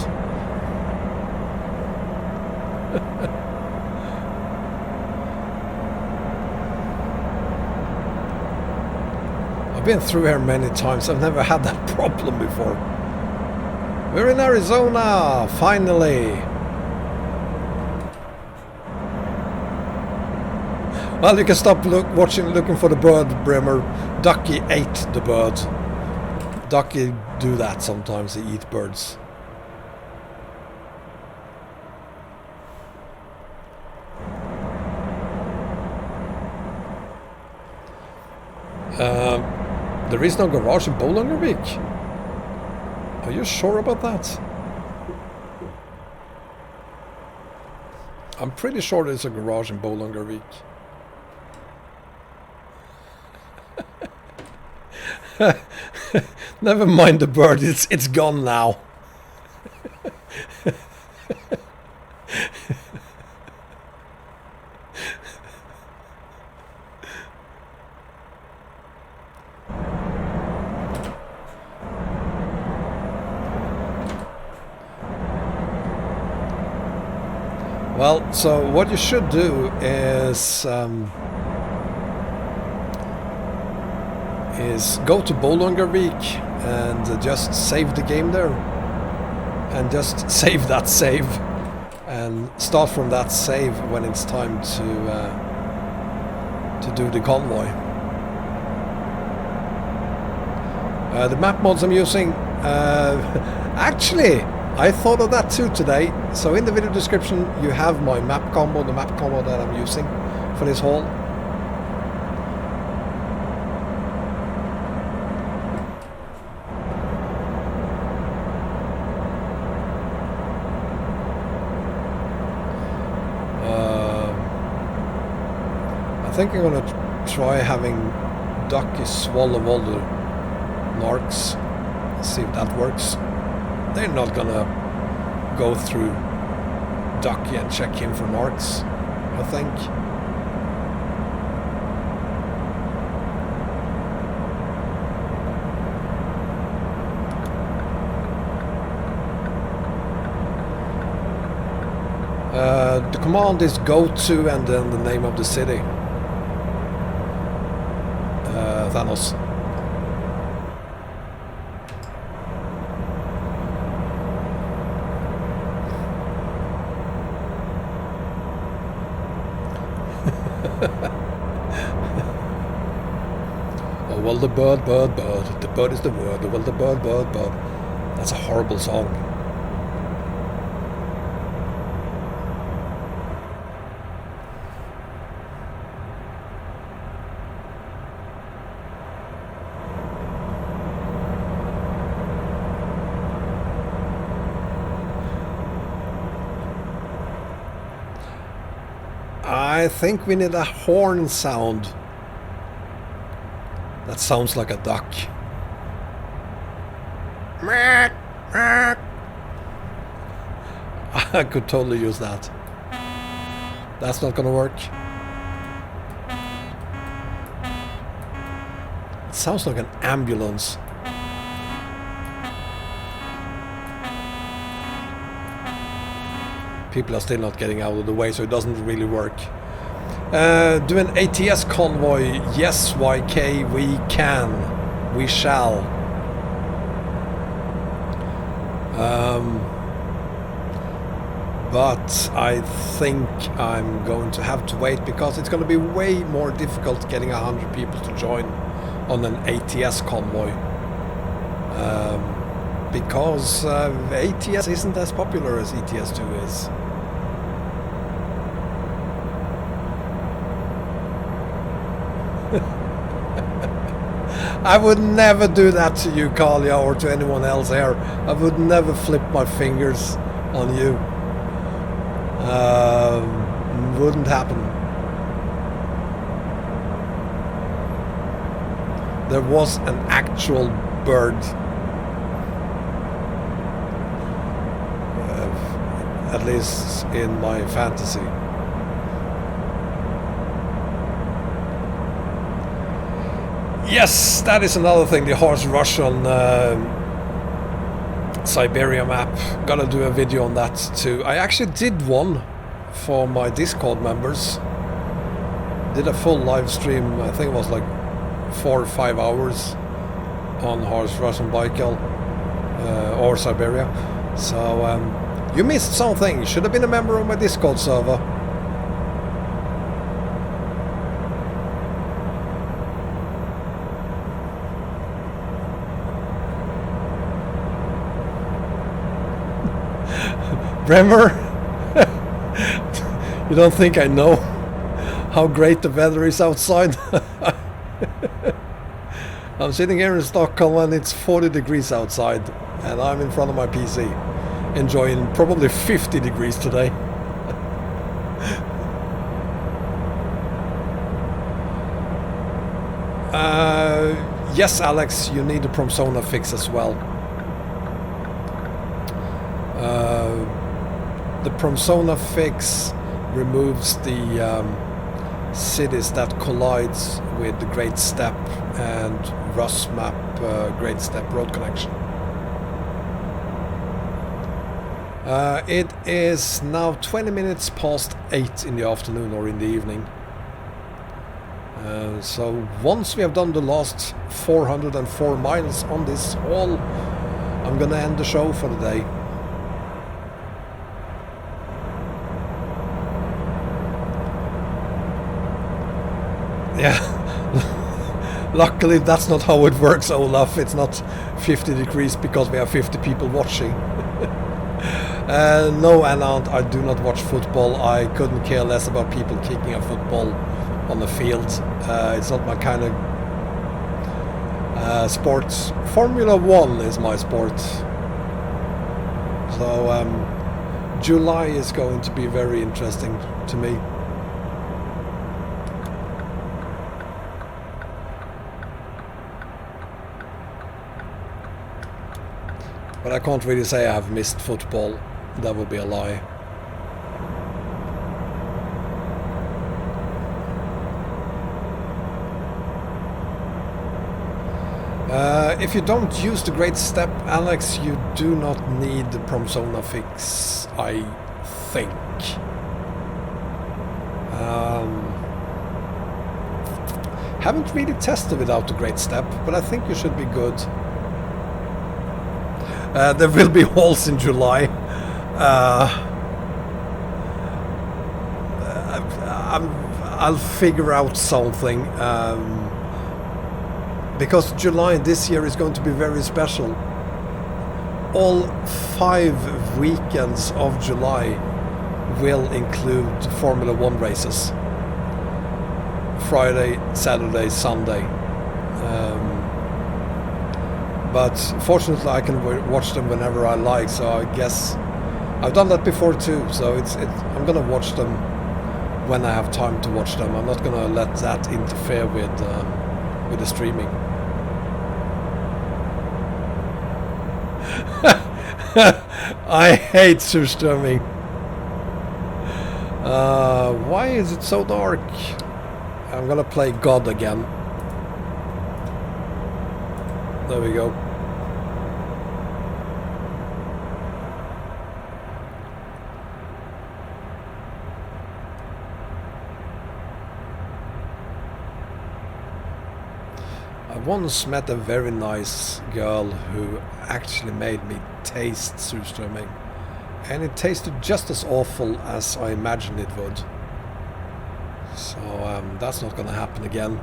I've been through here many times. I've never had that problem before. We're in Arizona, finally. Well, you can stop looking for the bird, Brimmer. Ducky ate the bird. Ducky do that sometimes, they eat birds. There is no garage in Bolungarvik. Are you sure about that? I'm pretty sure there's a garage in Bolungarvik. Never mind the bird, it's gone now. Well, so what you should do is go to Bolungarvik and just save the game there, and just save that save and start from that save when it's time to do the convoy. The map mods I'm using, actually I thought of that too today. So in the video description you have my map combo, the map combo that I'm using for this haul. I think I'm gonna try having Ducky swallow all the narcs, see if that works. They're not gonna go through Ducky and check him for narcs, I think. The command is go to and then the name of the city. Thanos. Oh, well, the bird, the bird is the word. Well, the bird. That's a horrible song. I think we need a horn sound. That sounds like a duck. I could totally use that. That's not gonna work. It sounds like an ambulance. People are still not getting out of the way, so it doesn't really work. Do an ATS convoy. Yes, YK, we can. We shall. But I think I'm going to have to wait, because it's going to be way more difficult getting 100 people to join on an ATS convoy. Because ATS isn't as popular as ETS2 is. I would never do that to you, Kalia, or to anyone else here. I would never flip my fingers on you. Wouldn't happen. There was an actual bird. At least in my fantasy. Yes, that is another thing, the horse rush on Siberia map. Gotta do a video on that too. I actually did one for my Discord members. Did a full live stream, I think it was like 4 or 5 hours on horse rush on Baikal or Siberia. So you missed something. You should have been a member of my Discord server. Bremer, you don't think I know how great the weather is outside? I'm sitting here in Stockholm and it's 40 degrees outside, and I'm in front of my PC, enjoying probably 50 degrees today. Yes, Alex, you need a Promsona fix as well. The Promsona fix removes the cities that collides with the Great Step and Russ Map Great Step road connection. It is now 20 minutes past 8 in the afternoon or in the evening. So once we have done the last 404 miles on this haul, I'm gonna end the show for the day. Yeah, luckily that's not how it works, Olaf. It's not 50 degrees because we have 50 people watching. No, Anand, I do not watch football. I couldn't care less about people kicking a football on the field. It's not my kind of sport. Formula 1 is my sport. So July is going to be very interesting to me. But I can't really say I have missed football. That would be a lie. If you don't use the Great Step, Alex, you do not need the Promsona fix, I think. Haven't really tested without the Great Step, but I think you should be good. There will be hauls in July. I'll figure out something. Because July this year is going to be very special. All 5 weekends of July will include Formula 1 races. Friday, Saturday, Sunday. But fortunately I can watch them whenever I like, so I guess I've done that before too, so I'm gonna watch them when I have time to watch them. I'm not gonna let that interfere with the streaming. I hate surströmming. Why is it so dark? I'm gonna play God again. There we go. I once met a very nice girl who actually made me taste surströmming, and it tasted just as awful as I imagined it would. So that's not gonna happen again.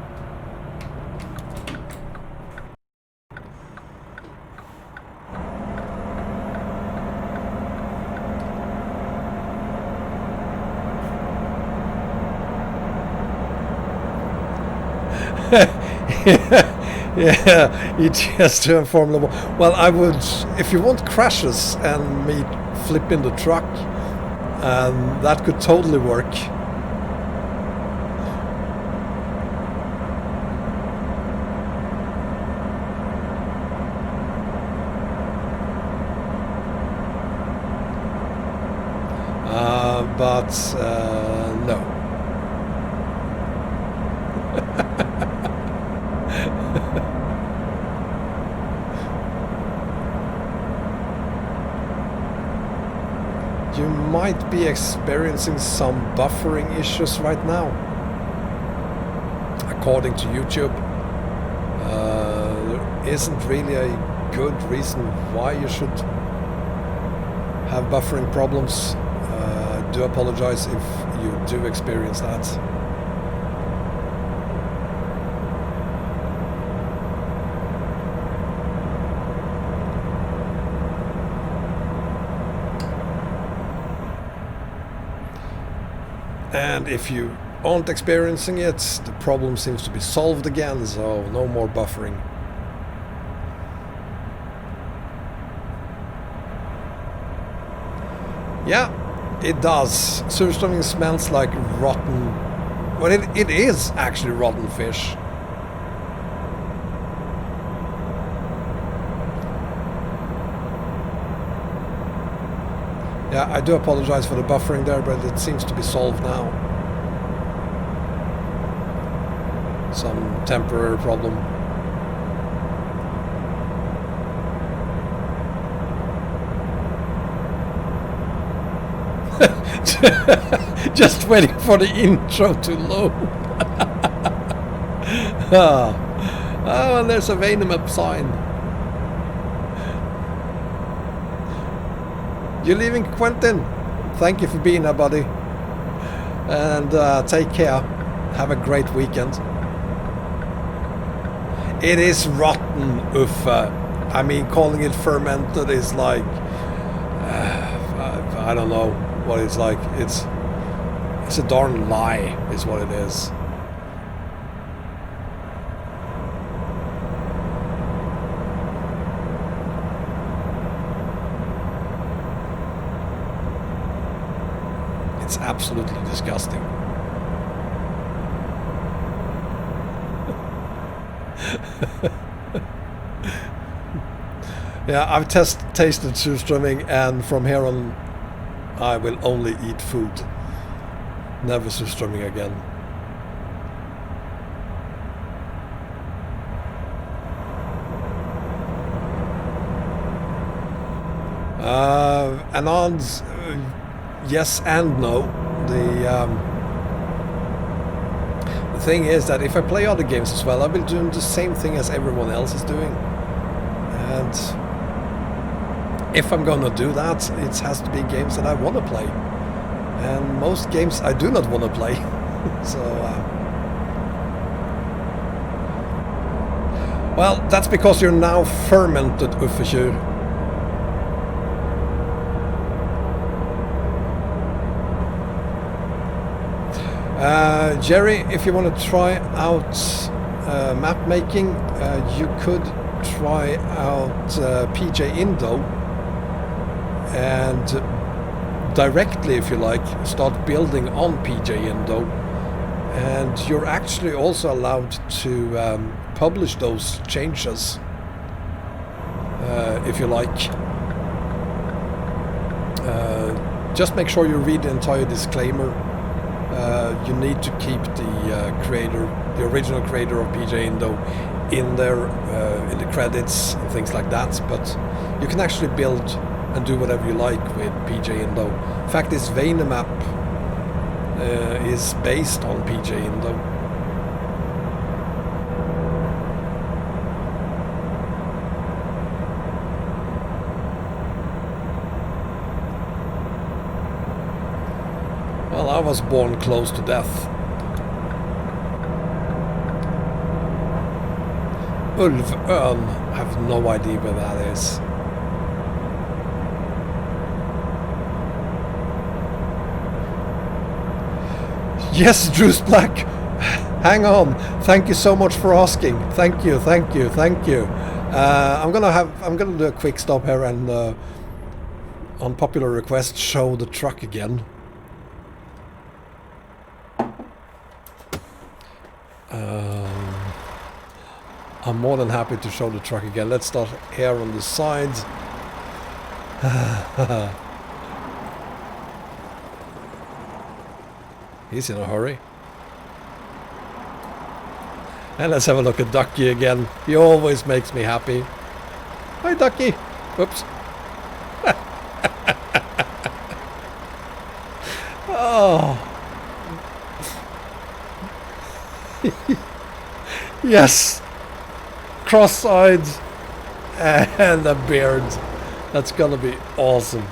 Yeah, ATS to Formula 1. Well, I would, if you want crashes and me flipping the truck, that could totally work. But no. You might be experiencing some buffering issues right now, according to YouTube. There isn't really a good reason why you should have buffering problems. I do apologize if you do experience that. And if you aren't experiencing it, the problem seems to be solved again, so no more buffering. Yeah, it does. Surströmming smells like rotten... Well, it is actually rotten fish. Yeah, I do apologize for the buffering there, but it seems to be solved now. Some temporary problem. Just waiting for the intro to load. Oh, and there's a Venom sign. You're leaving, Quentin? Thank you for being here, buddy. And take care. Have a great weekend. It is rotten, Uffe. I mean, calling it fermented is like... I don't know what it's like. It's a darn lie, is what it is. It's absolutely disgusting. Yeah, I've tasted surströmming, and from here on I will only eat food. Never surströmming again. Anons, yes and no. The thing is that if I play other games as well, I'll be doing the same thing as everyone else is doing. And if I'm gonna do that, it has to be games that I want to play. And most games I do not want to play. So, well, that's because you're now fermented, Uffekyr. Jerry, if you want to try out map making, you could try out PJ Indo and directly, if you like, start building on PJ Indo. And you're actually also allowed to publish those changes if you like. Just make sure you read the entire disclaimer. You need to keep the original creator of PJ Indo in there, in the credits and things like that, but you can actually build and do whatever you like with PJ Indo. In fact, this Venom map is based on PJ Indo. Well, I was born close to death. Ulvön, I have no idea where that is. Yes, Drew's Black. Hang on. Thank you so much for asking. Thank you, thank you, thank you. I'm gonna do a quick stop here and on popular request show the truck again. I'm more than happy to show the truck again. Let's start here on the sides. He's in a hurry. And let's have a look at Ducky again. He always makes me happy. Hi, Ducky. Whoops. Oh. Yes. Cross-eyed and a beard. That's gonna be awesome.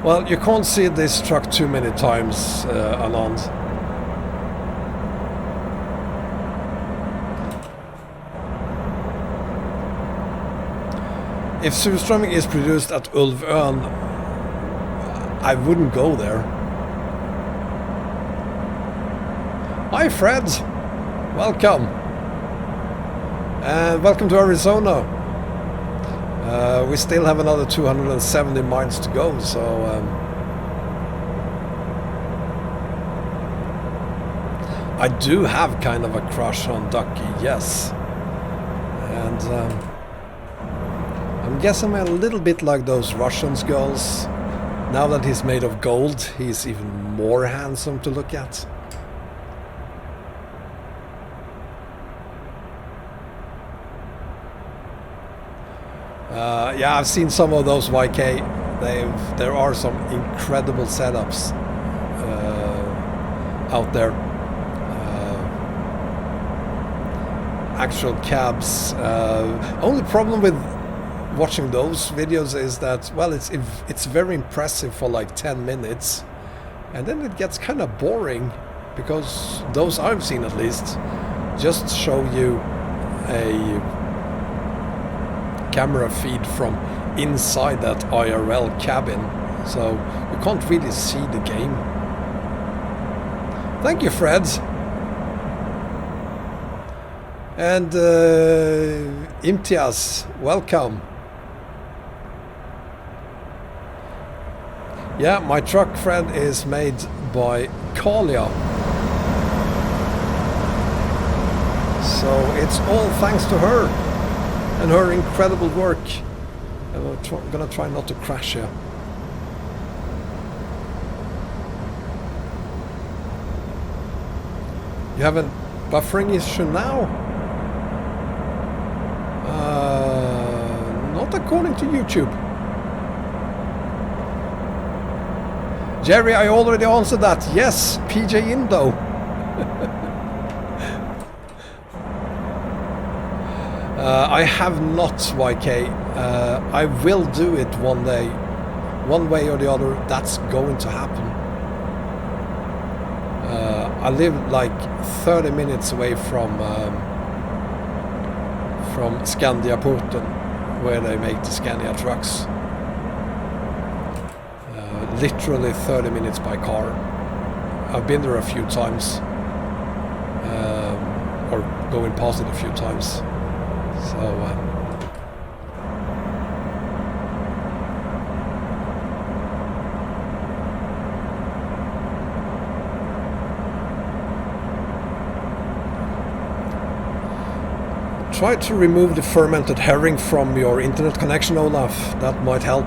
Well, you can't see this truck too many times, Anand. If surströmming is produced at Ulvön, I wouldn't go there. Hi Fred, welcome. And welcome to Arizona. We still have another 270 miles to go, so I do have kind of a crush on Ducky, yes. And I'm guessing I'm a little bit like those Russians girls. Now that he's made of gold, he's even more handsome to look at. Yeah, I've seen some of those YK. There are some incredible setups out there. Actual cabs. Only problem with watching those videos is that, well, it's very impressive for like 10 minutes, and then it gets kind of boring, because those I've seen at least just show you a camera feed from inside that IRL cabin, so you can't really see the game. Thank you, Fred. And Imtiaz, welcome. Yeah, my truck, Fred, is made by Kalia. So it's all thanks to her and her incredible work. I'm gonna try not to crash here. You have a buffering issue now? Not according to YouTube. Jerry, I already answered that. Yes, PJ Indo. I have not, YK. I will do it one day. One way or the other, that's going to happen. I live like 30 minutes away from Scandiaporten, where they make the Scania trucks. Literally 30 minutes by car. I've been there a few times, or going past it a few times. So try to remove the fermented herring from your internet connection, Olaf. That might help.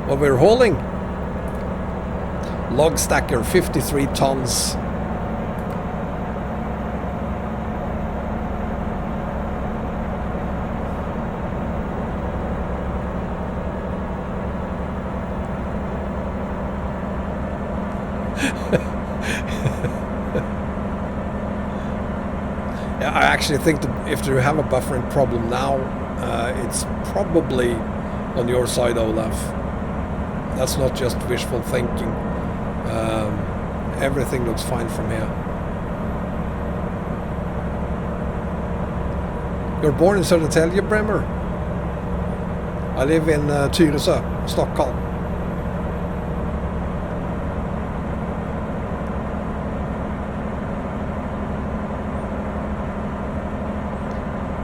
What we're hauling? Log stacker, 53 tons. Yeah, I actually think that if you have a buffering problem now, it's probably on your side, Olaf. That's not just wishful thinking. Everything looks fine from here. You're born in Södertälje, Bremer? I live in Tyresö, Stockholm.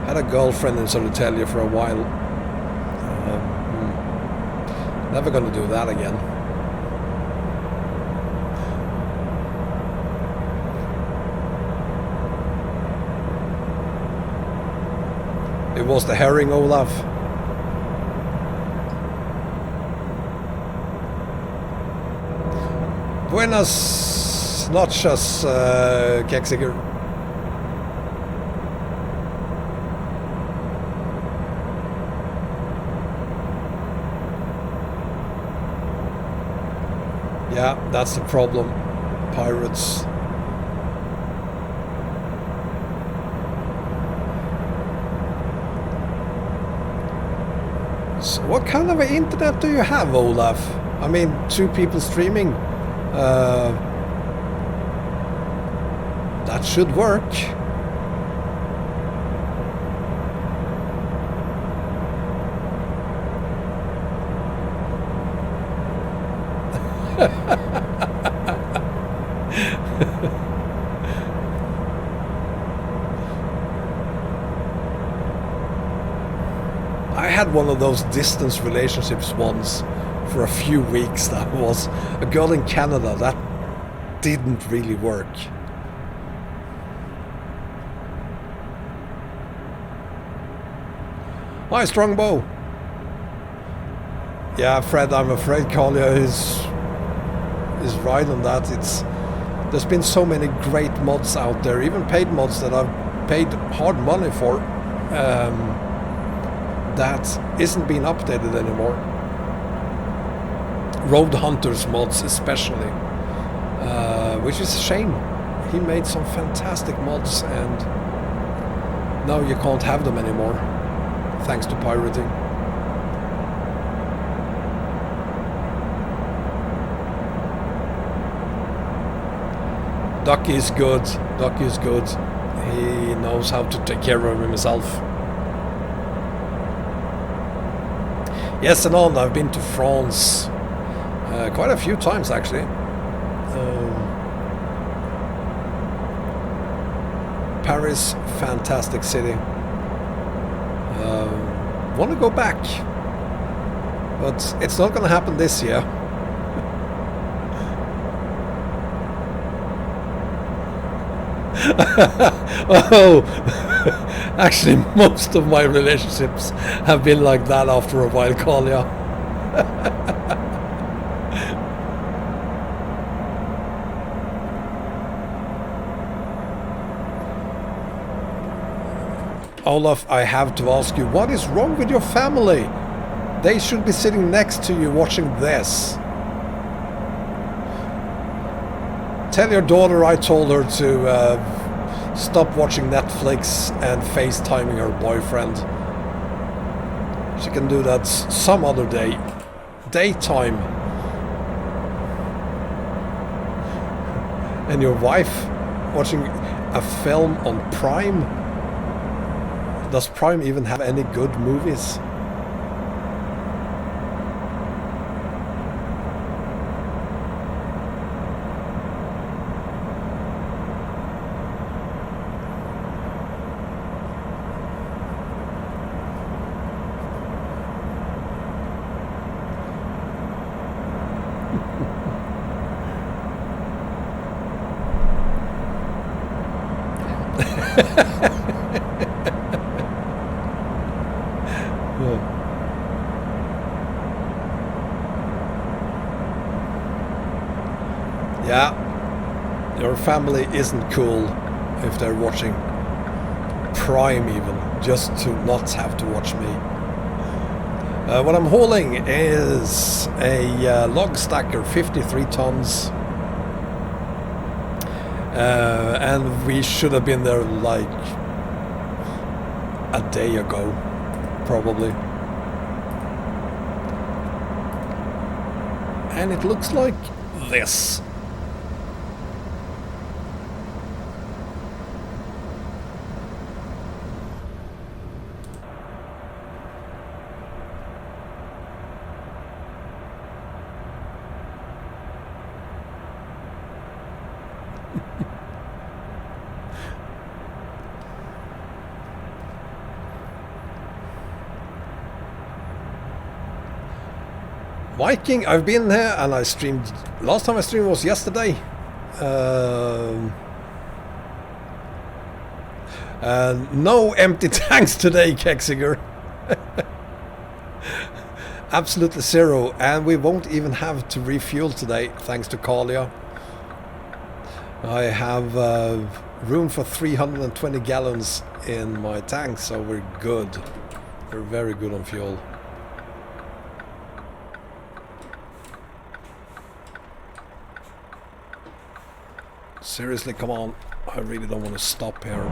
Had a girlfriend in Södertälje for a while. Never gonna do that again. It was the herring, Olaf. Buenas noches, Kexiger. Yeah, that's the problem. Pirates. What kind of internet do you have, Olaf? I mean, 2 people streaming. That should work. I had one of those distance relationships once for a few weeks. That was a girl in Canada. That didn't really work. Hi, Strongbow. Yeah, Fred, I'm afraid Kalia is right on that. There's been so many great mods out there, even paid mods that I've paid hard money for, that isn't being updated anymore. Road Hunters mods especially, which is a shame. He made some fantastic mods and now you can't have them anymore, thanks to pirating. Ducky is good. Ducky is good. He knows how to take care of himself. Yes and on. I've been to France quite a few times actually. Paris, fantastic city. Want to go back, but it's not going to happen this year. Oh, actually most of my relationships have been like that after a while, Kalia. Olaf, I have to ask you, what is wrong with your family? They should be sitting next to you watching this. Tell your daughter I told her to stop watching Netflix and FaceTiming her boyfriend. She can do that some other day. Daytime. And your wife watching a film on Prime? Does Prime even have any good movies? Yeah, your family isn't cool if they're watching Prime even, just to not have to watch me. What I'm hauling is a log stacker, 53 tons. And we should have been there like a day ago, probably. And it looks like this. Viking, I've been here and I streamed. Last time I streamed was yesterday. No empty tanks today, Kexiger. Absolutely zero, and we won't even have to refuel today, thanks to Kalia. I have room for 320 gallons in my tank, so we're good. We're very good on fuel. Seriously, come on. I really don't want to stop here.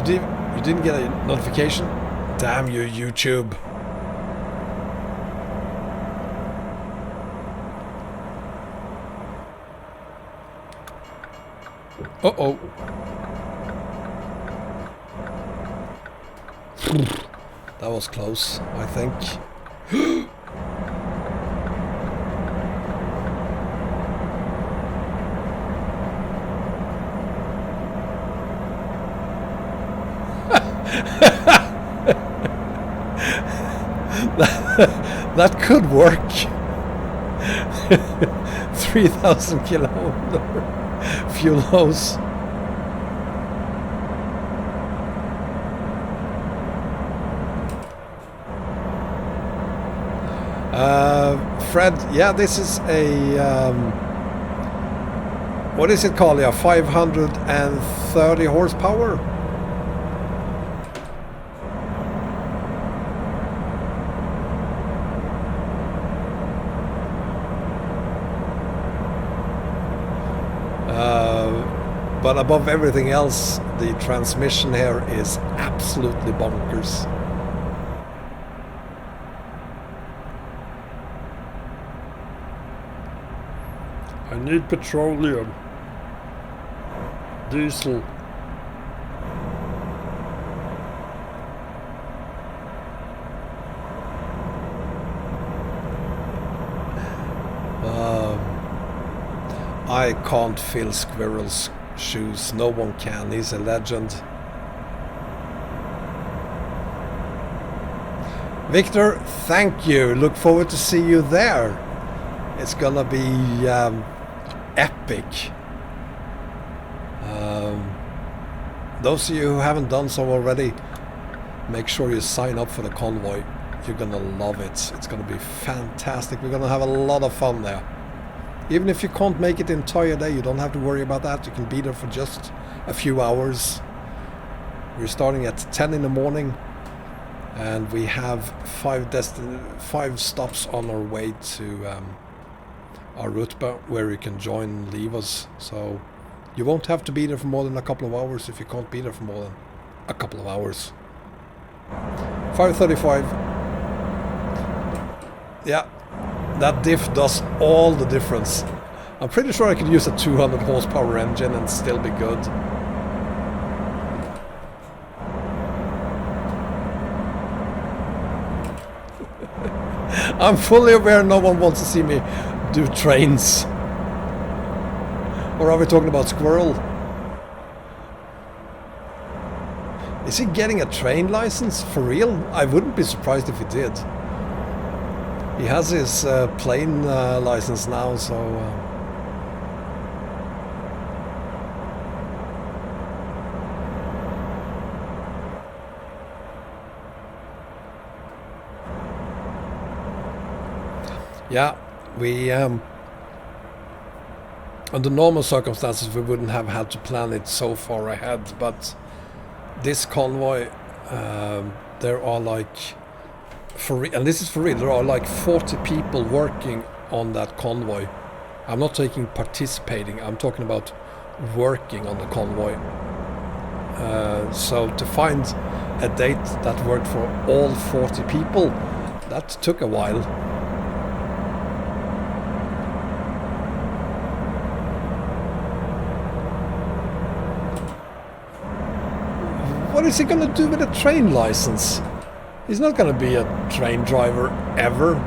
You didn't get a notification? Damn you, YouTube. Uh-oh. That was close, I think. That could work. 3,000 kilometer fuel hose. Fred, yeah, this is a what is it called? Yeah, 530 horsepower. But above everything else, the transmission here is absolutely bonkers. I need petroleum. Diesel. I can't fill Squirrel's shoes. No one can. He's a legend. Victor, thank you. Look forward to see you there. It's gonna be epic. Those of you who haven't done so already, make sure you sign up for the Convoy. You're gonna love it. It's gonna be fantastic. We're gonna have a lot of fun there. Even if you can't make it the entire day, you don't have to worry about that. You can be there for just a few hours. We're starting at 10 in the morning, and we have 5 stops on our way to our route, where you can join and leave us. So you won't have to be there for more than a couple of hours if you can't be there for more than a couple of hours. 5:35. Yeah. That diff does all the difference. I'm pretty sure I could use a 200 horsepower engine and still be good. I'm fully aware no one wants to see me do trains. Or are we talking about Squirrel? Is he getting a train license for real? I wouldn't be surprised if he did. He has his plane license now, so... Yeah, we... under normal circumstances we wouldn't have had to plan it so far ahead, but this convoy, there are like... and this is for real, there are like 40 people working on that convoy. I'm not taking participating, I'm talking about working on the convoy. So to find a date that worked for all 40 people, that took a while. What is he gonna do with a train license? He's not going to be a train driver ever.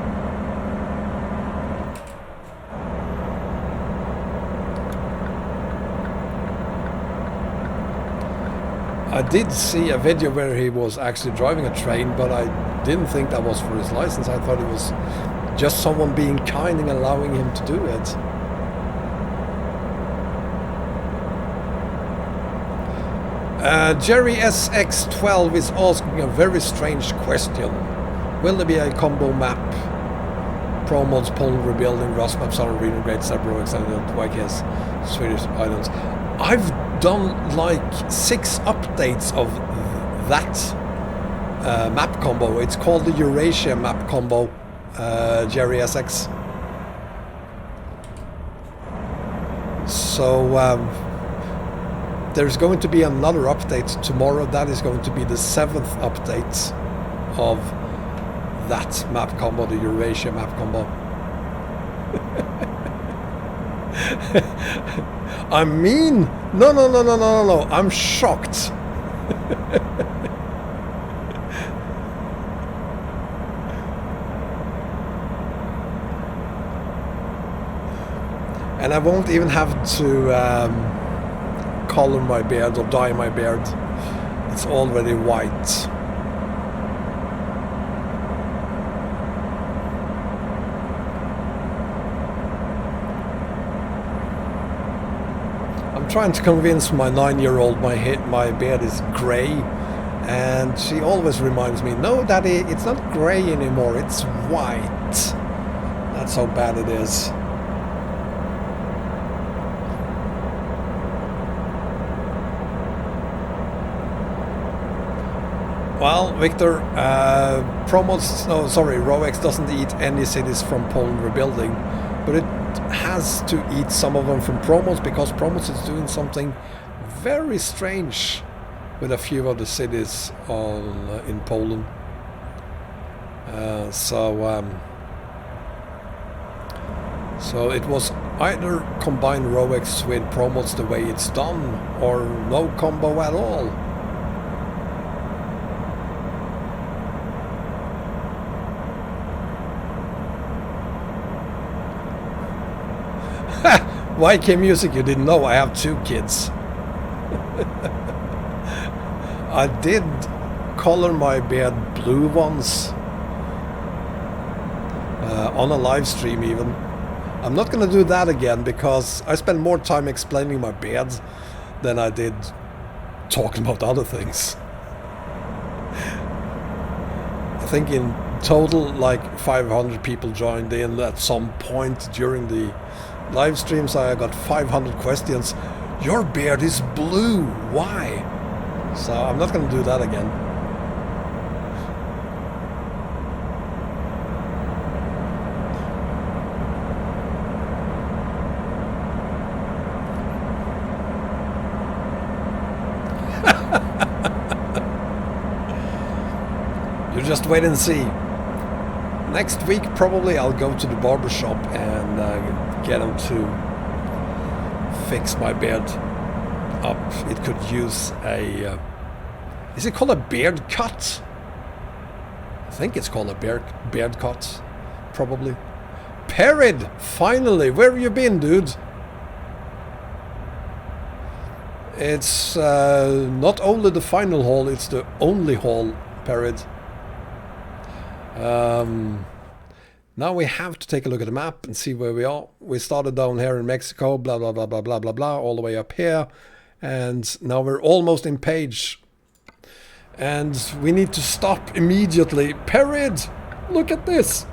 I did see a video where he was actually driving a train, but I didn't think that was for his license. I thought it was just someone being kind and allowing him to do it. Jerry SX12 is asking a very strange question. Will there be a combo map? Pro mods, Poland rebuilding, Rust maps are really great, Sabro, extended YKS, Swedish Islands. I've done like 6 updates of that map combo. It's called the Eurasia map combo, Jerry SX. So there's going to be another update tomorrow. That is going to be the 7th update of that map combo, the Eurasia map combo. I mean, no, I'm shocked. And I won't even have to color my beard or dye my beard. It's already white. I'm trying to convince my 9-year-old my beard is grey, and she always reminds me, no daddy, it's not grey anymore, it's white. That's how bad it is. Well, Victor, Rowex doesn't eat any cities from Poland rebuilding, but it has to eat some of them from Promos, because Promos is doing something very strange with a few of the cities in Poland. So it was either combine Rowex with Promos the way it's done, or no combo at all. YK Music, you didn't know I have 2 kids. I did color my beard blue once. On a live stream even. I'm not gonna do that again, because I spend more time explaining my beard than I did talking about other things. I think in total like 500 people joined in at some point during the live streams. I got 500 questions. Your beard is blue, why? So I'm not going to do that again. You just wait and see. Next week probably I'll go to the barber shop and get him to fix my beard up. It could use a is it called a beard cut? I think it's called a beard cut, probably. Perid, finally, where have you been, dude? It's not only the final haul, it's the only haul, Perid. Now we have to take a look at the map and see where we are. We started down here in Mexico, blah, blah, blah, blah, blah, blah, blah, all the way up here. And now we're almost in Page. And we need to stop immediately. Perid, look at this.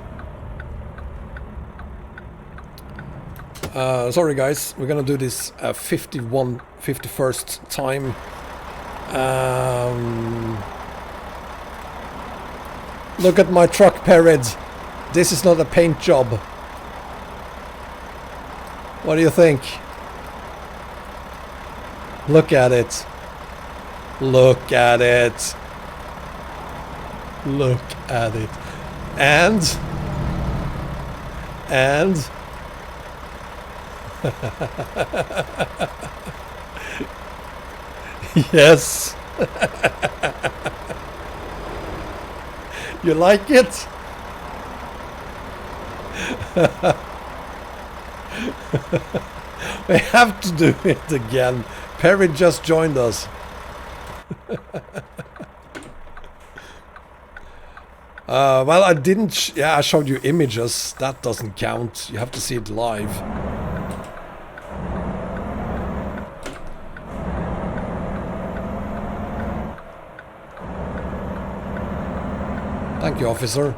Sorry guys, we're gonna do this 51st time. Look at my truck, Perid. This is not a paint job. What do you think? Look at it. Look at it. Look at it. And yes. You like it? We have to do it again. Perry just joined us. Well, I didn't. Yeah, I showed you images. That doesn't count. You have to see it live. Thank you, officer.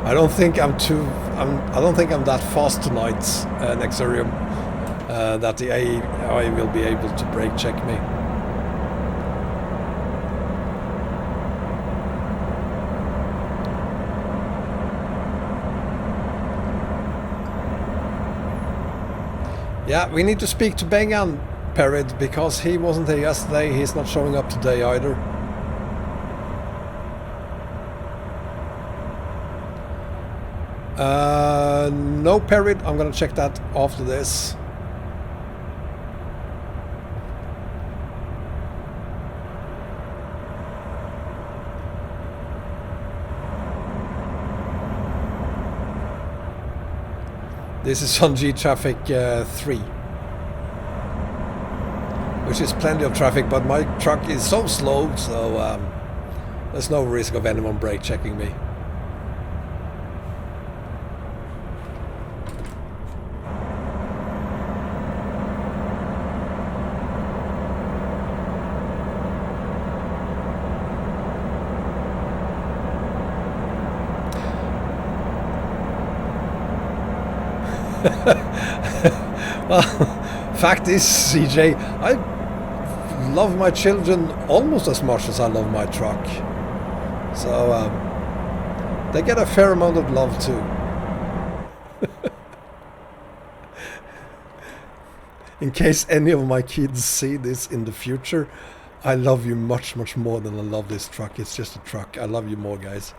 I don't think I'm that fast tonight, Nexarium, that the AI will be able to brake check me. Yeah, we need to speak to Bengan Perid because he wasn't here yesterday. He's not showing up today either. No Perid. I'm gonna check that after this. This is on G traffic 3, which is plenty of traffic, but my truck is so slow, so there's no risk of anyone brake checking me. Well, fact is, CJ, I love my children almost as much as I love my truck. So they get a fair amount of love too. In case any of my kids see this in the future, I love you much, much more than I love this truck. It's just a truck. I love you more, guys.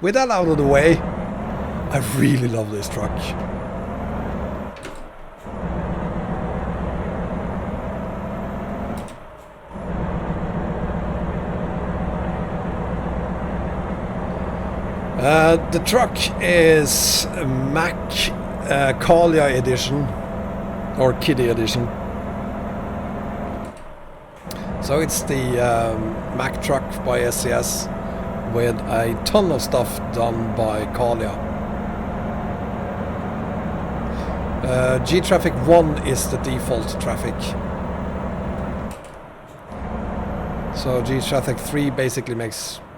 With that out of the way, I really love this truck. The truck is Mac Kalia edition, or Kiddie edition. So it's the Mac truck by SES with a ton of stuff done by Kalia. G Traffic 1 is the default traffic. So G Traffic 3 basically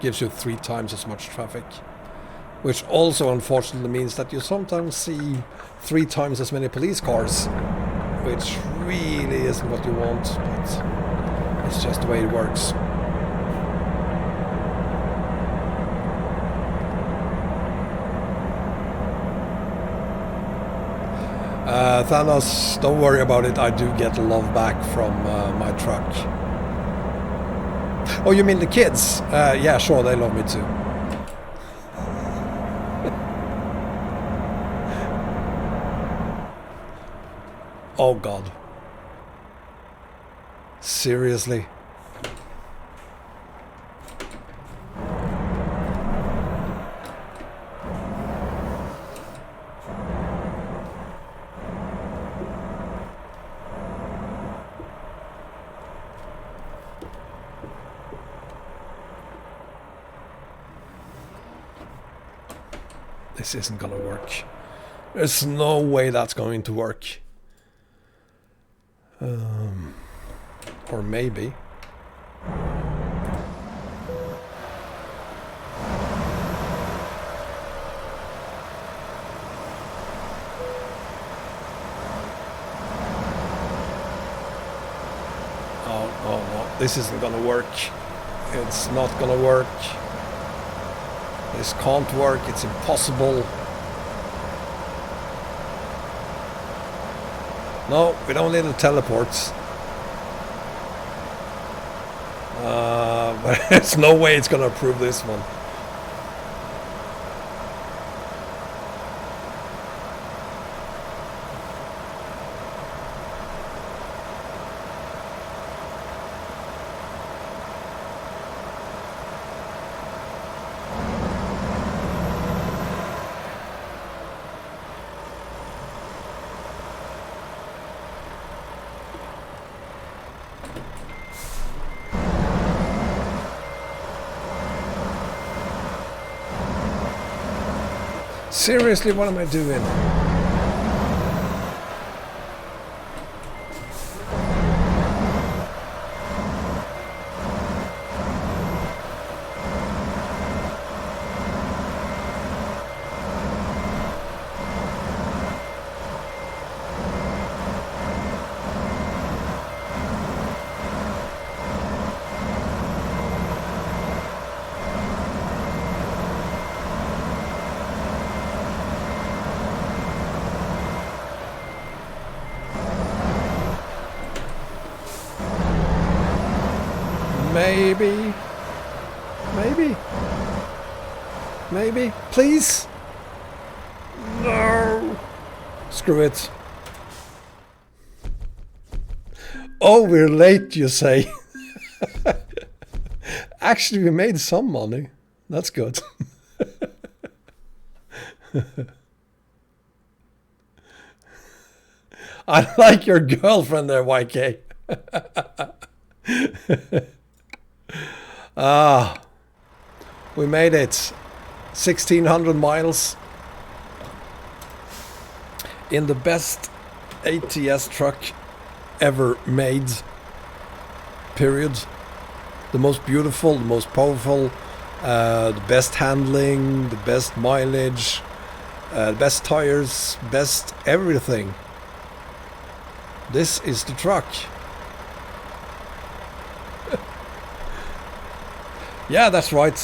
gives you 3 times as much traffic, which also unfortunately means that you sometimes see 3 times as many police cars, which really isn't what you want, but it's just the way it works. Thanos, don't worry about it, I do get love back from my truck. Oh, you mean the kids? Yeah, sure, they love me too. Oh God. Seriously? This isn't gonna work. There's no way that's going to work. Or maybe. Oh, no, this isn't gonna work. It's not gonna work. This can't work, it's impossible. No, we don't need the teleports. But there's no way it's gonna approve this one. Seriously, what am I doing? Maybe. Maybe. Maybe. Please. No. Screw it. Oh, we're late, you say. Actually, we made some money. That's good. I like your girlfriend there, YK. We made it. 1,600 miles. In the best ATS truck ever made. Period. The most beautiful, the most powerful, the best handling, the best mileage, the best tires, best everything. This is the truck. Yeah, that's right.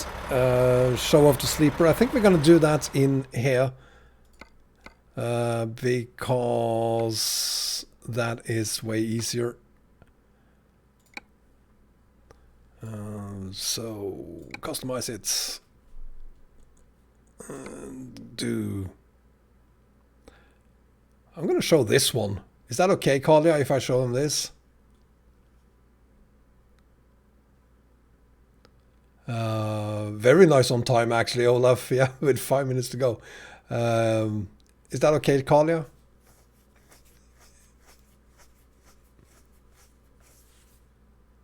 Show off the sleeper. I think we're gonna do that in here. Because that is way easier. So customize it. I'm gonna show this one. Is that okay, Kalia, if I show them this? Very nice on time, actually, Olaf. Yeah, with 5 minutes to go. Is that okay, Kalia?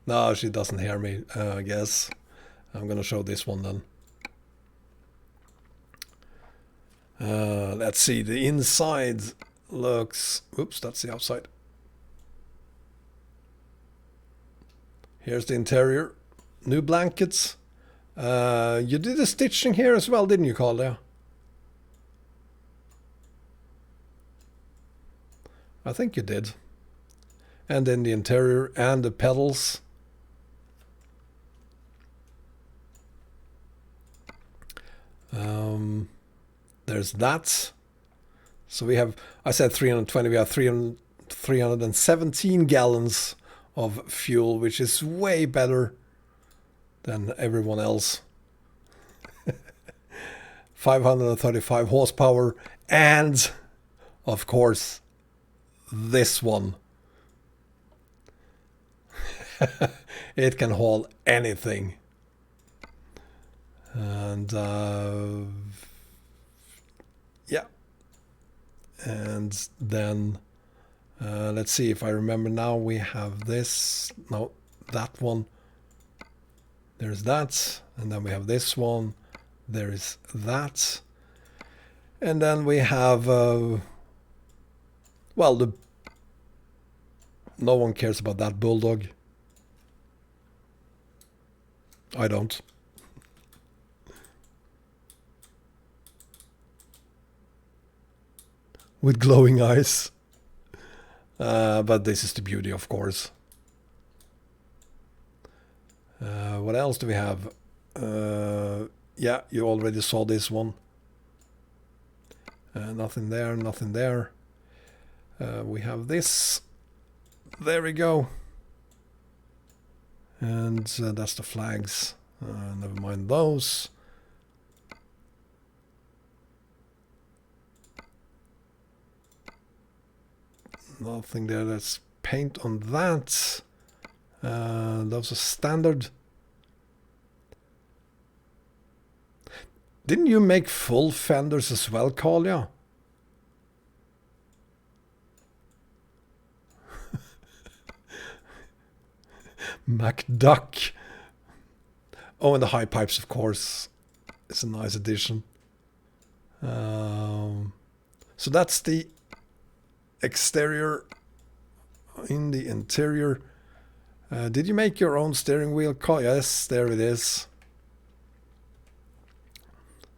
No, she doesn't hear me, I guess. I'm gonna show this one then. Let's see, the inside looks... Oops, that's the outside. Here's the interior. New blankets. You did the stitching here as well, didn't you, Kalia? I think you did. And then the interior and the pedals. There's that. So we have, I said 320, we have 317 gallons of fuel, which is way better than everyone else. 535 horsepower, and of course this one. It can haul anything. And yeah, and then let's see if I remember now. We have this, no, that one, there's that, and then we have this one, there is that, and then we have well, no one cares about that bulldog. I don't. With glowing eyes. But this is the beauty, of course. What else do we have? Yeah, you already saw this one. Nothing there, nothing there. We have this. There we go. And that's the flags. Never mind those. Nothing there. Let's paint on that. Those are standard. Didn't you make full fenders as well, Kalia? MacDuck. Oh, and the high pipes, of course. It's a nice addition. So that's the exterior. In the interior, did you make your own steering wheel? Yes, there it is.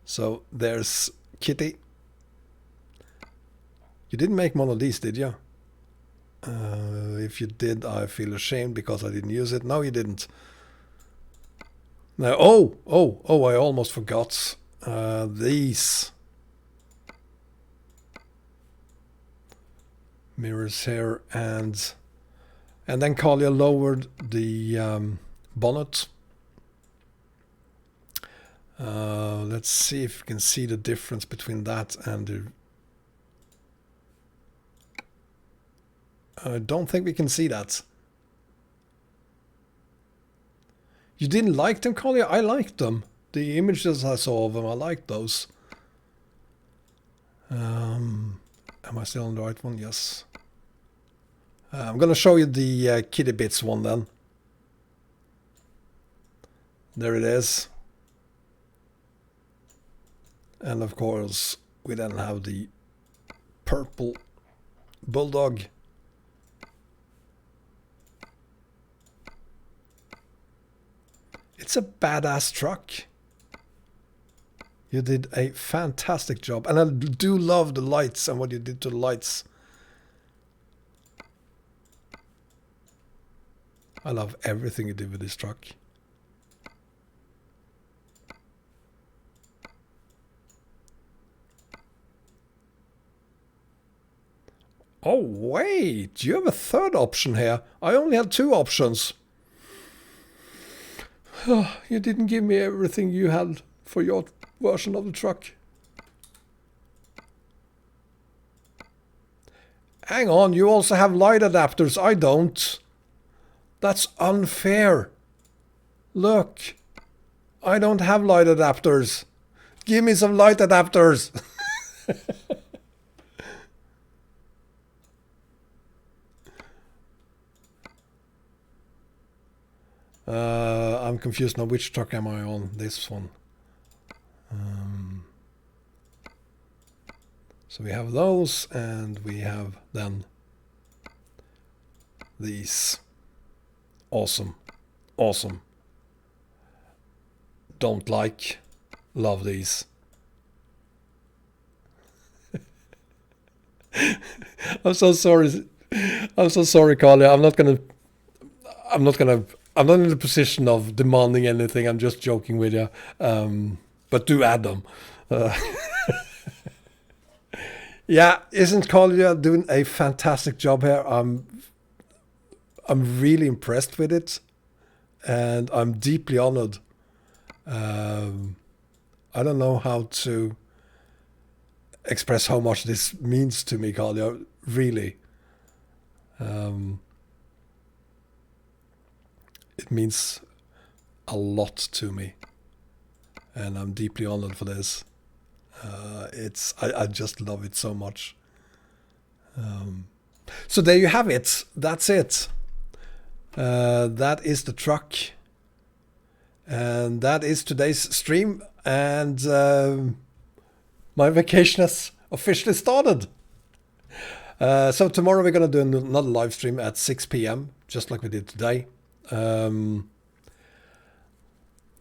So there's Kitty. You didn't make one of these, did you? If you did, I feel ashamed because I didn't use it. No, you didn't. Now, oh, I almost forgot. These mirrors here, and then Kalia lowered the bonnet. Let's see if you can see the difference between that and the... I don't think we can see that. You didn't like them, Collier? I liked them. The images I saw of them, I liked those. Am I still on the right one? Yes. I'm gonna show you the Kitty Bits one then. There it is. And of course, we then have the purple Bulldog. It's a badass truck. You did a fantastic job. And I do love the lights and what you did to the lights. I love everything you did with this truck. Oh wait, you have a third option here. I only had two options. You didn't give me everything you had for your version of the truck. Hang on, you also have light adapters. I don't. That's unfair. Look, I don't have light adapters. Give me some light adapters. I'm confused now. Which truck am I on? This one. So we have those, and we have then these. Awesome. Awesome. Don't like. Love these. I'm so sorry. I'm so sorry, Carly. I'm not in the position of demanding anything. I'm just joking with you. But do add them. Yeah, isn't Carly doing a fantastic job here? I'm really impressed with it, and I'm deeply honored. I don't know how to express how much this means to me, Carly. Really. It means a lot to me, and I'm deeply honored for this. I just love it so much. So there you have it. That's it. That is the truck, and that is today's stream, and my vacation has officially started. So tomorrow we're gonna do another live stream at 6 p.m. just like we did today. I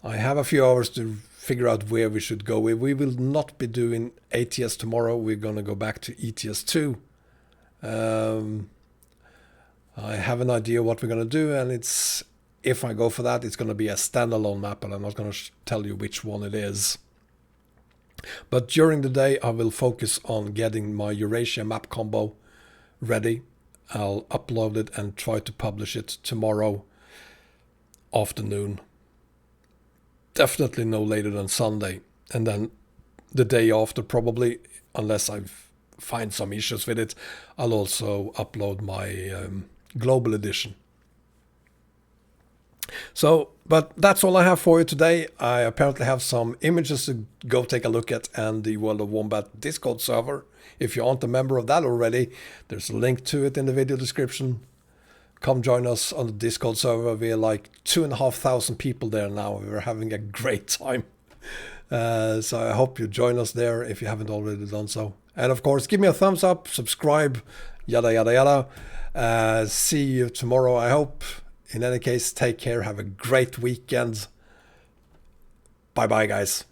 have a few hours to figure out where we should go. We will not be doing ATS tomorrow. We're gonna go back to ETS 2. I have an idea what we're going to do, and if I go for that, it's going to be a standalone map, and I'm not going to tell you which one it is. But during the day, I will focus on getting my Eurasia map combo ready. I'll upload it and try to publish it tomorrow afternoon. Definitely no later than Sunday. And then the day after, probably, unless I find some issues with it, I'll also upload my global edition. So, but that's all I have for you today. I apparently have some images to go take a look at, and the World of Wombat Discord server. If you aren't a member of that already, there's a link to it in the video description. Come join us on the Discord server. We're like 2,500 people there now. We're having a great time. So I hope you join us there if you haven't already done so. And of course, give me a thumbs up, subscribe, yada, yada, yada. See you tomorrow, I hope. In any case, take care. Have a great weekend. Bye-bye, guys.